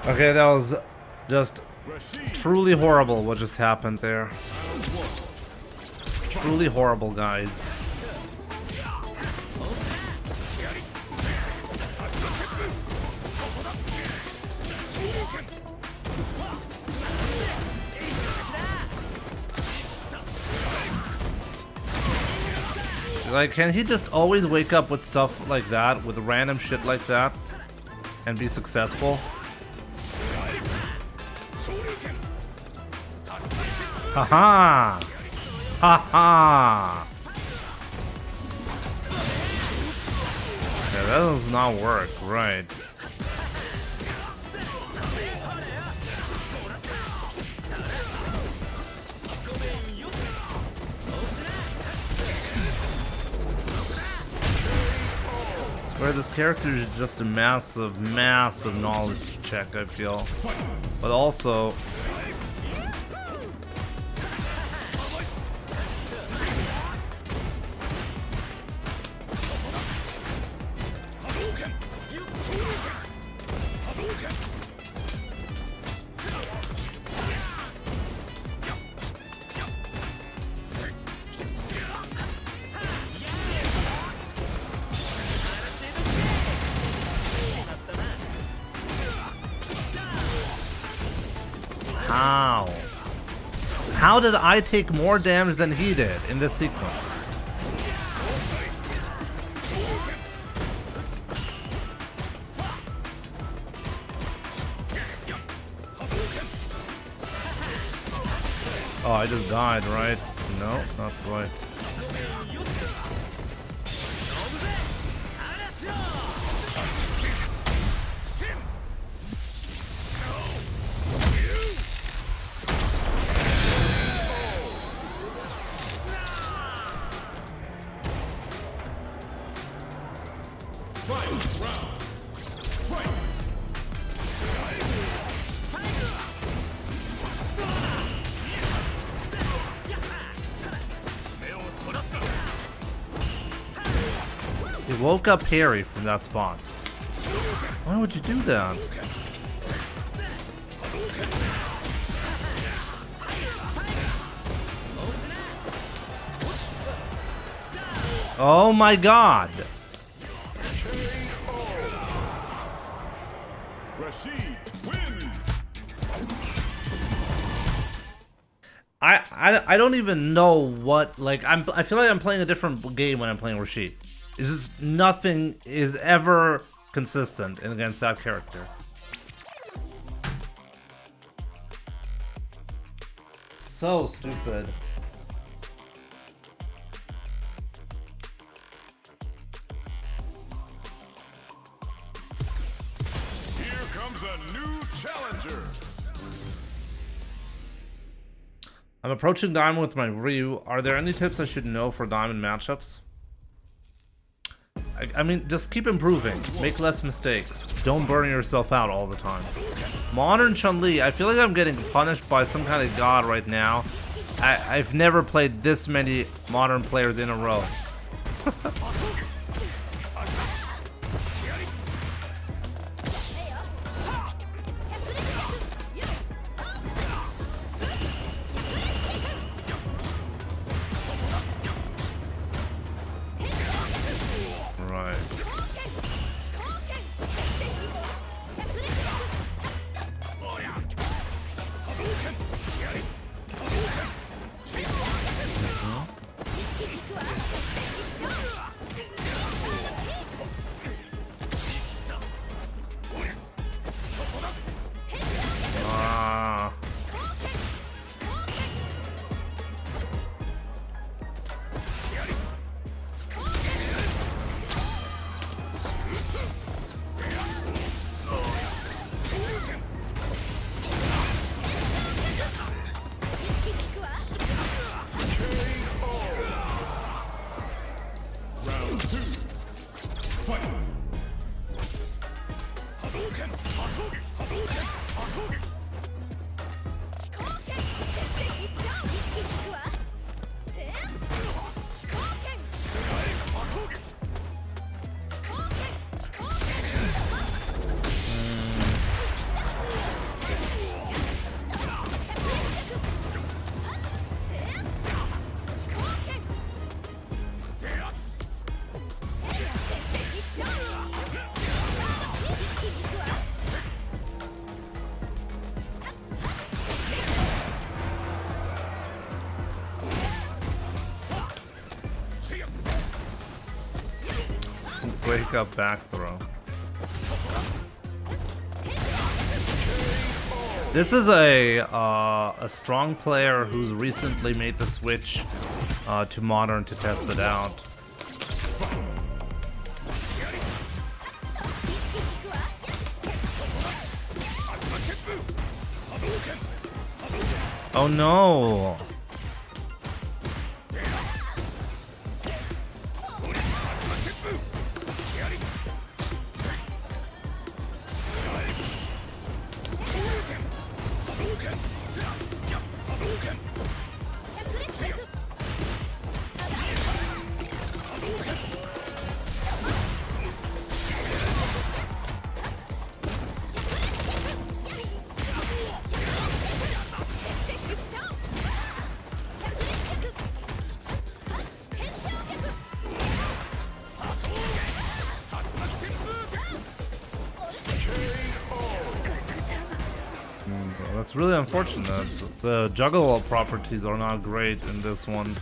Okay, that was just truly horrible what just happened there. Truly horrible, guys. Like, can he just always wake up with stuff like that, with random shit like that, and be successful? Haha! Haha! Yeah, that does not work, right? Where this character is just a massive, massive knowledge check, I feel. But also... How? How did I take more damage than he did in this sequence? Oh, I just died, right? No, not quite. He woke up Harry from that spot. Why would you do that? Oh my god! Rashid wins. I don't even know what, like, I feel like I'm playing a different game when I'm playing Rashid. It's just nothing is ever consistent against that character. So stupid. Here comes a new challenger. I'm approaching Diamond with my Ryu. Are there any tips I should know for Diamond matchups? I mean, just keep improving. Make less mistakes. Don't burn yourself out all the time. Modern Chun-Li, I feel like I'm getting punished by some kind of god right now. I've never played this many modern players in a row. Wake up back throw. This is a strong player who's recently made the switch to modern to test it out. Oh no! That's really unfortunate. The juggle properties are not great in this one.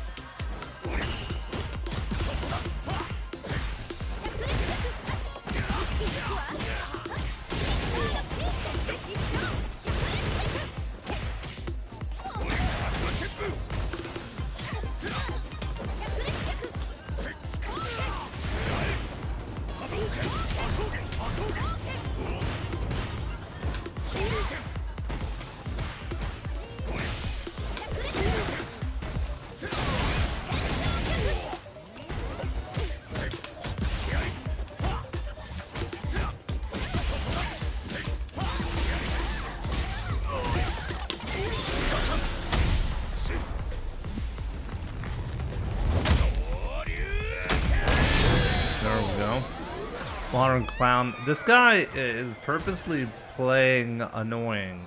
Modern clown. This guy is purposely playing annoying.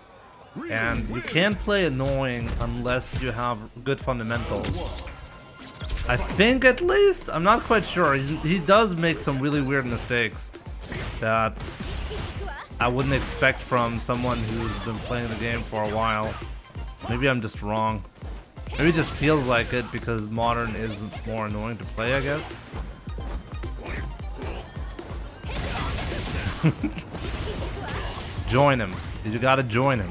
And you can't play annoying unless you have good fundamentals. I think, at least? I'm not quite sure. He does make some really weird mistakes that I wouldn't expect from someone who's been playing the game for a while. Maybe I'm just wrong. Maybe it just feels like it because modern is more annoying to play, I guess. Join him. You gotta join him.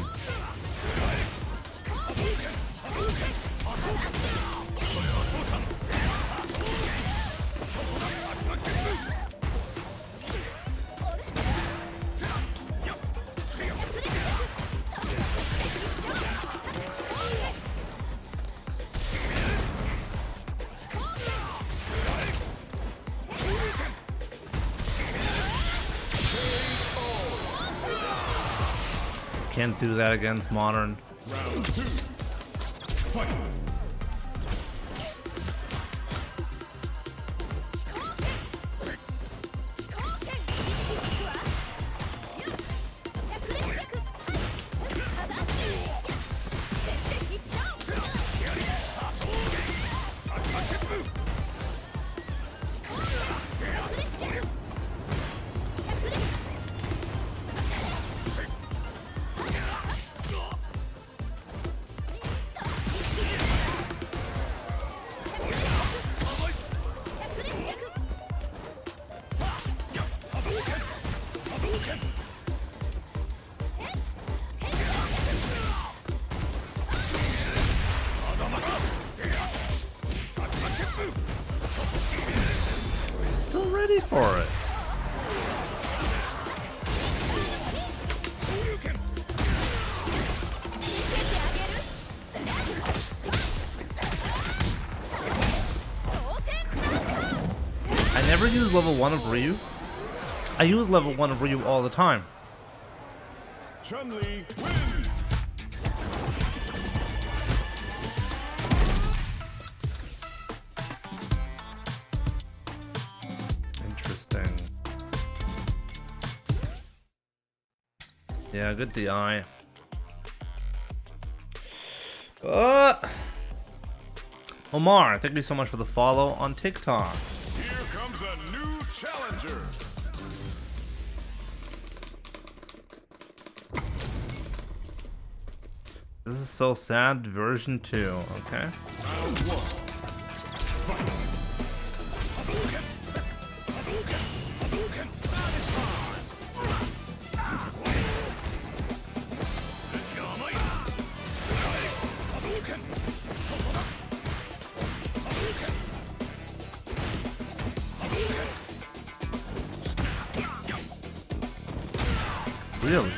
Can't do that against modern. Round 2. Fight. Still ready for it. I never use level 1 of Ryu. I use level 1 of Ryu all the time. Chun-Li wins. Interesting. Yeah, good DI. Omar, thank you so much for the follow on TikTok. Here comes a new challenger. This is so sad. Version 2. Okay. Round 1. Fight. Hadouken. Hadouken. Hadouken. That is time. Hadouken. Hadouken. Hadouken. Really?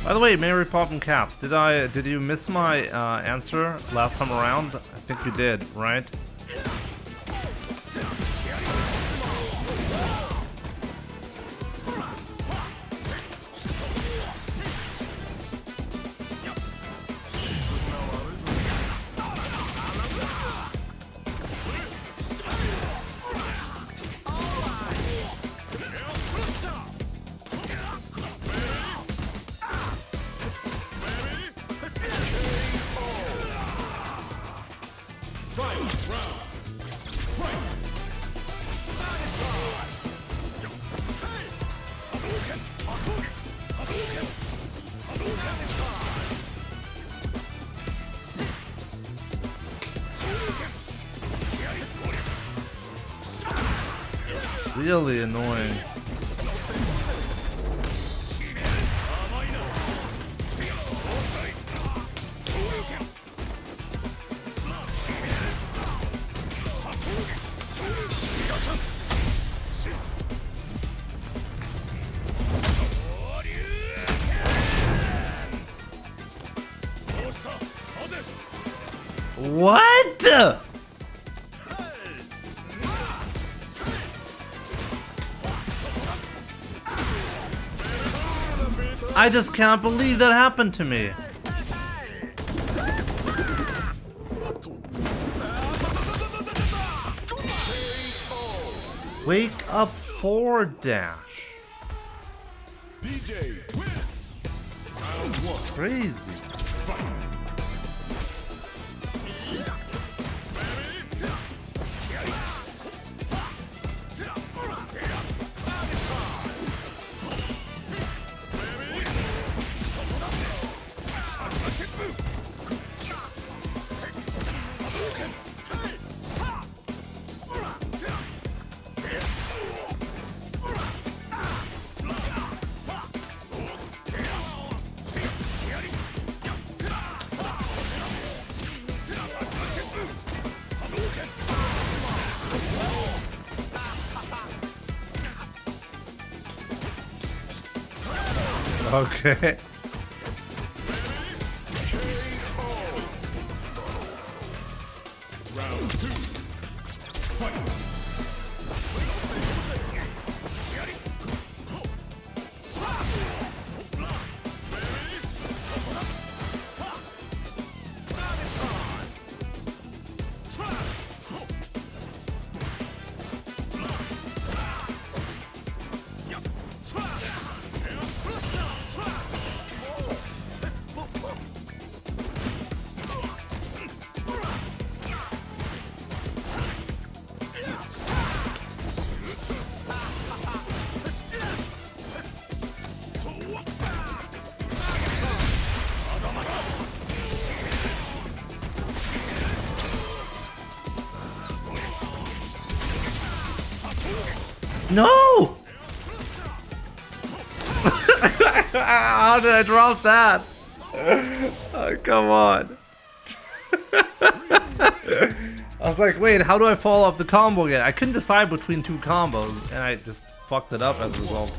By the way, Mary Poppin' Caps, did you miss my answer last time around? I think you did, right? Really annoying. What? I just can't believe that happened to me. Wake up 4 dash. DJ win. Round 1. Crazy. Okay. Round 2. Fight. No! How did I drop that? Oh, come on. I was like, wait, how do I fall off the combo again? I couldn't decide between 2 combos, and I just fucked it up as a result.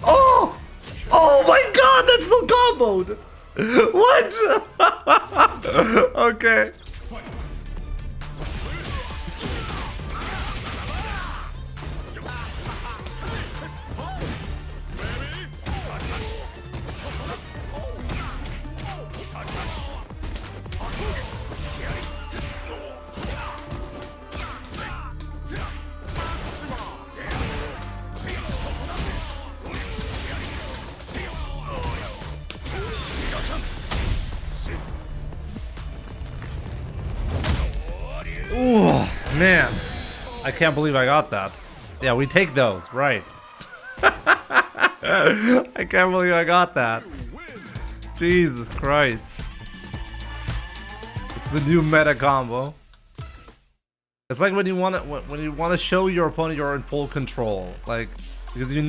Oh! Oh my god, that's still comboed! What? Okay. Ooh, man. I can't believe I got that. Yeah, we take those, right. I can't believe I got that. Jesus Christ. It's the new meta combo. It's like when you want to show your opponent you're in full control, like, because you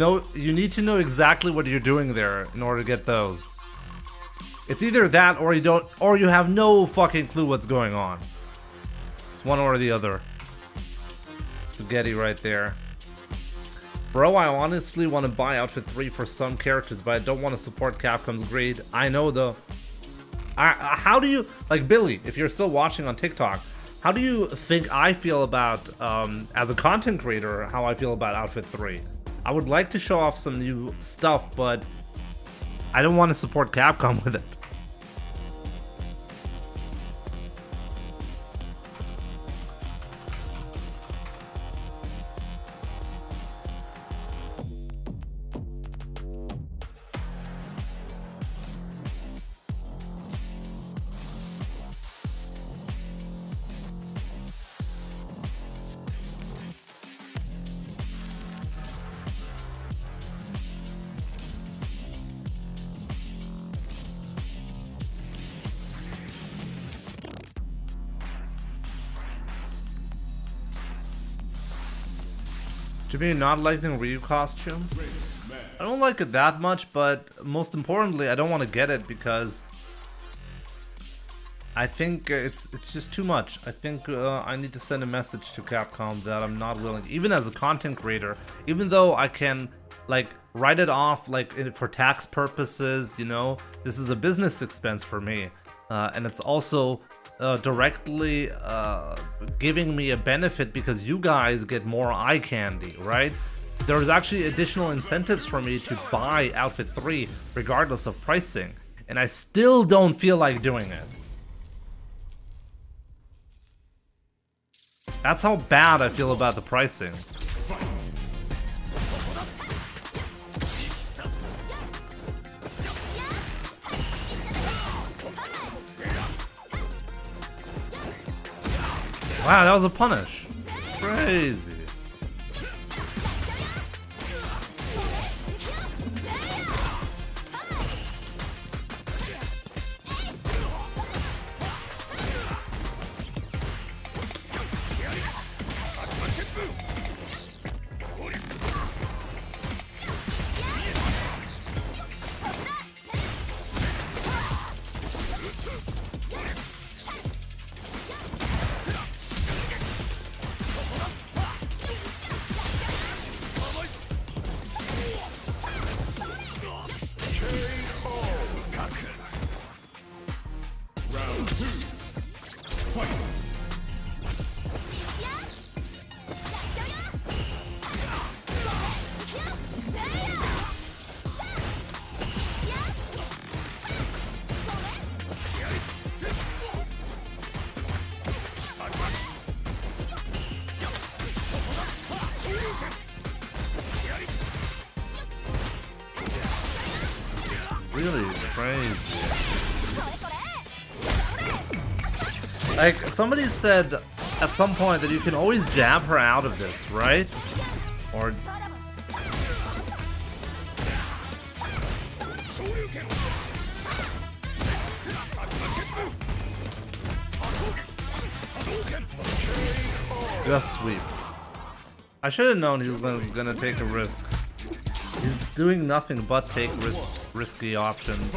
need to know exactly what you're doing there in order to get those. It's either that or you have no fucking clue what's going on. It's one or the other. Spaghetti right there. Bro, I honestly want to buy Outfit 3 for some characters, but I don't want to support Capcom's greed. I know though. How do you, like, Billy, if you're still watching on TikTok, how do you think I feel about, as a content creator, how I feel about Outfit 3? I would like to show off some new stuff, but I don't want to support Capcom with it. Jimmy, not liking Ryu costume? I don't like it that much, but most importantly, I don't want to get it because I think it's just too much. I think I need to send a message to Capcom that I'm not willing, even as a content creator, even though I can, like, write it off, like, for tax purposes, you know, this is a business expense for me, and it's also directly giving me a benefit because you guys get more eye candy, right? There's actually additional incentives for me to buy Outfit 3 regardless of pricing, and I still don't feel like doing it. That's how bad I feel about the pricing. Wow, that was a punish. Crazy. Really crazy. Like, somebody said at some point that you can always jab her out of this, right? Or... just sweep. I should have known he was gonna take a risk. He's doing nothing but take risky options.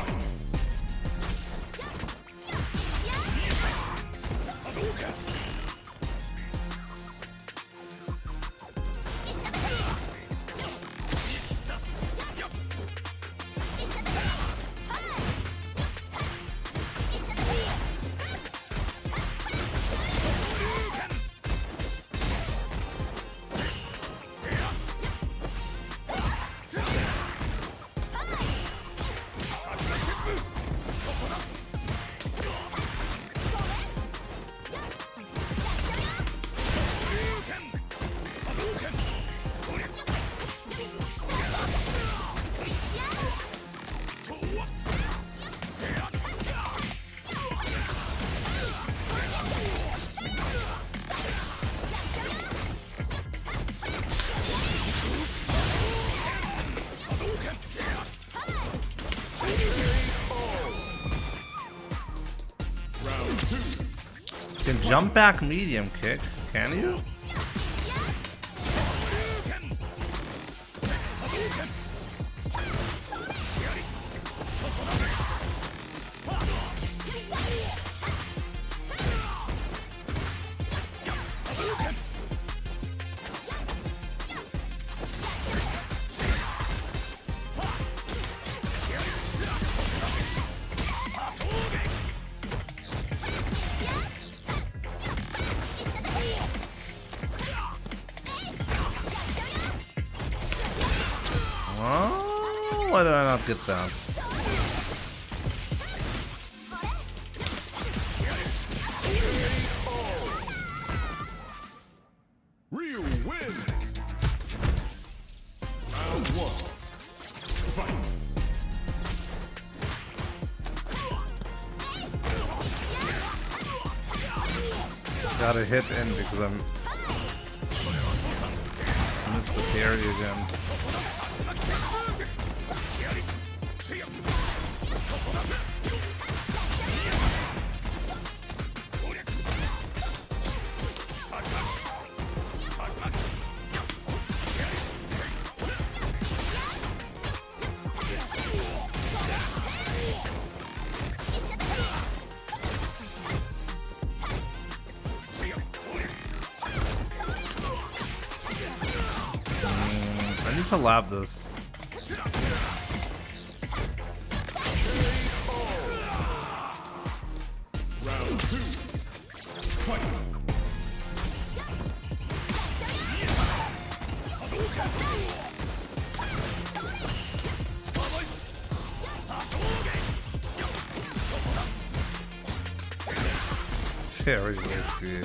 You can jump back medium kick, can you? Oh, why did I not get that? Ryu wins. Round 1. Fight. Gotta hit in because I missed the parry again. I need to lab this. Round 2. Fight. Very risky.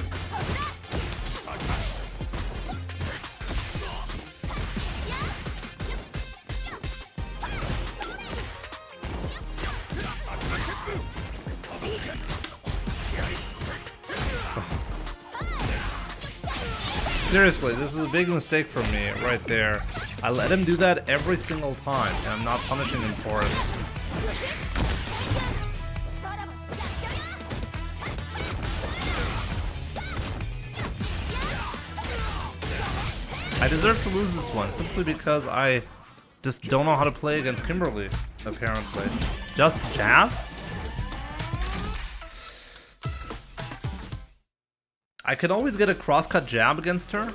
Seriously, this is a big mistake for me right there. I let him do that every single time, and I'm not punishing him for it. I deserve to lose this one simply because I just don't know how to play against Kimberly, apparently. Just jab? I can always get a cross-cut jab against her.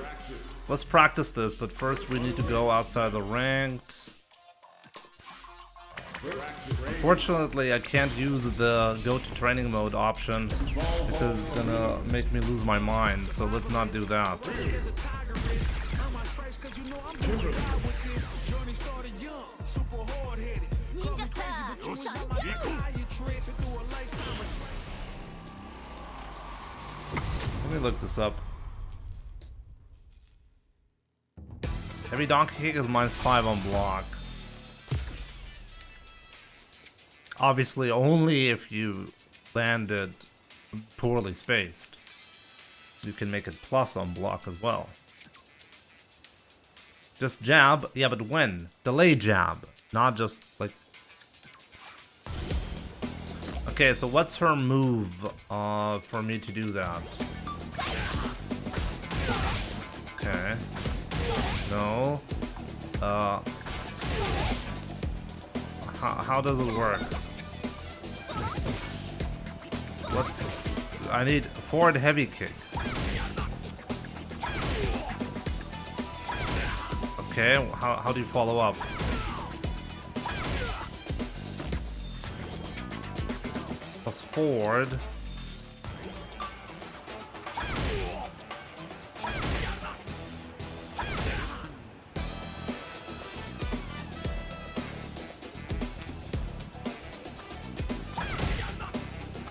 Let's practice this, but first we need to go outside the ranked. Unfortunately, I can't use the go to training mode option because it's gonna make me lose my mind, so let's not do that. Let me look this up. Every donkey kick is -5 on block. Obviously, only if you landed poorly spaced. You can make it plus on block as well. Just jab, yeah, but when? Delay jab, not just like. Okay, so what's her move for me to do that? Okay. No. How does it work? I need forward heavy kick. Okay, how do you follow up? Plus forward.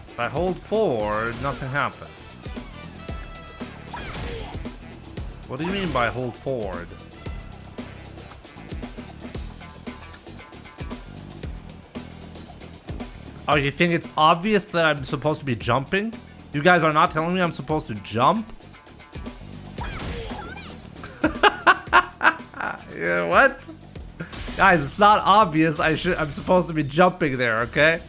If I hold forward, nothing happens. What do you mean by hold forward? Oh, you think it's obvious that I'm supposed to be jumping? You guys are not telling me I'm supposed to jump? Yeah, what? Guys, it's not obvious I'm supposed to be jumping there, okay?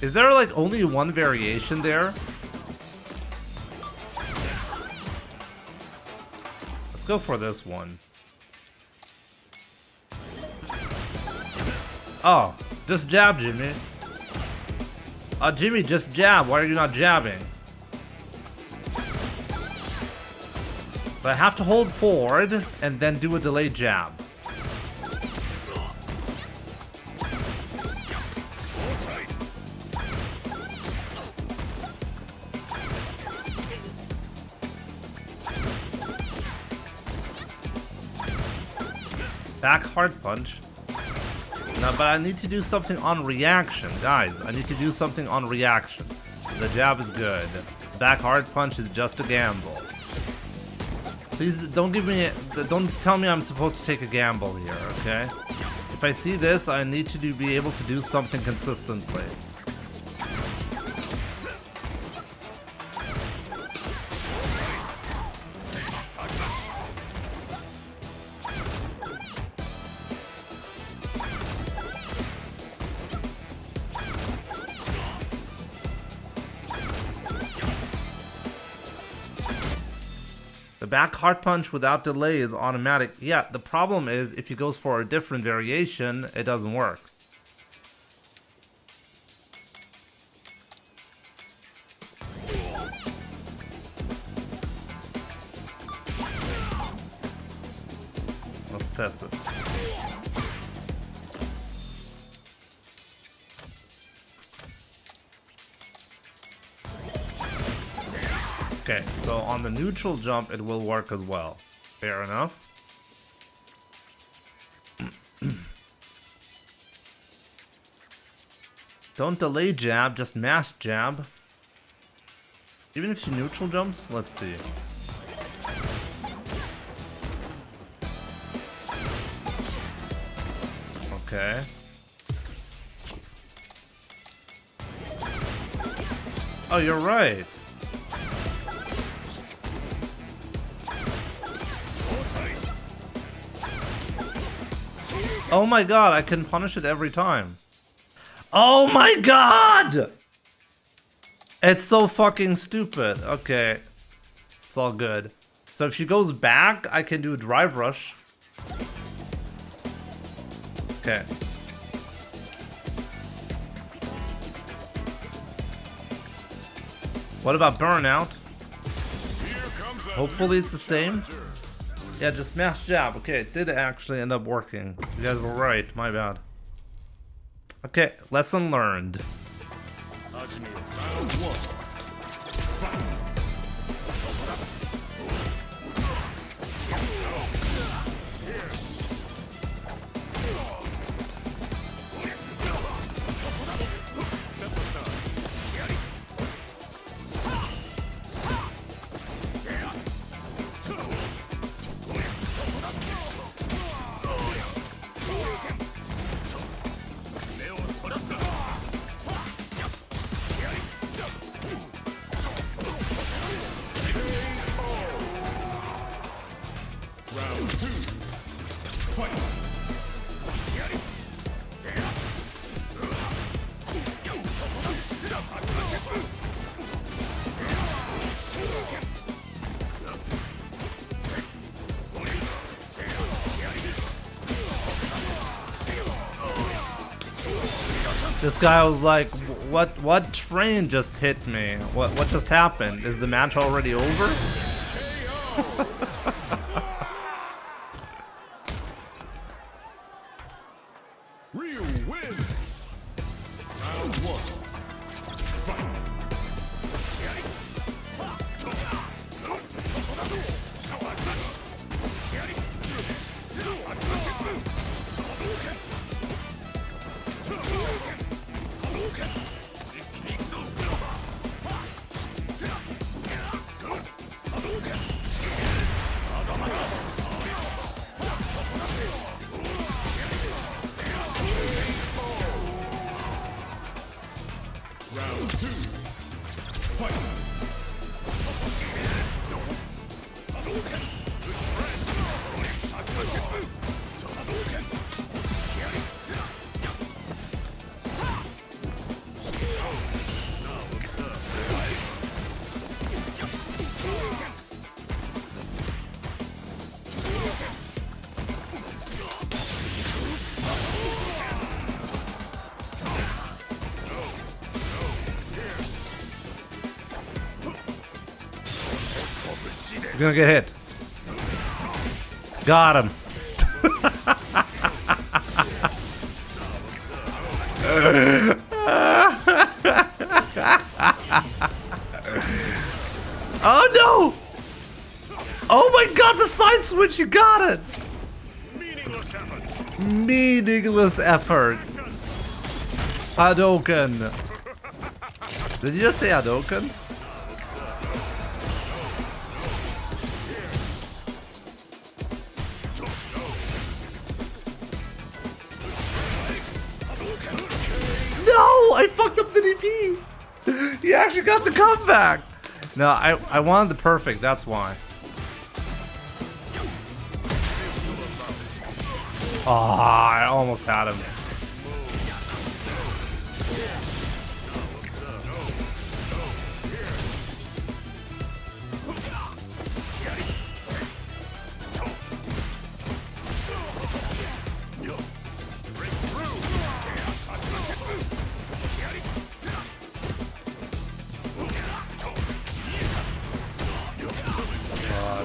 Is there like only one variation there? Let's go for this one. Oh, just jab, Jimmy. Jimmy, just jab. Why are you not jabbing? But I have to hold forward and then do a delayed jab. Back hard punch. No, but I need to do something on reaction, guys. I need to do something on reaction. The jab is good. Back hard punch is just a gamble. Please don't tell me I'm supposed to take a gamble here, okay? If I see this, I need to be able to do something consistently. Back hard punch without delay is automatic. Yeah, the problem is if he goes for a different variation, it doesn't work. Let's test it. Okay, so on the neutral jump, it will work as well. Fair enough. Don't delay jab, just mash jab. Even if she neutral jumps, let's see. Okay. Oh, you're right. Oh my god, I can punish it every time. Oh my god! It's so fucking stupid. Okay. It's all good. So if she goes back, I can do drive rush. Okay. What about burnout? Hopefully it's the same. Yeah, just mash jab. Okay, it did actually end up working. You guys were right, my bad. Okay, lesson learned. This guy was like, what train just hit me? What just happened? Is the match already over? Real win. Round one. Fight. Round two. Fight. He's gonna get hit. Got him. Oh no! Oh my god, the side switch, you got it! Meaningless effort. Hadouken. Did you just say Hadouken? No! I fucked up the DP! He actually got the comeback! No, I wanted the perfect, that's why. Oh, I almost had him.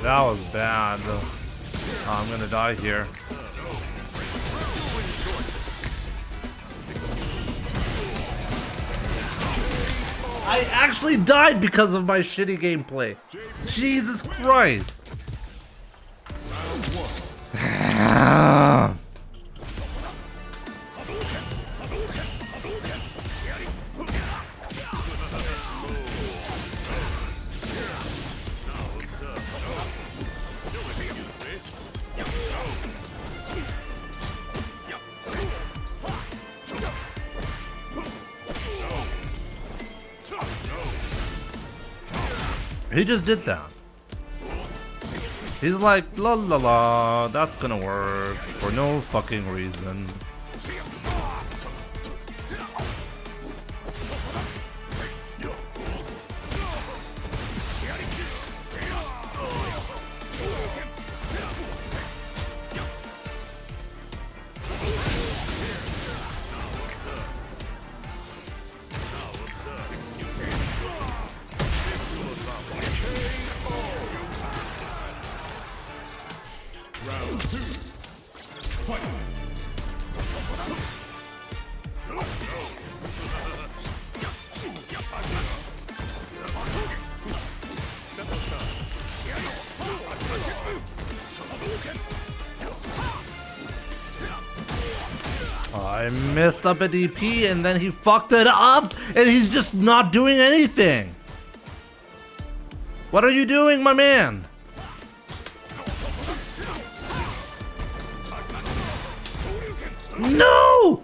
That was bad. Oh, I'm gonna die here. I actually died because of my shitty gameplay. Jesus Christ. He just did that. He's like, la la la, that's gonna work for no fucking reason. I messed up a DP and then he fucked it up and he's just not doing anything. What are you doing, my man? No!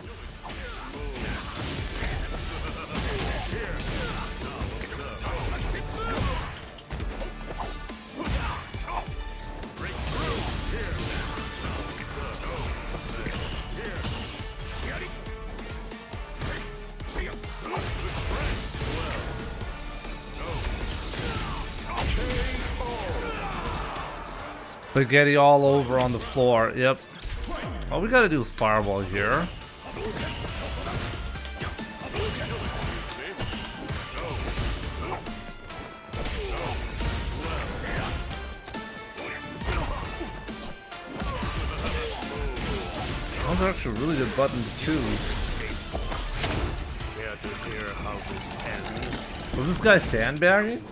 Spaghetti all over on the floor. Yep. All we gotta do is fireball here. That was actually a really good button to choose. Was this guy sandbagging?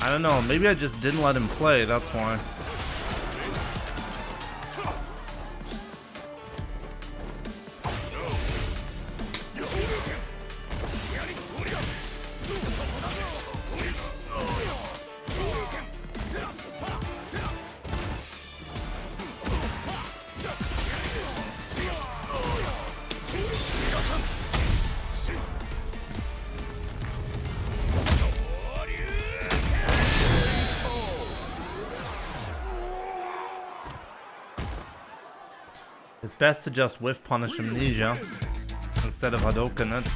I don't know. Maybe I just didn't let him play. That's why. It's best to just whiff punish amnesia instead of Hadouken it.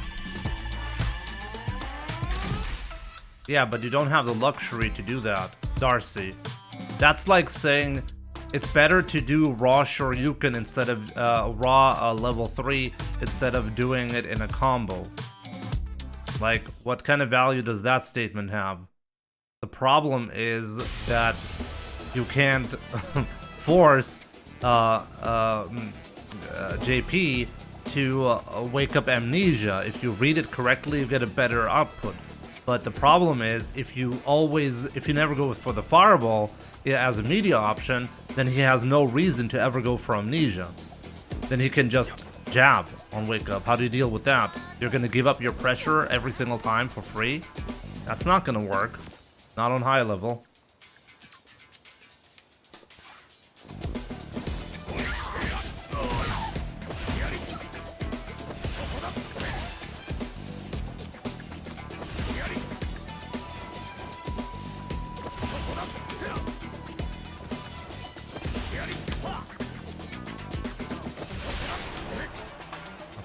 Yeah, but you don't have the luxury to do that, Darcy. That's like saying it's better to do raw Shoryuken instead of raw level 3 instead of doing it in a combo. Like, what kind of value does that statement have? The problem is that you can't force JP to wake up amnesia. If you read it correctly, you get a better output. But the problem is, if you never go for the fireball as a media option, then he has no reason to ever go for amnesia. Then he can just jab on wake up. How do you deal with that? You're gonna give up your pressure every single time for free? That's not gonna work. Not on high level.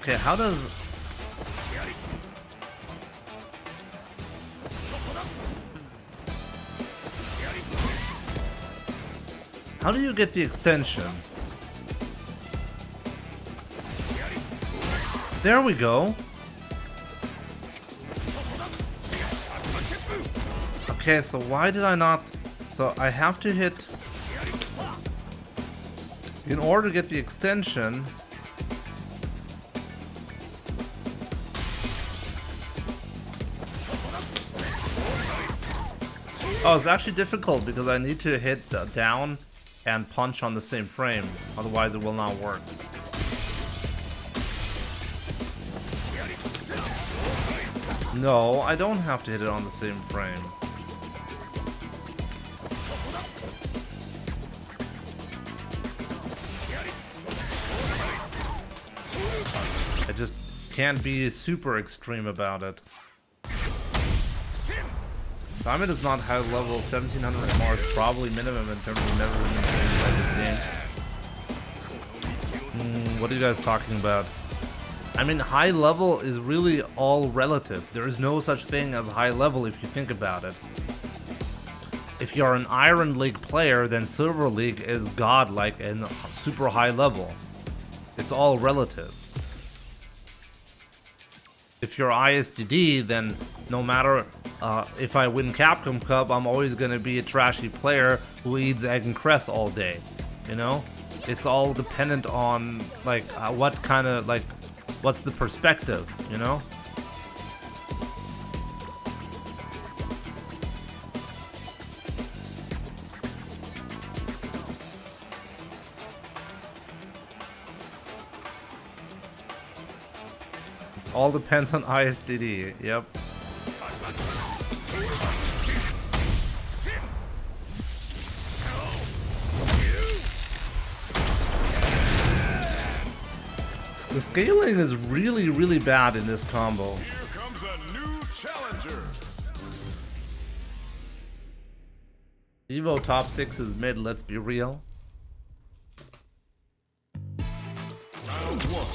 Okay, how does... How do you get the extension? There we go. Okay, so why did I not... So I have to hit... In order to get the extension... Oh, it's actually difficult because I need to hit down and punch on the same frame. Otherwise it will not work. No, I don't have to hit it on the same frame. I just can't be super extreme about it. Diamond is not high level, 1700 MR is probably minimum in terms of never been changed by this game. What are you guys talking about? I mean, high level is really all relative. There is no such thing as high level if you think about it. If you're an Iron League player, then Silver League is godlike and super high level. It's all relative. If you're ISDD, then no matter if I win Capcom Cup, I'm always gonna be a trashy player who eats egg and cress all day. You know, it's all dependent on like what kind of like what's the perspective. You know. All depends on ISDD, yep. The scaling is really, really bad in this combo. Here comes a new challenger. Evo top 6 is mid, let's be real. Round one.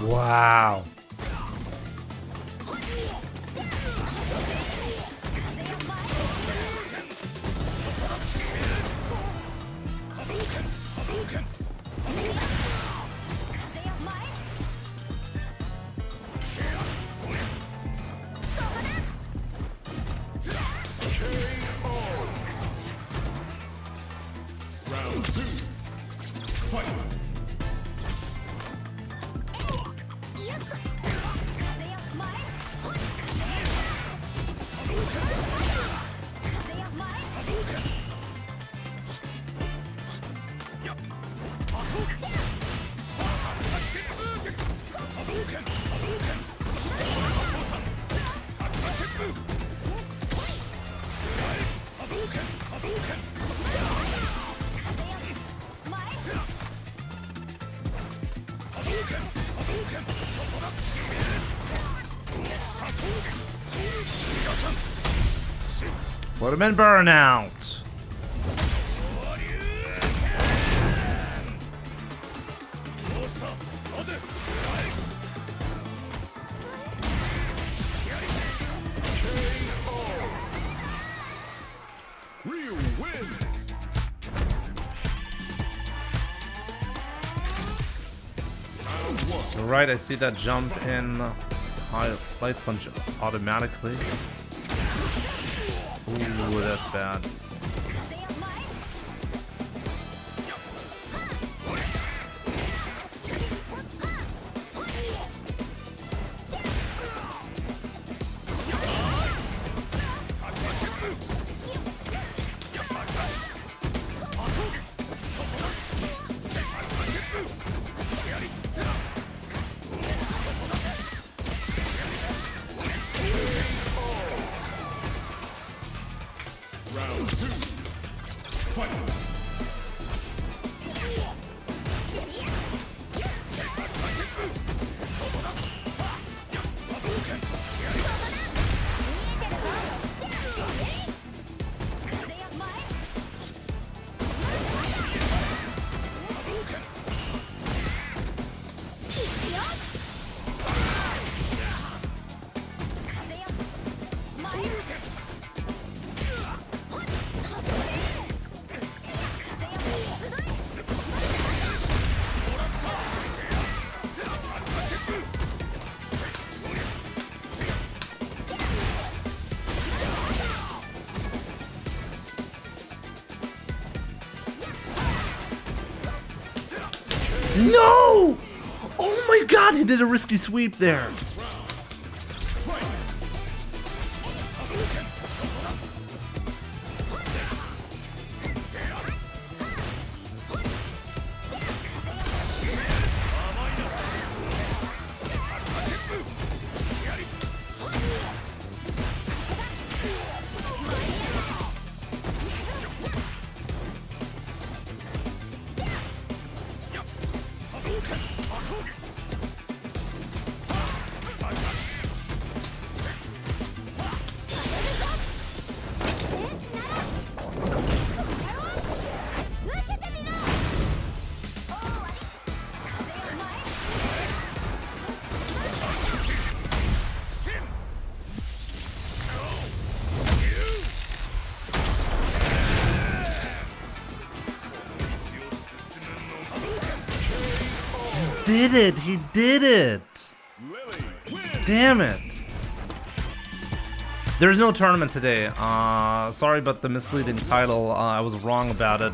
Wow. Round two. Fight. Hadouken! Put him in burnout. Ryu wins. You're right, I see that jump in high light punch automatically. Ooh, that's bad. Round 2. Fight. No! Oh my god, he did a risky sweep there. Did it! He did it! Damn it! There's no tournament today. Sorry about the misleading title. I was wrong about it.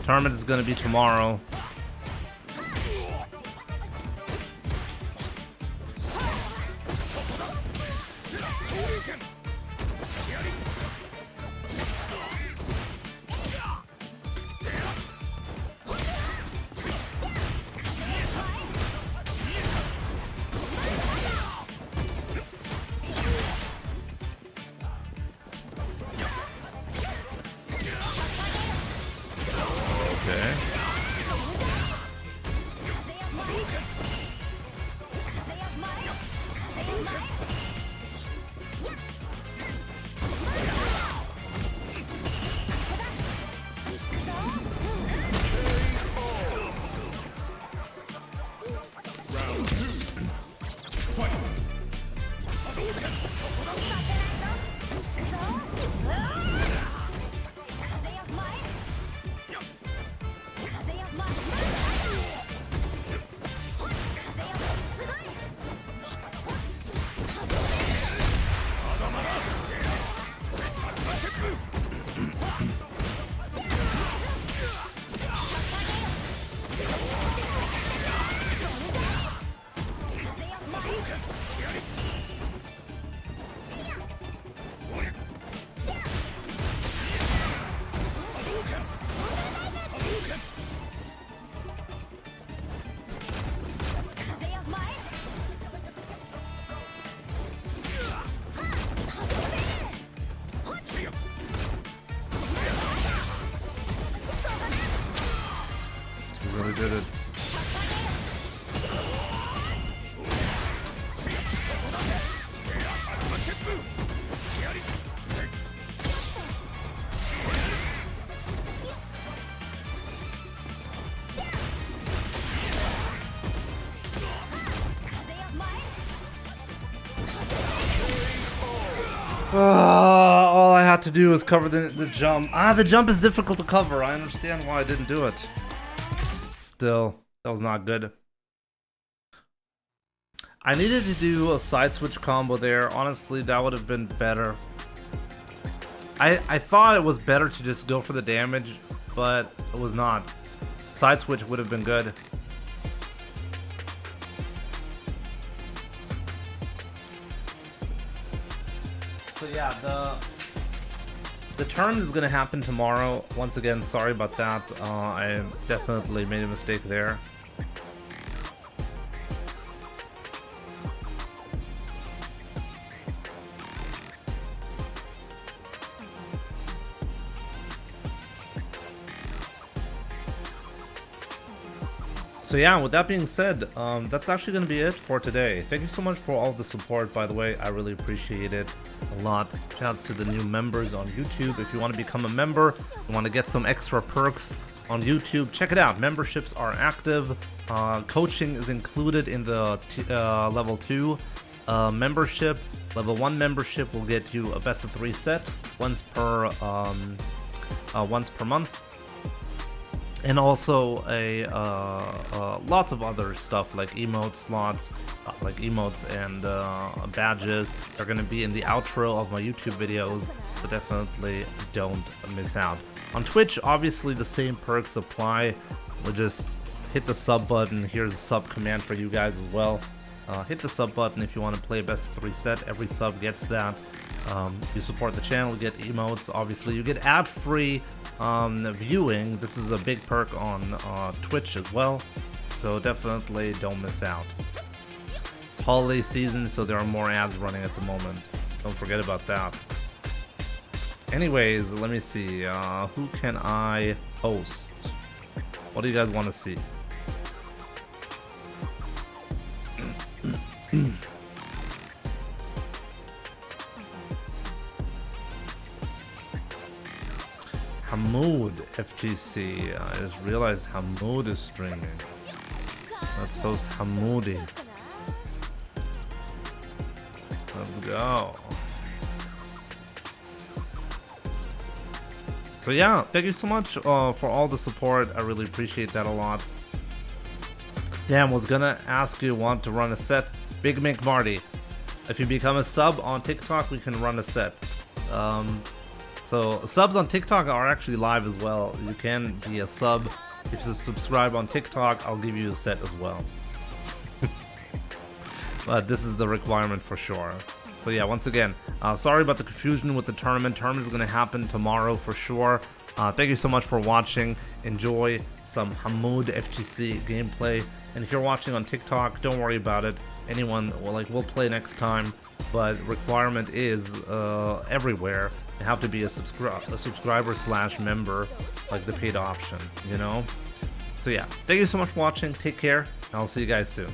Tournament is gonna be tomorrow. Really did it. all I had to do was cover the jump. The jump is difficult to cover. I understand why I didn't do it. Still, that was not good. I needed to do a side switch combo there. Honestly, that would have been better. I thought it was better to just go for the damage, but it was not. Side switch would have been good. So yeah, the turn is gonna happen tomorrow. Once again, sorry about that. I definitely made a mistake there. So yeah, with that being said, that's actually going to be it for today. Thank you so much for all the support, by the way. I really appreciate it a lot. Shouts to the new members on YouTube. If you want to become a member, you want to get some extra perks on YouTube, check it out. Memberships are active. Coaching is included in the level 2 membership. Level 1 membership will get you a best of 3 set once per month. And also lots of other stuff like emote slots, like emotes and badges are going to be in the outro of my YouTube videos, so definitely don't miss out. On Twitch, obviously the same perks apply. We'll just hit the sub button. Here's a sub command for you guys as well. Hit the sub button if you want to play best of 3 set. Every sub gets that. You support the channel, you get emotes. Obviously, you get ad-free viewing. This is a big perk on Twitch as well, so definitely don't miss out. It's holiday season, so there are more ads running at the moment. Don't forget about that. Anyways, let me see. Who can I host? What do you guys want to see? Hamoud FGC. I just realized Hamoud is streaming. Let's host Hamoudi. Let's go. So yeah, thank you so much for all the support. I really appreciate that a lot. Damn, was gonna ask you want to run a set. Big Mink Marty. If you become a sub on TikTok, we can run a set. So subs on TikTok are actually live as well. You can be a sub. If you subscribe on TikTok, I'll give you a set as well. But this is the requirement for sure. So yeah, once again, sorry about the confusion with the tournament. Tournament is going to happen tomorrow for sure. Thank you so much for watching. Enjoy some Hamoud FGC gameplay. And if you're watching on TikTok, don't worry about it. Anyone, we'll play next time. But requirement is everywhere. You have to be a subscriber/member, like the paid option, you know? So yeah, thank you so much for watching. Take care. And I'll see you guys soon.